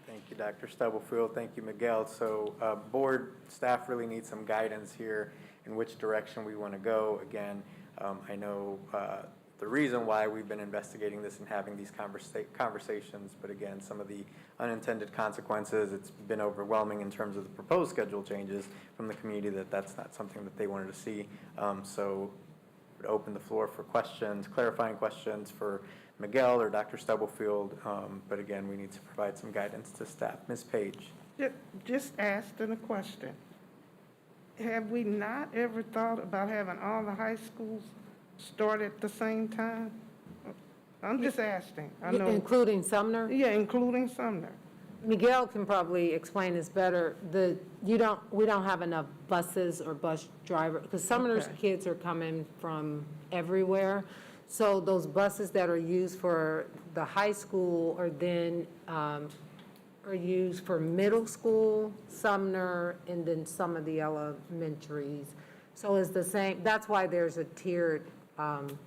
Thank you, Dr. Stubblefield. Thank you, Miguel. So board staff really need some guidance here in which direction we want to go. Again, I know the reason why we've been investigating this and having these conversations, but again, some of the unintended consequences, it's been overwhelming in terms of the proposed schedule changes from the community that's not something that they wanted to see. So would open the floor for questions, clarifying questions for Miguel or Dr. Stubblefield, but again, we need to provide some guidance to staff. Ms. Page. Just asking a question. Have we not ever thought about having all the high schools start at the same time? I'm just asking. I know. Including Sumner? Yeah, including Sumner. Miguel can probably explain this better. We don't have enough buses or bus drivers, because Sumner's kids are coming from everywhere. So those buses that are used for the high school are then are used for middle school, Sumner, and then some of the elementaries. So it's the same, that's why there's a tiered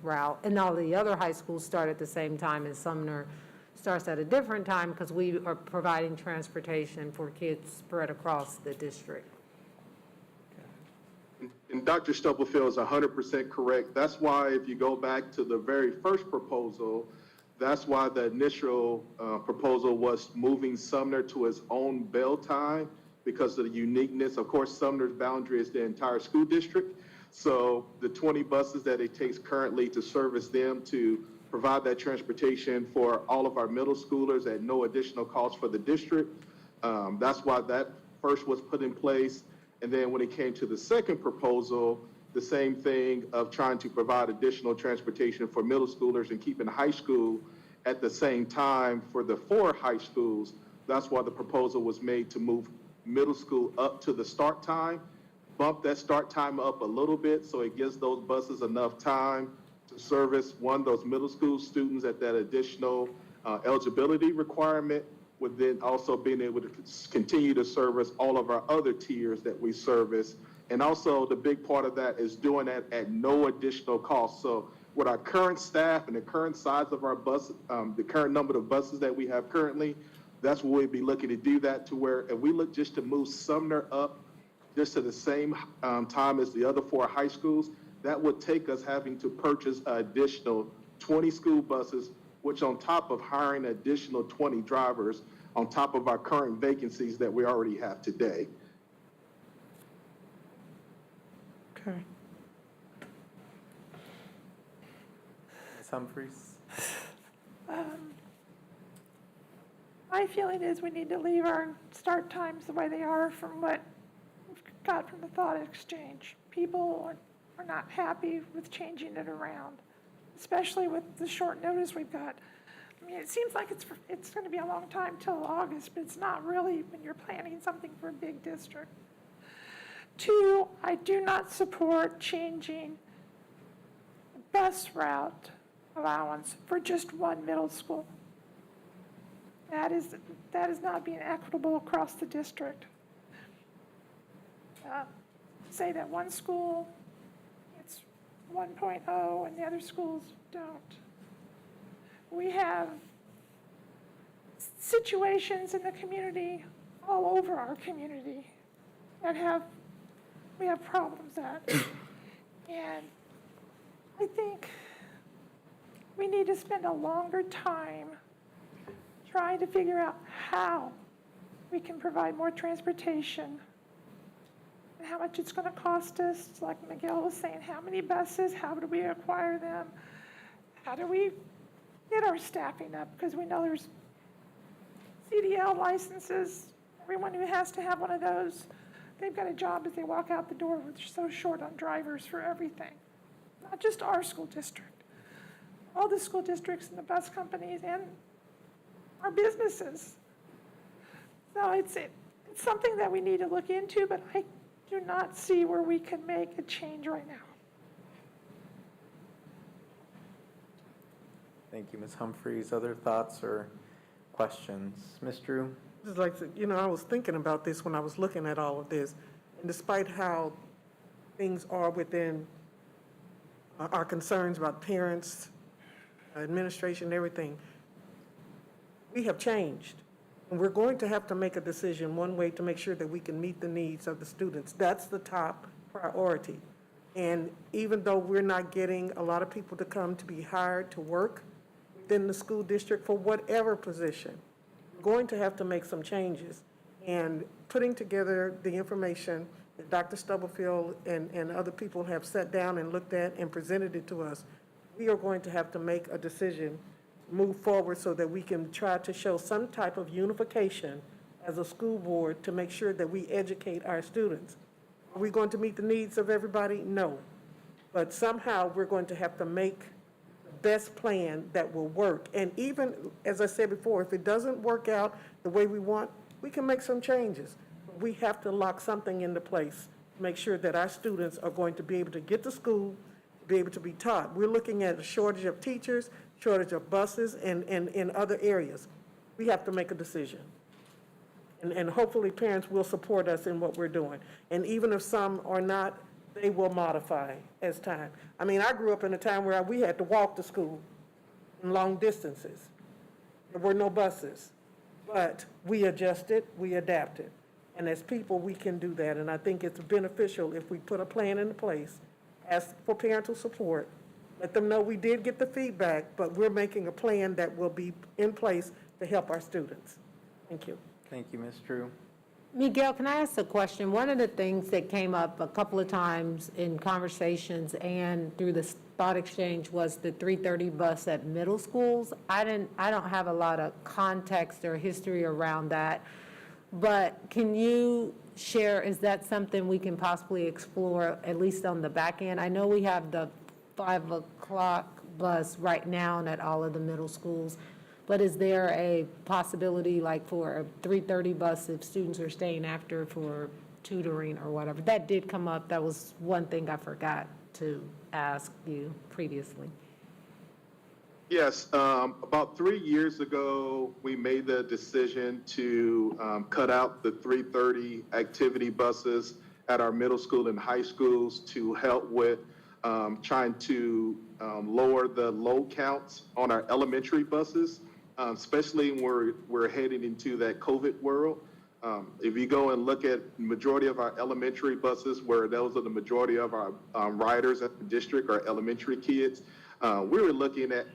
route. And all the other high schools start at the same time, and Sumner starts at a different time because we are providing transportation for kids spread across the district. And Dr. Stubblefield is 100% correct. That's why if you go back to the very first proposal, that's why the initial proposal was moving Sumner to its own bell time because of the uniqueness. Of course, Sumner's boundary is the entire school district. So the 20 buses that it takes currently to service them to provide that transportation for all of our middle schoolers at no additional cost for the district. That's why that first was put in place. And then when it came to the second proposal, the same thing of trying to provide additional transportation for middle schoolers and keeping high school at the same time for the 4 high schools. That's why the proposal was made to move middle school up to the start time, bump that start time up a little bit so it gives those buses enough time to service, those middle school students at that additional eligibility requirement, with then also being able to continue to service all of our other tiers that we service. And also the big part of that is doing that at no additional cost. So with our current staff and the current size of our bus, the current number of buses that we have currently, that's where we'd be looking to do that, to where if we look just to move Sumner up just to the same time as the other 4 high schools, that would take us having to purchase additional 20 school buses, which on top of hiring additional 20 drivers on top of our current vacancies that we already have today. Okay. Ms. Humphries? My feeling is we need to leave our start times the way they are from what we've got from the thought exchange. People are not happy with changing it around, especially with the short notice we've got. I mean, it seems like it's going to be a long time till August, but it's not really when you're planning something for a big district. 2, I do not support changing bus route allowance for just one middle school. That is not being equitable across the district. say that one school gets 1.0 and the other schools don't. We have situations in the community, all over our community, that we have problems at. And I think we need to spend a longer time trying to figure out how we can provide more transportation and how much it's going to cost us. Like Miguel was saying, how many buses, how do we acquire them? How do we get our staffing up? Because we know there's CDL licenses. Everyone who has to have one of those, they've got a job as they walk out the door. We're so short on drivers for everything. Not just our school district. All the school districts and the bus companies and our businesses. So it's something that we need to look into, but I do not see where we can make a change right now. Thank you, Ms. Humphries. Other thoughts or questions? Ms. Drew? Just like, I was thinking about this when I was looking at all of this, and despite how things are within our concerns about parents, administration, everything, we have changed. And we're going to have to make a decision one way to make sure that we can meet the needs of the students. That's the top priority. And even though we're not getting a lot of people to come to be hired to work within the school district for whatever position, we're going to have to make some changes. And putting together the information that Dr. Stubblefield and other people have sat down and looked at and presented it to us, we are going to have to make a decision, move forward so that we can try to show some type of unification as a school board to make sure that we educate our students. Are we going to meet the needs of everybody? No. But somehow we're going to have to make the best plan that will work. And even, as I said before, if it doesn't work out the way we want, we can make some changes. We have to lock something into place to make sure that our students are going to be able to get to school, be able to be taught. We're looking at a shortage of teachers, shortage of buses, and in other areas. We have to make a decision. And hopefully parents will support us in what we're doing. And even if some are not, they will modify as time. I mean, I grew up in a time where we had to walk to school in long distances. There were no buses. But we adjusted, we adapted. And as people, we can do that. And I think it's beneficial if we put a plan into place, ask for parental support, let them know we did get the feedback, but we're making a plan that will be in place to help our students. Thank you. Thank you, Ms. Drew. Miguel, can I ask a question? One of the things that came up a couple of times in conversations and through the thought exchange was the 3:30 bus at middle schools. I don't have a lot of context or history around that, but can you share, is that something we can possibly explore, at least on the back end? I know we have the 5 o'clock bus right now at all of the middle schools, but is there a possibility like for a 3:30 bus if students are staying after for tutoring or whatever? That did come up. That was one thing I forgot to ask you previously. Yes, about 3 years ago, we made the decision to cut out the 3:30 activity buses at our middle school and high schools to help with trying to lower the load counts on our elementary buses, especially when we're heading into that COVID world. If you go and look at the majority of our elementary buses, where those are the majority of our riders at the district are elementary kids, we were looking at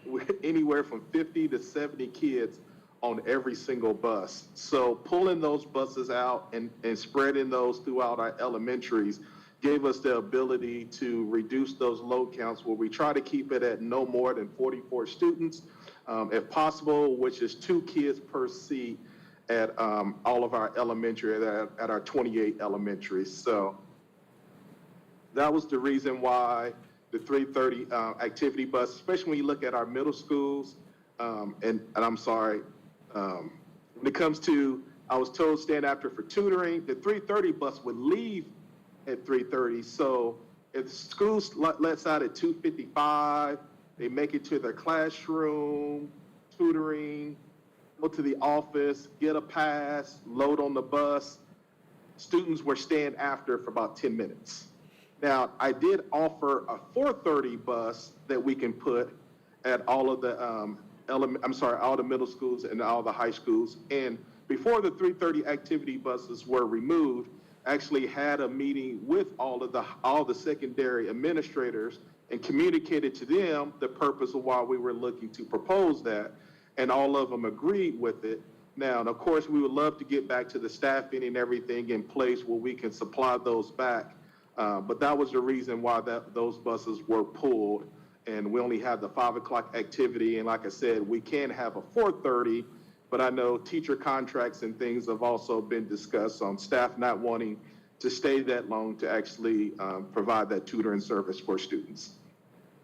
anywhere from 50 to 70 kids on every single bus. So pulling those buses out and spreading those throughout our elementaries gave us the ability to reduce those load counts where we try to keep it at no more than 44 students, if possible, which is 2 kids per seat at all of our elementary, at our 28 elementaries. So that was the reason why the 3:30 activity bus, especially when you look at our middle schools, and I'm sorry, when it comes to, I was told stand after for tutoring, the 3:30 bus would leave at 3:30. So if the schools lets out at 2:55, they make it to their classroom, tutoring, go to the office, get a pass, load on the bus. Students were staying after for about 10 minutes. Now, I did offer a 4:30 bus that we can put at all of the, all the middle schools and all the high schools. And before the 3:30 activity buses were removed, actually had a meeting with all the secondary administrators and communicated to them the purpose of why we were looking to propose that. And all of them agreed with it. Now, and of course, we would love to get back to the staffing and everything in place where we can supply those back. But that was the reason why those buses were pulled. And we only have the 5 o'clock activity. And like I said, we can have a 4:30, but I know teacher contracts and things have also been discussed on staff not wanting to stay that long to actually provide that tutoring service for students.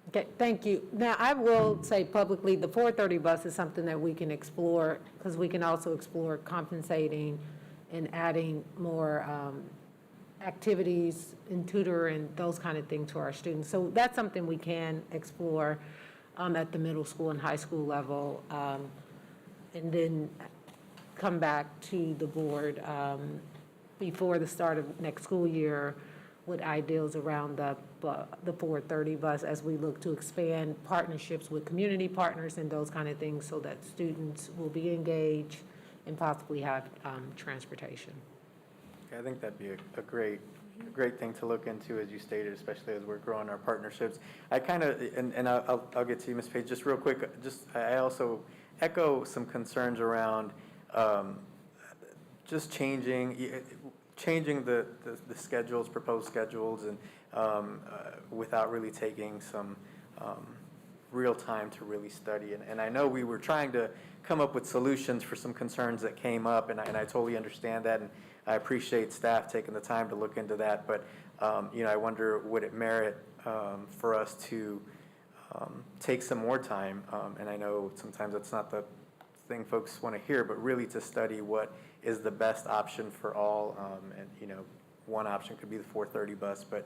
Okay, thank you. Now, I will say publicly, the 4:30 bus is something that we can explore, because we can also explore compensating and adding more activities in tutor and those kind of things to our students. So that's something we can explore at the middle school and high school level, and then come back to the board before the start of next school year with ideals around the 4:30 bus as we look to expand partnerships with community partners and those kind of things so that students will be engaged and possibly have transportation. I think that'd be a great thing to look into, as you stated, especially as we're growing our partnerships. I kind of, and I'll get to you, Ms. Page, just real quick. I also echo some concerns around just changing the schedules, proposed schedules, and without really taking some real time to really study. And I know we were trying to come up with solutions for some concerns that came up, and I totally understand that, and I appreciate staff taking the time to look into that. But I wonder, would it merit for us to take some more time? And I know sometimes that's not the thing folks want to hear, but really to study what is the best option for all. And one option could be the 4:30 bus, but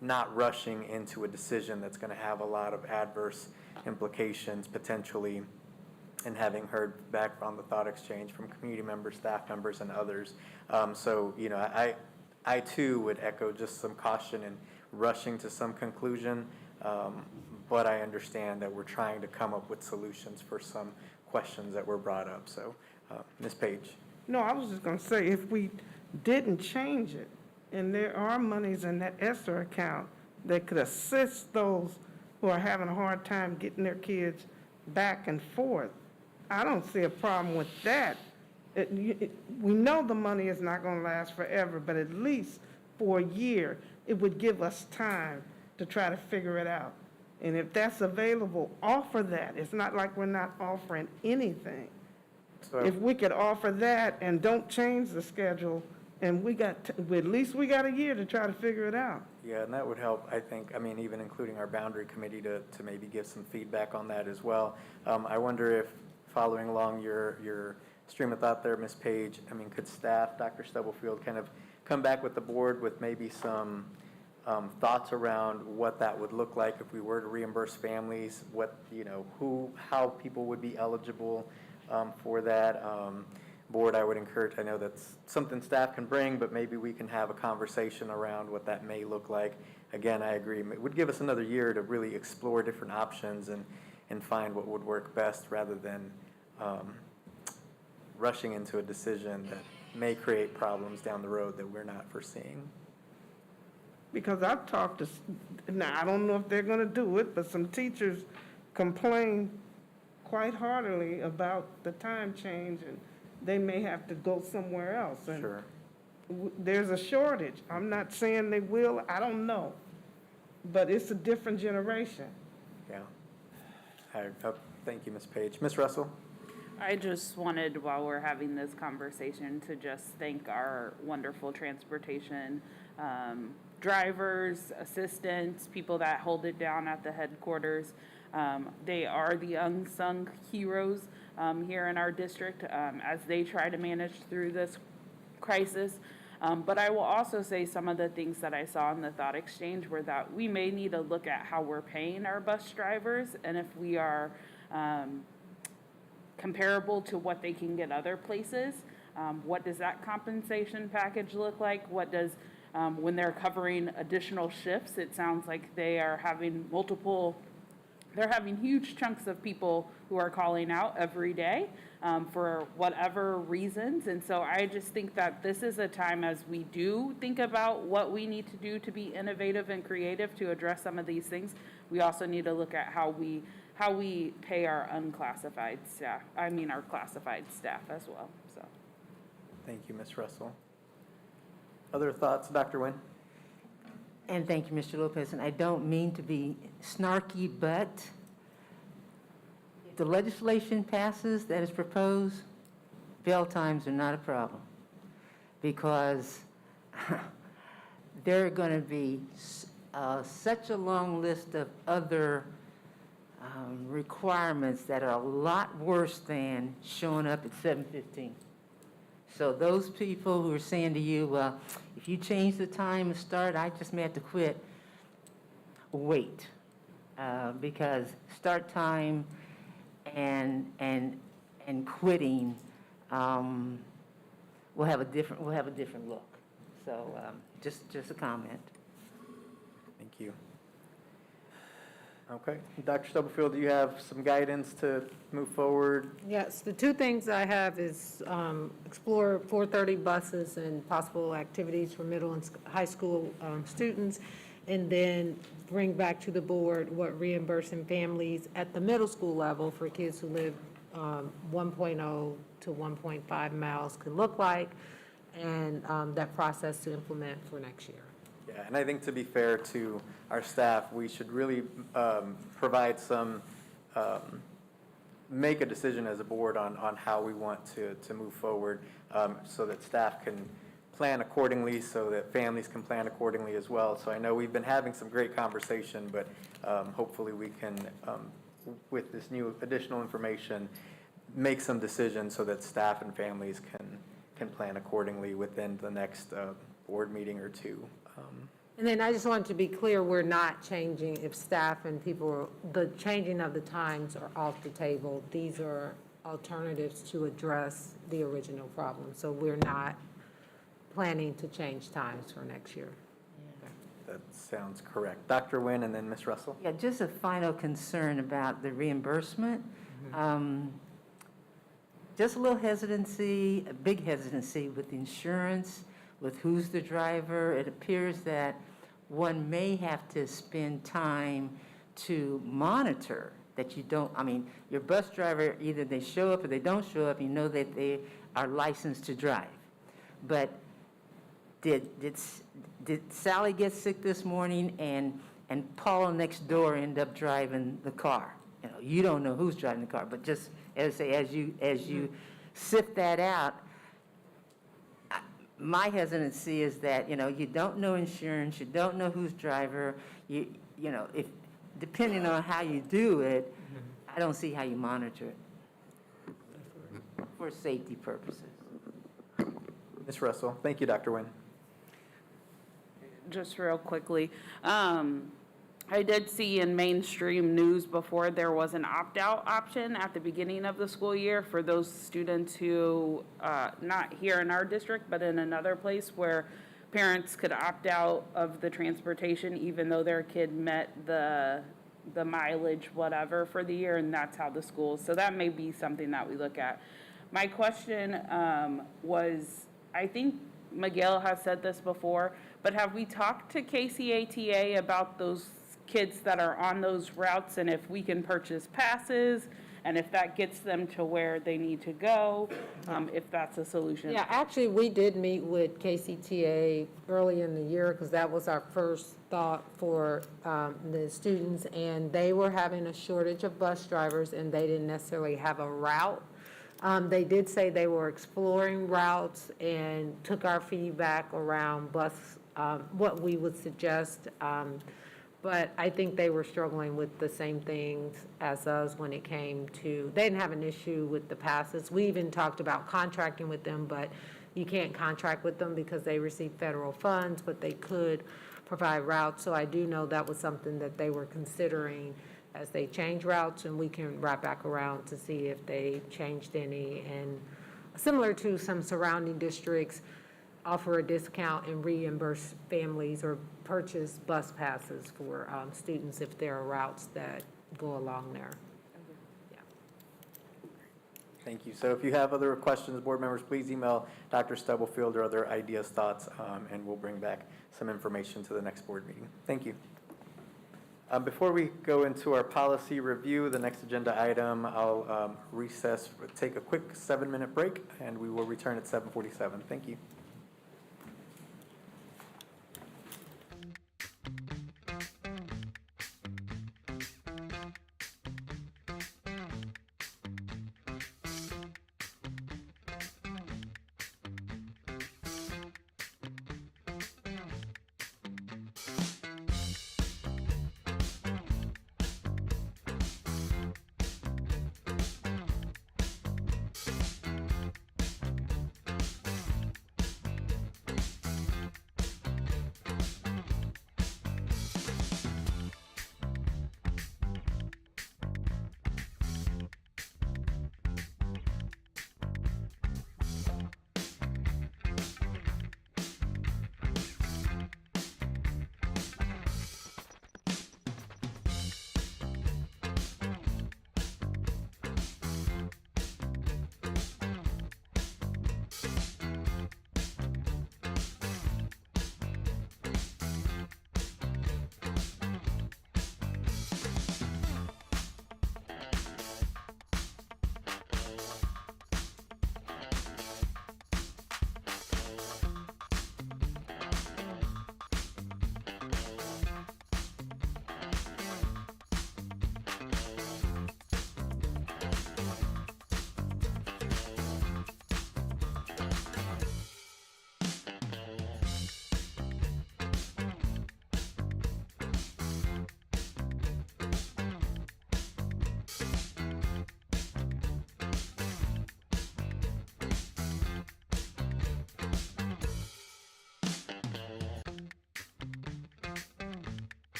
not rushing into a decision that's going to have a lot of adverse implications potentially, and having heard back on the thought exchange from community members, staff members, and others. So I too would echo just some caution in rushing to some conclusion, but I understand that we're trying to come up with solutions for some questions that were brought up. So, Ms. Page. No, I was just going to say, if we didn't change it, and there are monies in that ESSER account that could assist those who are having a hard time getting their kids back and forth, I don't see a problem with that. We know the money is not going to last forever, but at least for a year, it would give us time to try to figure it out. And if that's available, offer that. It's not like we're not offering anything. So If we could offer that and don't change the schedule, and at least we got a year to try to figure it out. Yeah, and that would help, I think, even including our boundary committee to maybe give some feedback on that as well. I wonder if, following along your stream of thought there, Ms. Page, could staff, Dr. Stubblefield, kind of come back with the board with maybe some thoughts around what that would look like if we were to reimburse families, how people would be eligible for that. Board, I would encourage, I know that's something staff can bring, but maybe we can have a conversation around what that may look like. Again, I agree. It would give us another year to really explore different options and find what would work best, rather than rushing into a decision that may create problems down the road that we're not foreseeing. Because I've talked to, now I don't know if they're going to do it, but some teachers complain quite heartily about the time change, and they may have to go somewhere else. And Sure. There's a shortage. I'm not saying they will, I don't know. But it's a different generation. Yeah. Thank you, Ms. Page. Ms. Russell? I just wanted, while we're having this conversation, to just thank our wonderful transportation drivers, assistants, people that hold it down at the headquarters. They are the unsung heroes here in our district as they try to manage through this crisis. But I will also say some of the things that I saw in the thought exchange were that we may need to look at how we're paying our bus drivers, and if we are comparable to what they can get other places. What does that compensation package look like? What does When they're covering additional shifts, it sounds like they are having they're having huge chunks of people who are calling out every day for whatever reasons. And so I just think that this is a time, as we do think about what we need to do to be innovative and creative to address some of these things, we also need to look at how we pay our unclassified staff, our classified staff as well, so. Thank you, Ms. Russell. Other thoughts, Dr. Nguyen? And thank you, Mr. Lopez. And I don't mean to be snarky, but if the legislation passes that is proposed, bell times are not a problem, because there are going to be such a long list of other requirements that are a lot worse than showing up at 7:15. So those people who are saying to you, well, if you change the time of start, I just may have to quit, wait. Because start time and quitting will have a different look. So just a comment. Thank you. Okay. Dr. Stubblefield, do you have some guidance to move forward? Yes, the two things I have is explore 430 buses and possible activities for middle and high school students, and then bring back to the board what reimbursing families at the middle school level for kids who live 1.0 to 1.5 miles could look like, and that process to implement for next year. Yeah, and I think to be fair to our staff, we should really provide some, make a decision as a board on how we want to move forward, so that staff can plan accordingly, so that families can plan accordingly as well. So I know we've been having some great conversation, but hopefully we can, with this new additional information, make some decisions so that staff and families can plan accordingly within the next board meeting or two. And then I just wanted to be clear, we're not changing, if staff and people, the changing of the times are off the table. These are alternatives to address the original problem. So we're not planning to change times for next year. That sounds correct. Dr. Nguyen and then Ms. Russell? Yeah, just a final concern about the reimbursement. Just a little hesitancy, a big hesitancy with insurance, with who's the driver. It appears that one may have to spend time to monitor that you don't, your bus driver, either they show up or they don't show up, you know that they are licensed to drive. But did Sally get sick this morning and Paula next door end up driving the car? You don't know who's driving the car, but just as you sift that out, my hesitancy is that, you don't know insurance, you don't know who's driver, if depending on how you do it, I don't see how you monitor it for safety purposes. Ms. Russell. Thank you, Dr. Nguyen. Just real quickly, I did see in mainstream news before there was an opt-out option at the beginning of the school year for those students who, not here in our district, but in another place, where parents could opt out of the transportation even though their kid met the mileage, whatever, for the year, and that's how the schools, so that may be something that we look at. My question was, I think Miguel has said this before, but have we talked to KCKPS about those kids that are on those routes, and if we can purchase passes, and if that gets them to where they need to go, if that's a solution? Yeah, actually, we did meet with KCTA early in the year, because that was our first thought for the students, and they were having a shortage of bus drivers, and they didn't necessarily have a route. They did say they were exploring routes and took our feedback around bus, what we would suggest. But I think they were struggling with the same things as us when it came to, they didn't have an issue with the passes. We even talked about contracting with them, but you can't contract with them because they receive federal funds, but they could provide routes. So I do know that was something that they were considering as they change routes, and we can wrap back around to see if they changed any. And similar to some surrounding districts, offer a discount and reimburse families or purchase bus passes for students if there are routes that go along there. Thank you. So if you have other questions, board members, please email Dr. Stubblefield or other ideas, thoughts, and we'll bring back some information to the next board meeting. Thank you. Before we go into our policy review, the next agenda item, I'll recess, take a quick 7-minute break, and we will return at 7:47. Thank you.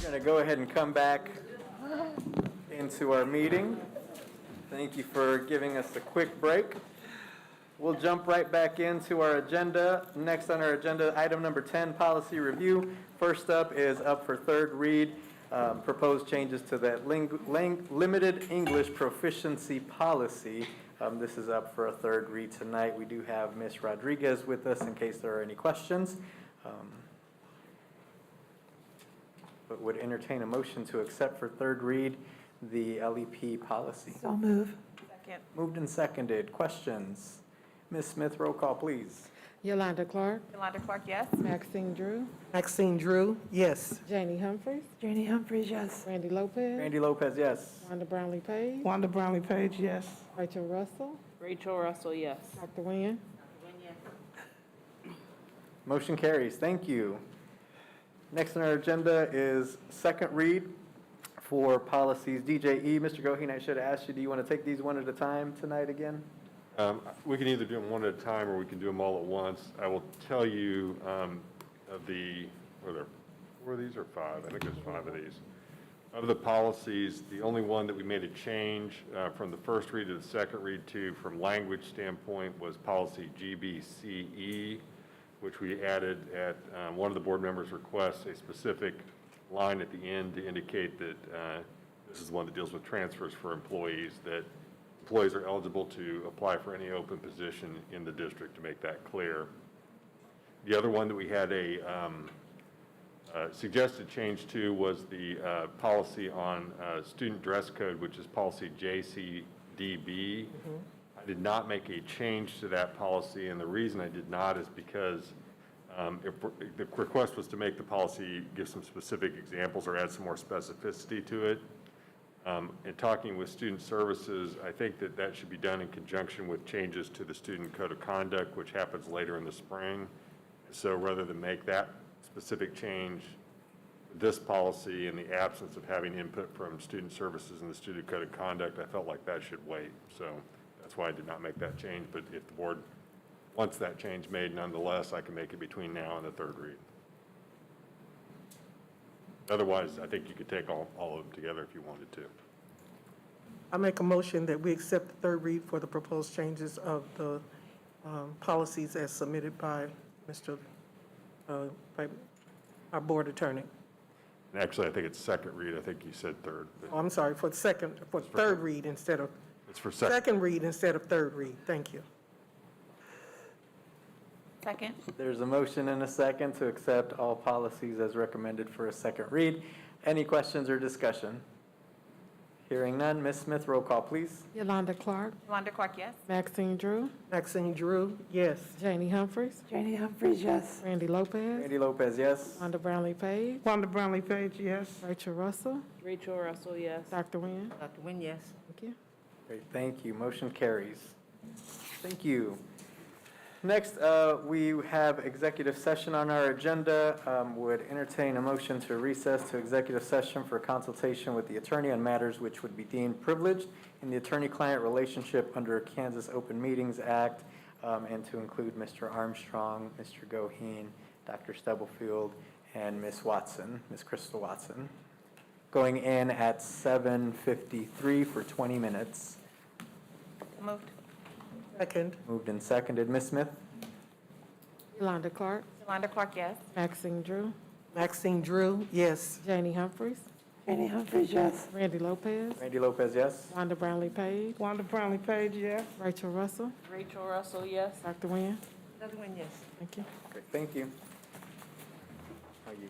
We're going to go ahead and come back into our meeting. Thank you for giving us a quick break. We'll jump right back into our agenda. Next on our agenda, item number 10, policy review. First up is up for third read, proposed changes to that limited English proficiency policy. This is up for a third read tonight. We do have Ms. Rodriguez with us in case there are any questions. But would entertain a motion to accept for third read the LEP policy. So move. Second. Moved and seconded. Questions? Ms. Smith, roll call, please. Yolanda Clark, Yolanda Clark, yes. Maxine Drew, Maxine Drew, yes. Janie Humphries, Janie Humphries, yes. Randy Lopez, Randy Lopez, yes. Wanda Brownlee Page, Wanda Brownlee Page, yes. Rachel Russell, Rachel Russell, yes. Dr. Nguyen. Motion carries. Thank you. Next on our agenda is second read for policies DJE. Mr. Goheen, I should have asked you, do you want to take these one at a time tonight again? We can either do them one at a time or we can do them all at once. I will tell you of the, were there 4 of these or 5? I think there's 5 of these. Of the policies, the only one that we made a change from the first read to the second read to, from language standpoint, was policy GBCE, which we added at one of the board members' requests, a specific line at the end to indicate that this is the one that deals with transfers for employees, that employees are eligible to apply for any open position in the district, to make that clear. The other one that we had a suggested change to was the policy on student dress code, which is policy JCDB. I did not make a change to that policy, and the reason I did not is because the request was to make the policy give some specific examples or add some more specificity to it. In talking with student services, I think that that should be done in conjunction with changes to the student code of conduct, which happens later in the spring. So rather than make that specific change, this policy, in the absence of having input from student services and the student code of conduct, I felt like that should wait. So that's why I did not make that change. But if the board wants that change made, nonetheless, I can make it between now and the third read. Otherwise, I think you could take all of them together if you wanted to. I make a motion that we accept the third read for the proposed changes of the policies as submitted by by our board attorney. And actually, I think it's second read. I think you said third. Oh, I'm sorry, for third read instead of, It's for second. second read instead of third read. Thank you. Second. There's a motion and a second to accept all policies as recommended for a second read. Any questions or discussion? Hearing none. Ms. Smith, roll call, please. Yolanda Clark, Yolanda Clark, yes. Maxine Drew, Maxine Drew, yes. Janie Humphries, Janie Humphries, yes. Randy Lopez, Randy Lopez, yes. Wanda Brownlee Page, Wanda Brownlee Page, yes. Rachel Russell, Rachel Russell, yes. Dr. Nguyen. Dr. Nguyen, yes. Thank you. Great, thank you. Motion carries. Thank you. Next, we have executive session on our agenda. Would entertain a motion to recess to executive session for consultation with the attorney on matters which would be deemed privileged in the attorney-client relationship under Kansas Open Meetings Act, and to include Mr. Armstrong, Mr. Goheen, Dr. Stubblefield, and Ms. Watson, Ms. Crystal Watson. Going in at 7:53 for 20 minutes. Moved. Second. Moved and seconded. Ms. Smith? Yolanda Clark, Yolanda Clark, yes. Maxine Drew, Maxine Drew, yes. Janie Humphries, Janie Humphries, yes. Randy Lopez, Randy Lopez, yes. Wanda Brownlee Page, Wanda Brownlee Page, yes. Rachel Russell, Rachel Russell, yes. Dr. Nguyen. Dr. Nguyen, yes. Thank you. Great, thank you. How you?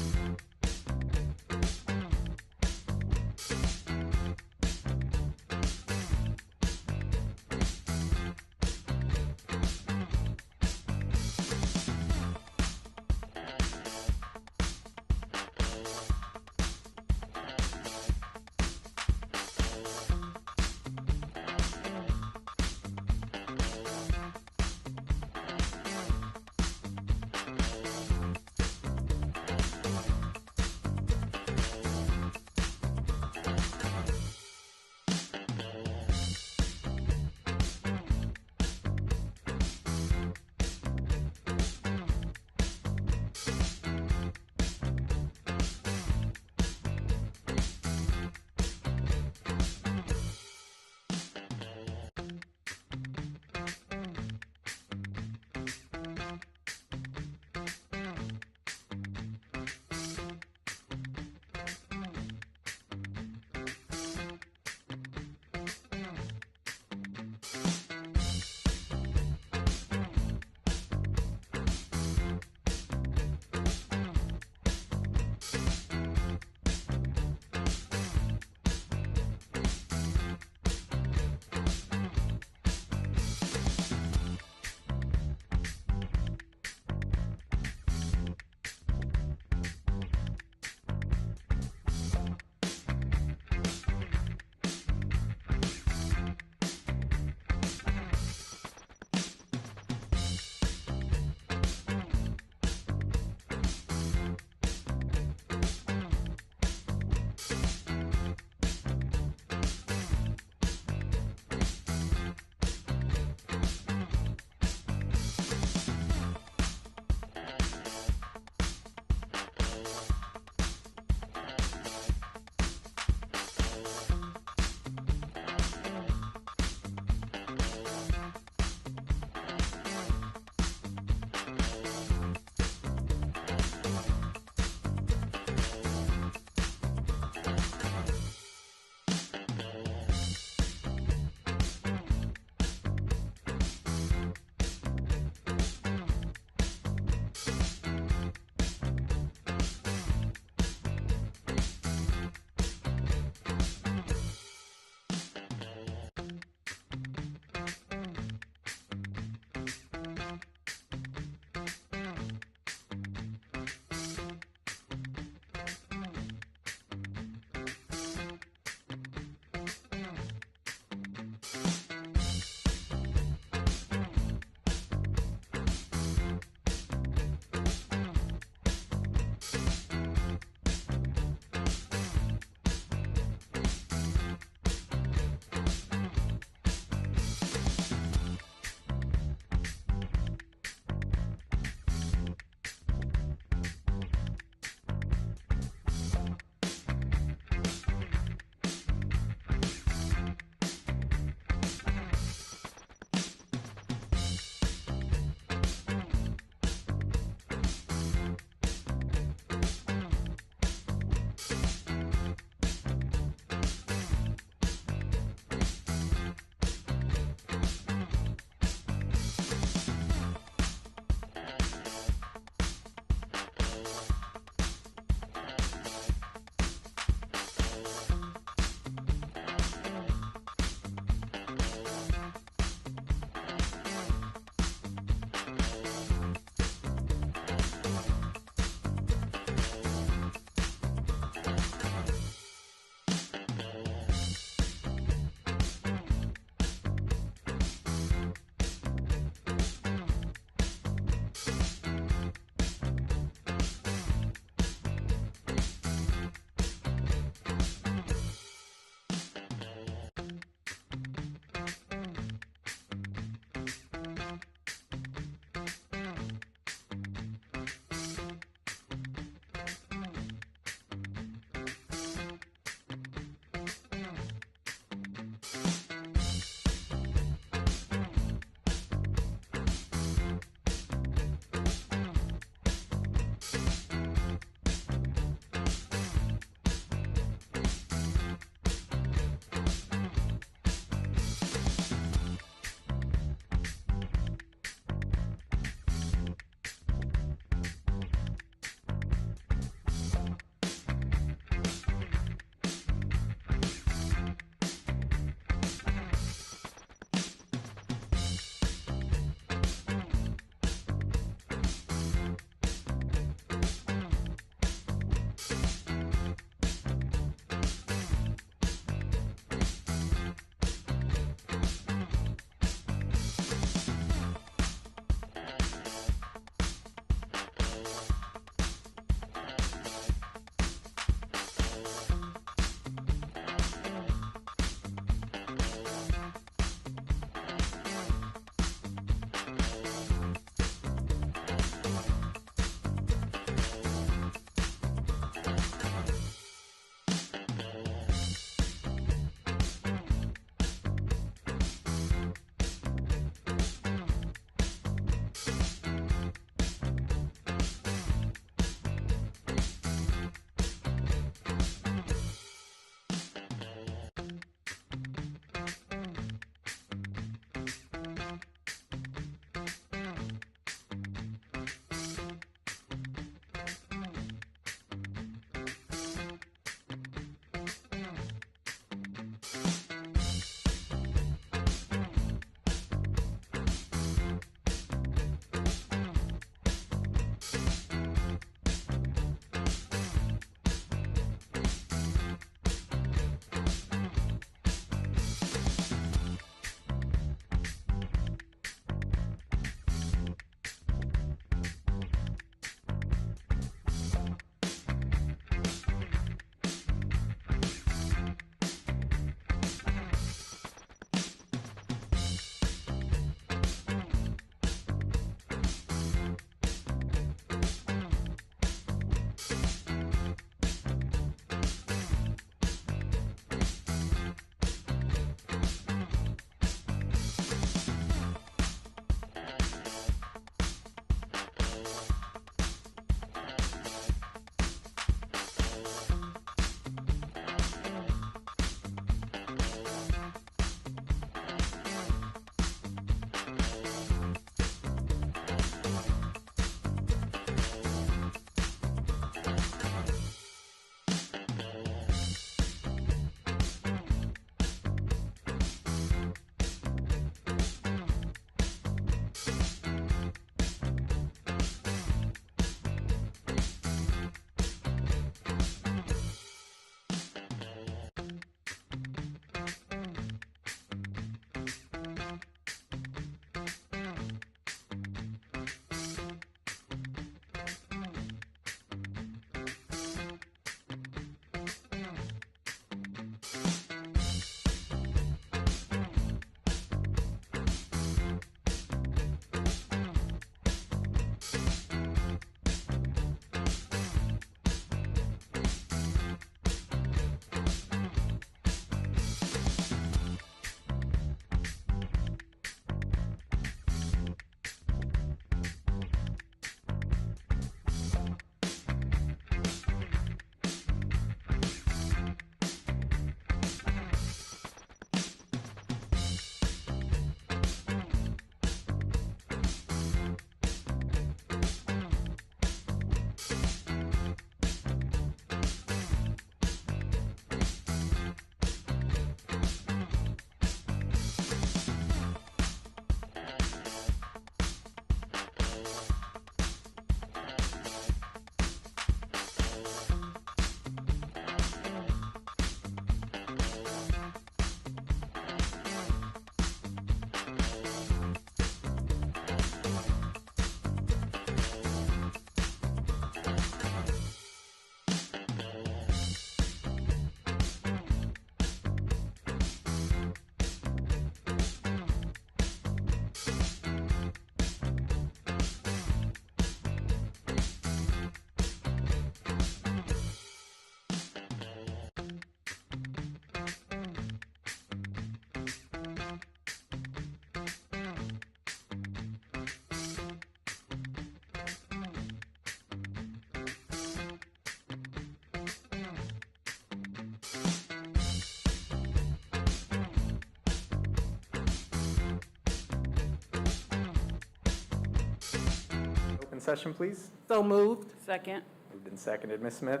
session, please? So moved. Second. Moved and seconded. Ms. Smith?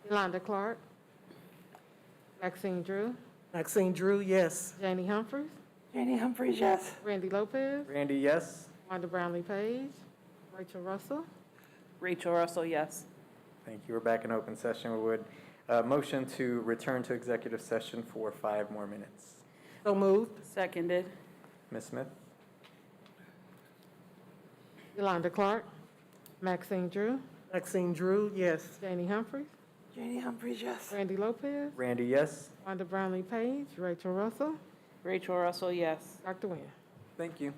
Yolanda Clark. Maxine Drew. Maxine Drew, yes. Janie Humphries. Janie Humphries, yes. Randy Lopez. Randy, yes? Wanda Brownlee Page. Rachel Russell. Rachel Russell, yes. Thank you. We're back in open session. We would motion to return to executive session for 5 more minutes. So moved. Seconded. Ms. Smith? Yolanda Clark. Maxine Drew. Maxine Drew, yes. Janie Humphries. Janie Humphries, yes. Randy Lopez. Randy, yes? Wanda Brownlee Page. Rachel Russell. Rachel Russell, yes. Dr. Nguyen. Thank you.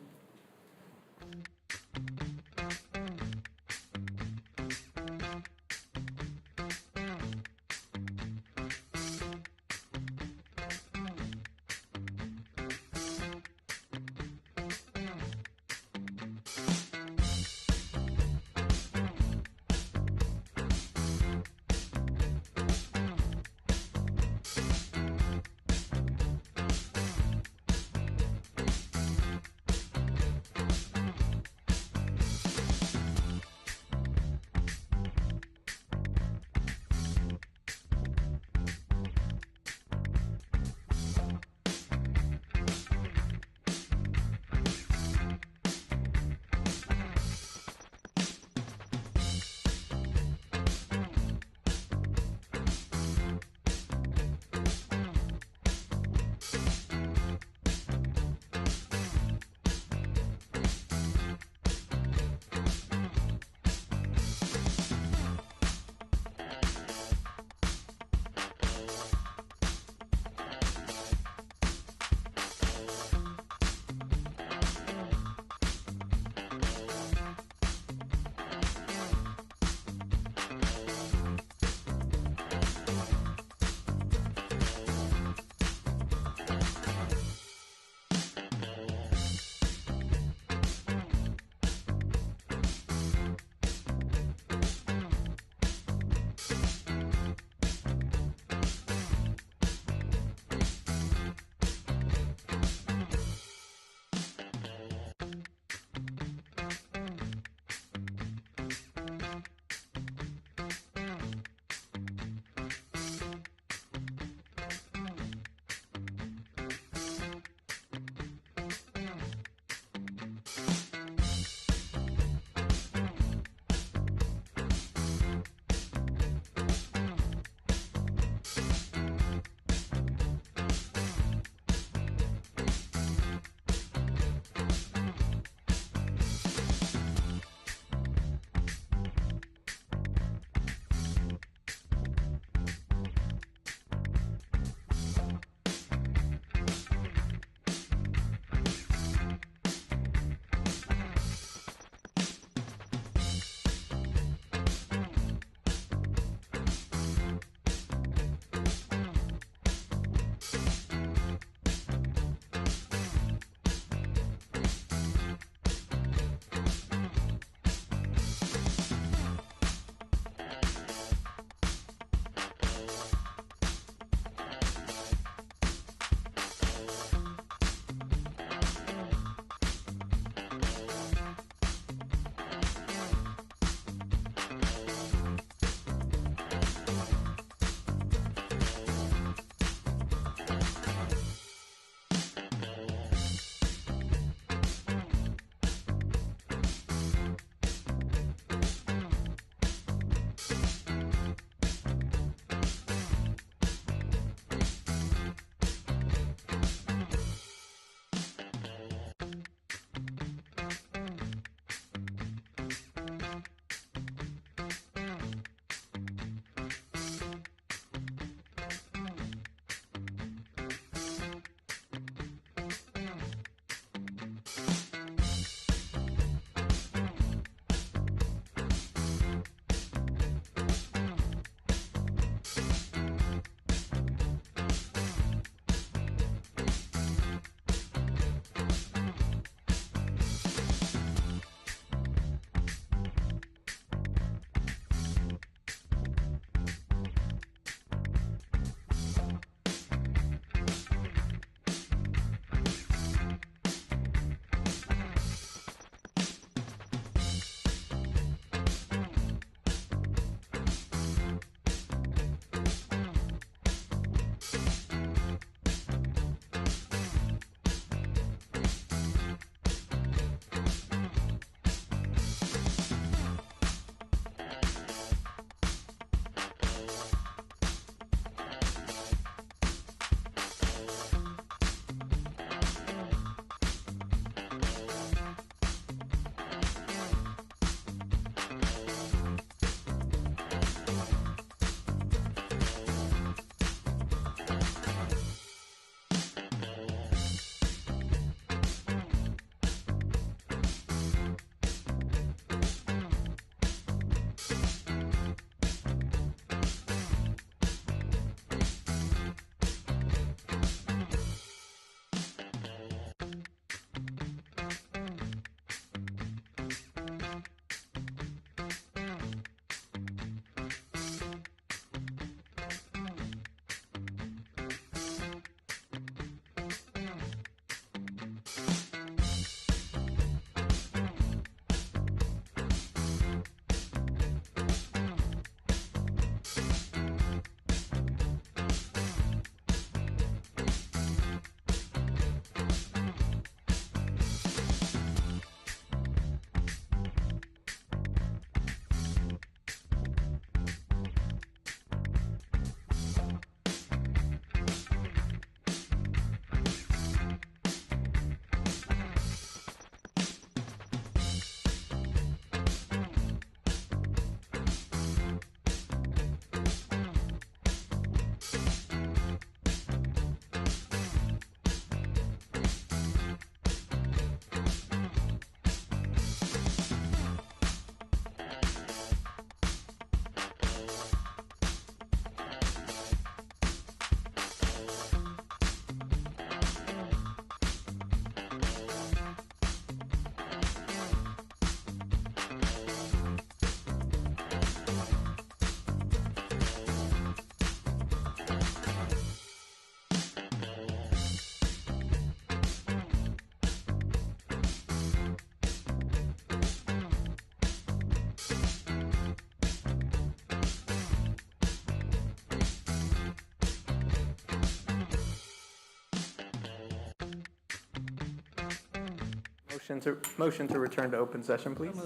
Motion to return to open session, please.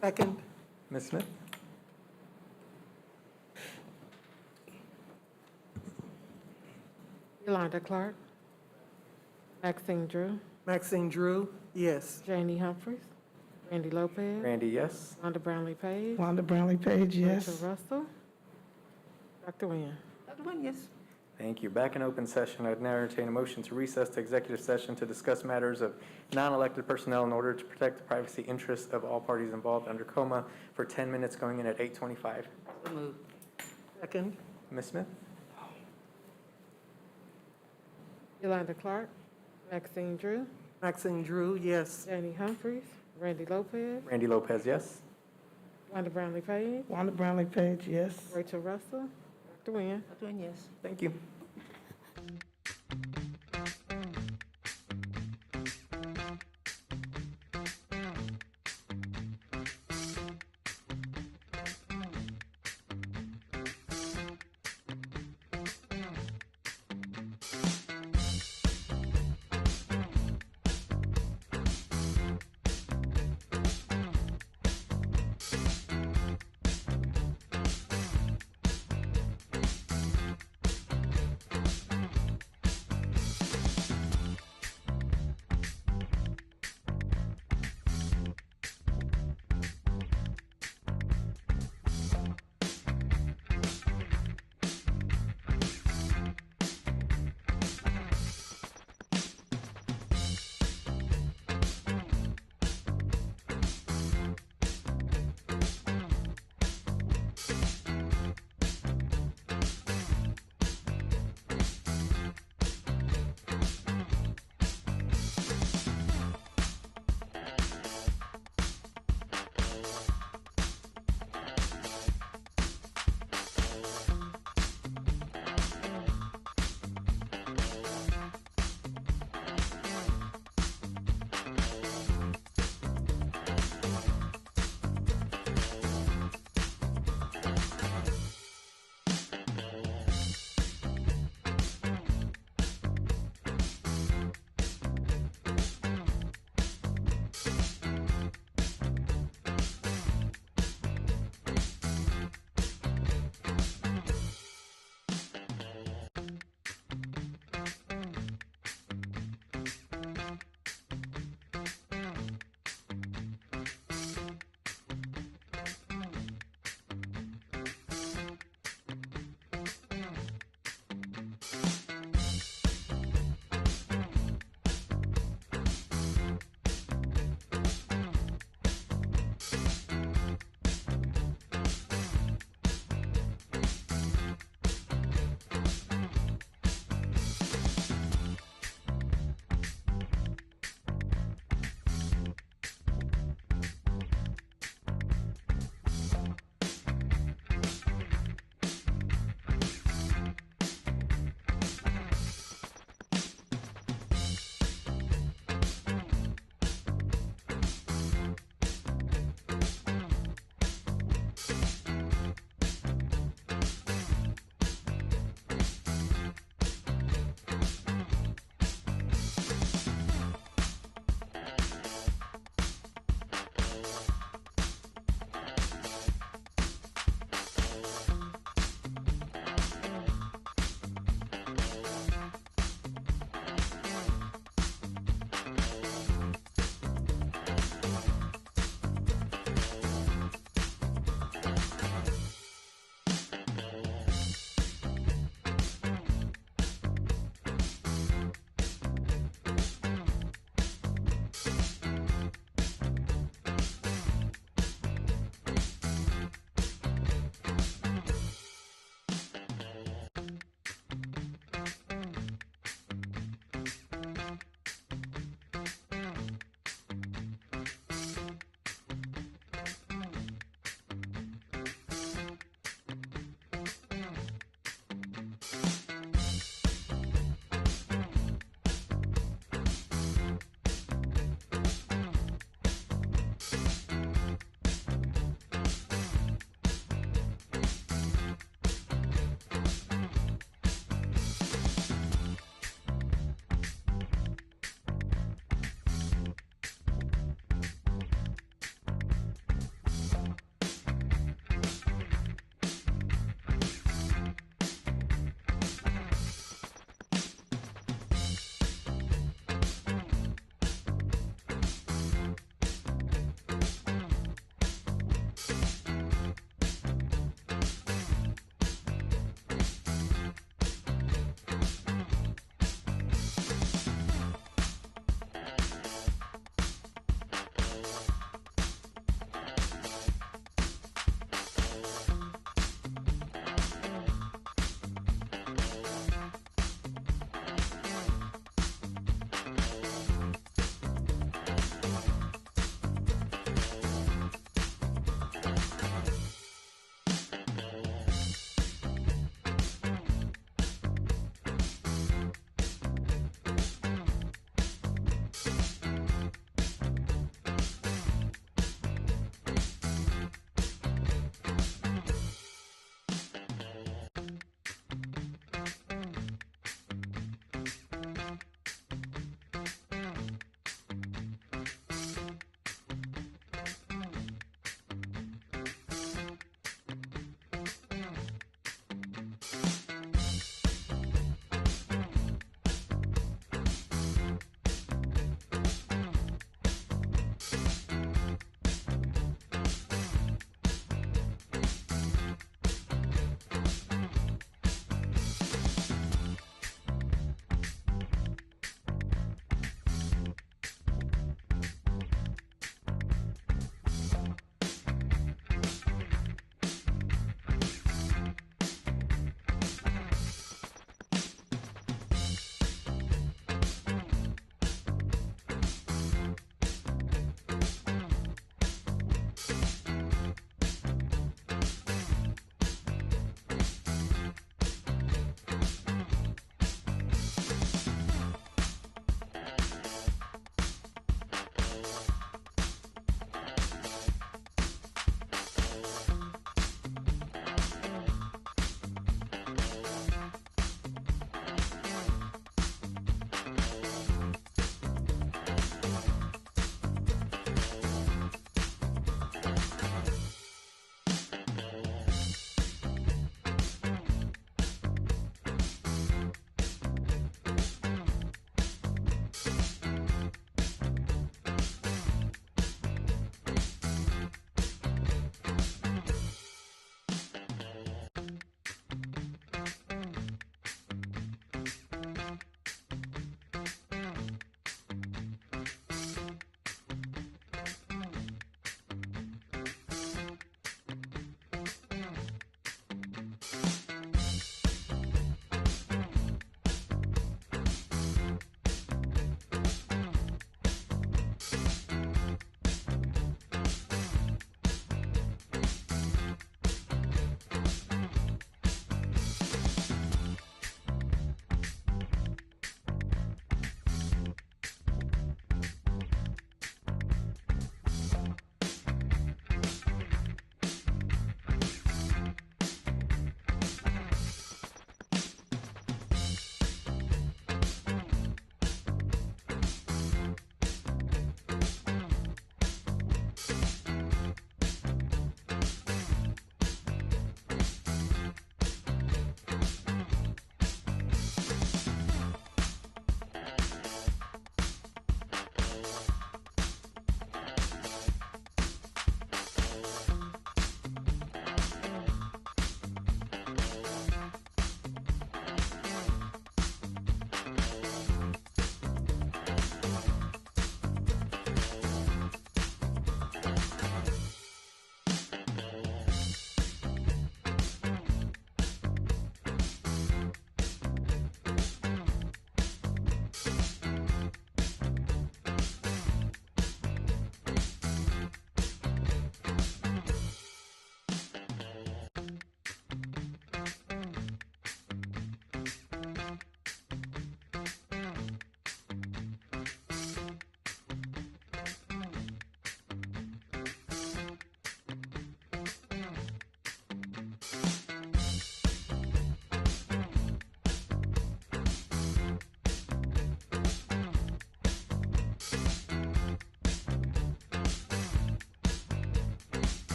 Second. Ms. Smith? Yolanda Clark. Maxine Drew. Maxine Drew, yes. Janie Humphries. Randy Lopez. Randy, yes. Wanda Brownlee Page. Wanda Brownlee Page, yes. Rachel Russell. Dr. Nguyen. Dr. Nguyen, yes. Thank you. Back in open session, I'd now entertain a motion to recess to executive session to discuss matters of non-elected personnel in order to protect the privacy interests of all parties involved under coma for 10 minutes going in at 8:25. So moved. Second. Ms. Smith? Yolanda Clark. Maxine Drew. Maxine Drew, yes. Janie Humphries. Randy Lopez. Randy Lopez, yes. Wanda Brownlee Page. Wanda Brownlee Page, yes. Rachel Russell. Dr. Nguyen. Dr. Nguyen, yes. Thank you.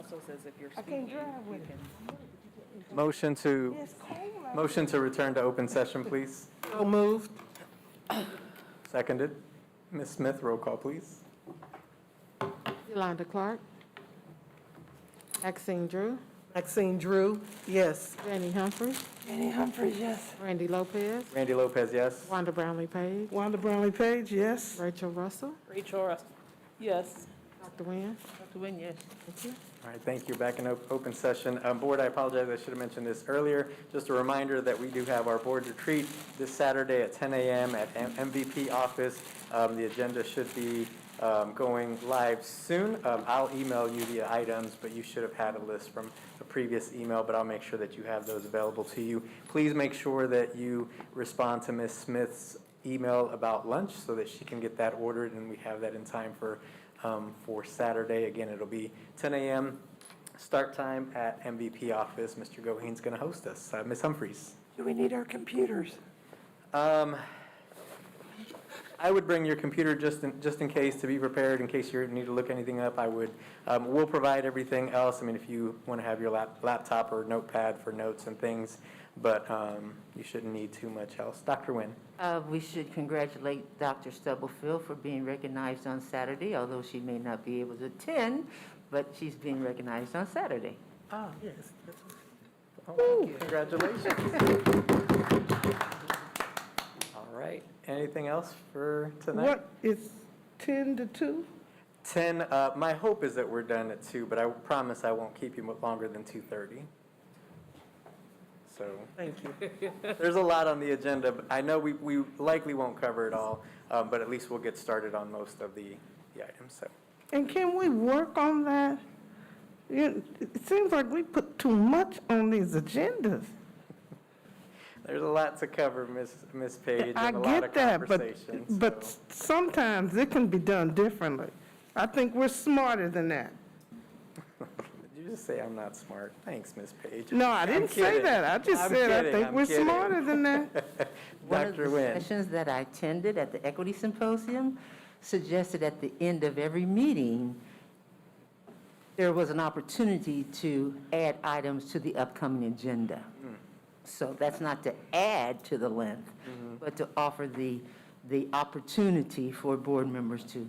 also says if you're I can't speaking, drive with it. Motion to return to open session, please. So moved. Seconded. Ms. Smith, roll call, please. Yolanda Clark. Maxine Drew. Maxine Drew, yes. Danny Humphries. Danny Humphries, yes. Randy Lopez. Randy Lopez, yes. Wanda Brownlee Page. Wanda Brownlee Page, yes. Rachel Russell. Rachel Russell. Yes. Dr. Nguyen. Dr. Nguyen, yes. Thank you. All right, thank you. Back in open session. Board, I apologize, I should have mentioned this earlier. Just a reminder that we do have our board retreat this Saturday at 10 a.m. at MVP office. The agenda should be going live soon. I'll email you the items, but you should have had a list from a previous email, but I'll make sure that you have those available to you. Please make sure that you respond to Ms. Smith's email about lunch so that she can get that ordered, and we have that in time for Saturday. Again, it'll be 10 a.m. start time at MVP office. Mr. Goheen's going to host us. Ms. Humphries. Do we need our computers? I would bring your computer just in case, to be prepared, in case you need to look anything up. I would. We'll provide everything else. I mean, if you want to have your laptop or notepad for notes and things, but you shouldn't need too much else. Dr. Nguyen. We should congratulate Dr. Stubblefield for being recognized on Saturday, although she may not be able to attend, but she's being recognized on Saturday. Ah, yes. Congratulations. All right. Anything else for tonight? What, it's 10 to 2? 10, my hope is that we're done at 2, but I promise I won't keep you longer than 2:30. So, Thank you. there's a lot on the agenda, but I know we likely won't cover it all, but at least we'll get started on most of the items, so. And can we work on that? It seems like we put too much on these agendas. There's a lot to cover, Ms. Page, I and a lot get of that, conversations. but sometimes it can be done differently. I think we're smarter than that. Did you just say I'm not smart? Thanks, Ms. Page. No, I I'm didn't say kidding. that. I just I'm said I kidding. think I'm we're kidding. smarter than that. One of Dr. the Nguyen. sessions that I attended at the Equity Symposium suggested at the end of every meeting, there was an opportunity to add items to the upcoming agenda. So that's not to add to the length, but to offer the opportunity for board members to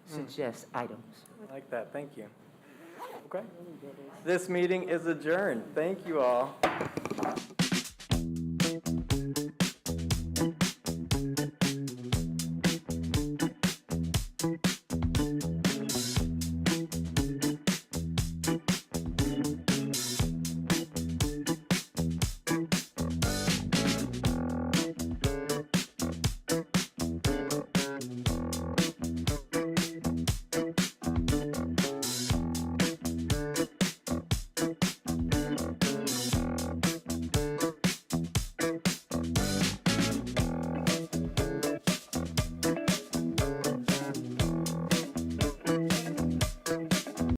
suggest items. I like that. Thank you. Okay. This meeting is adjourned. Thank you all.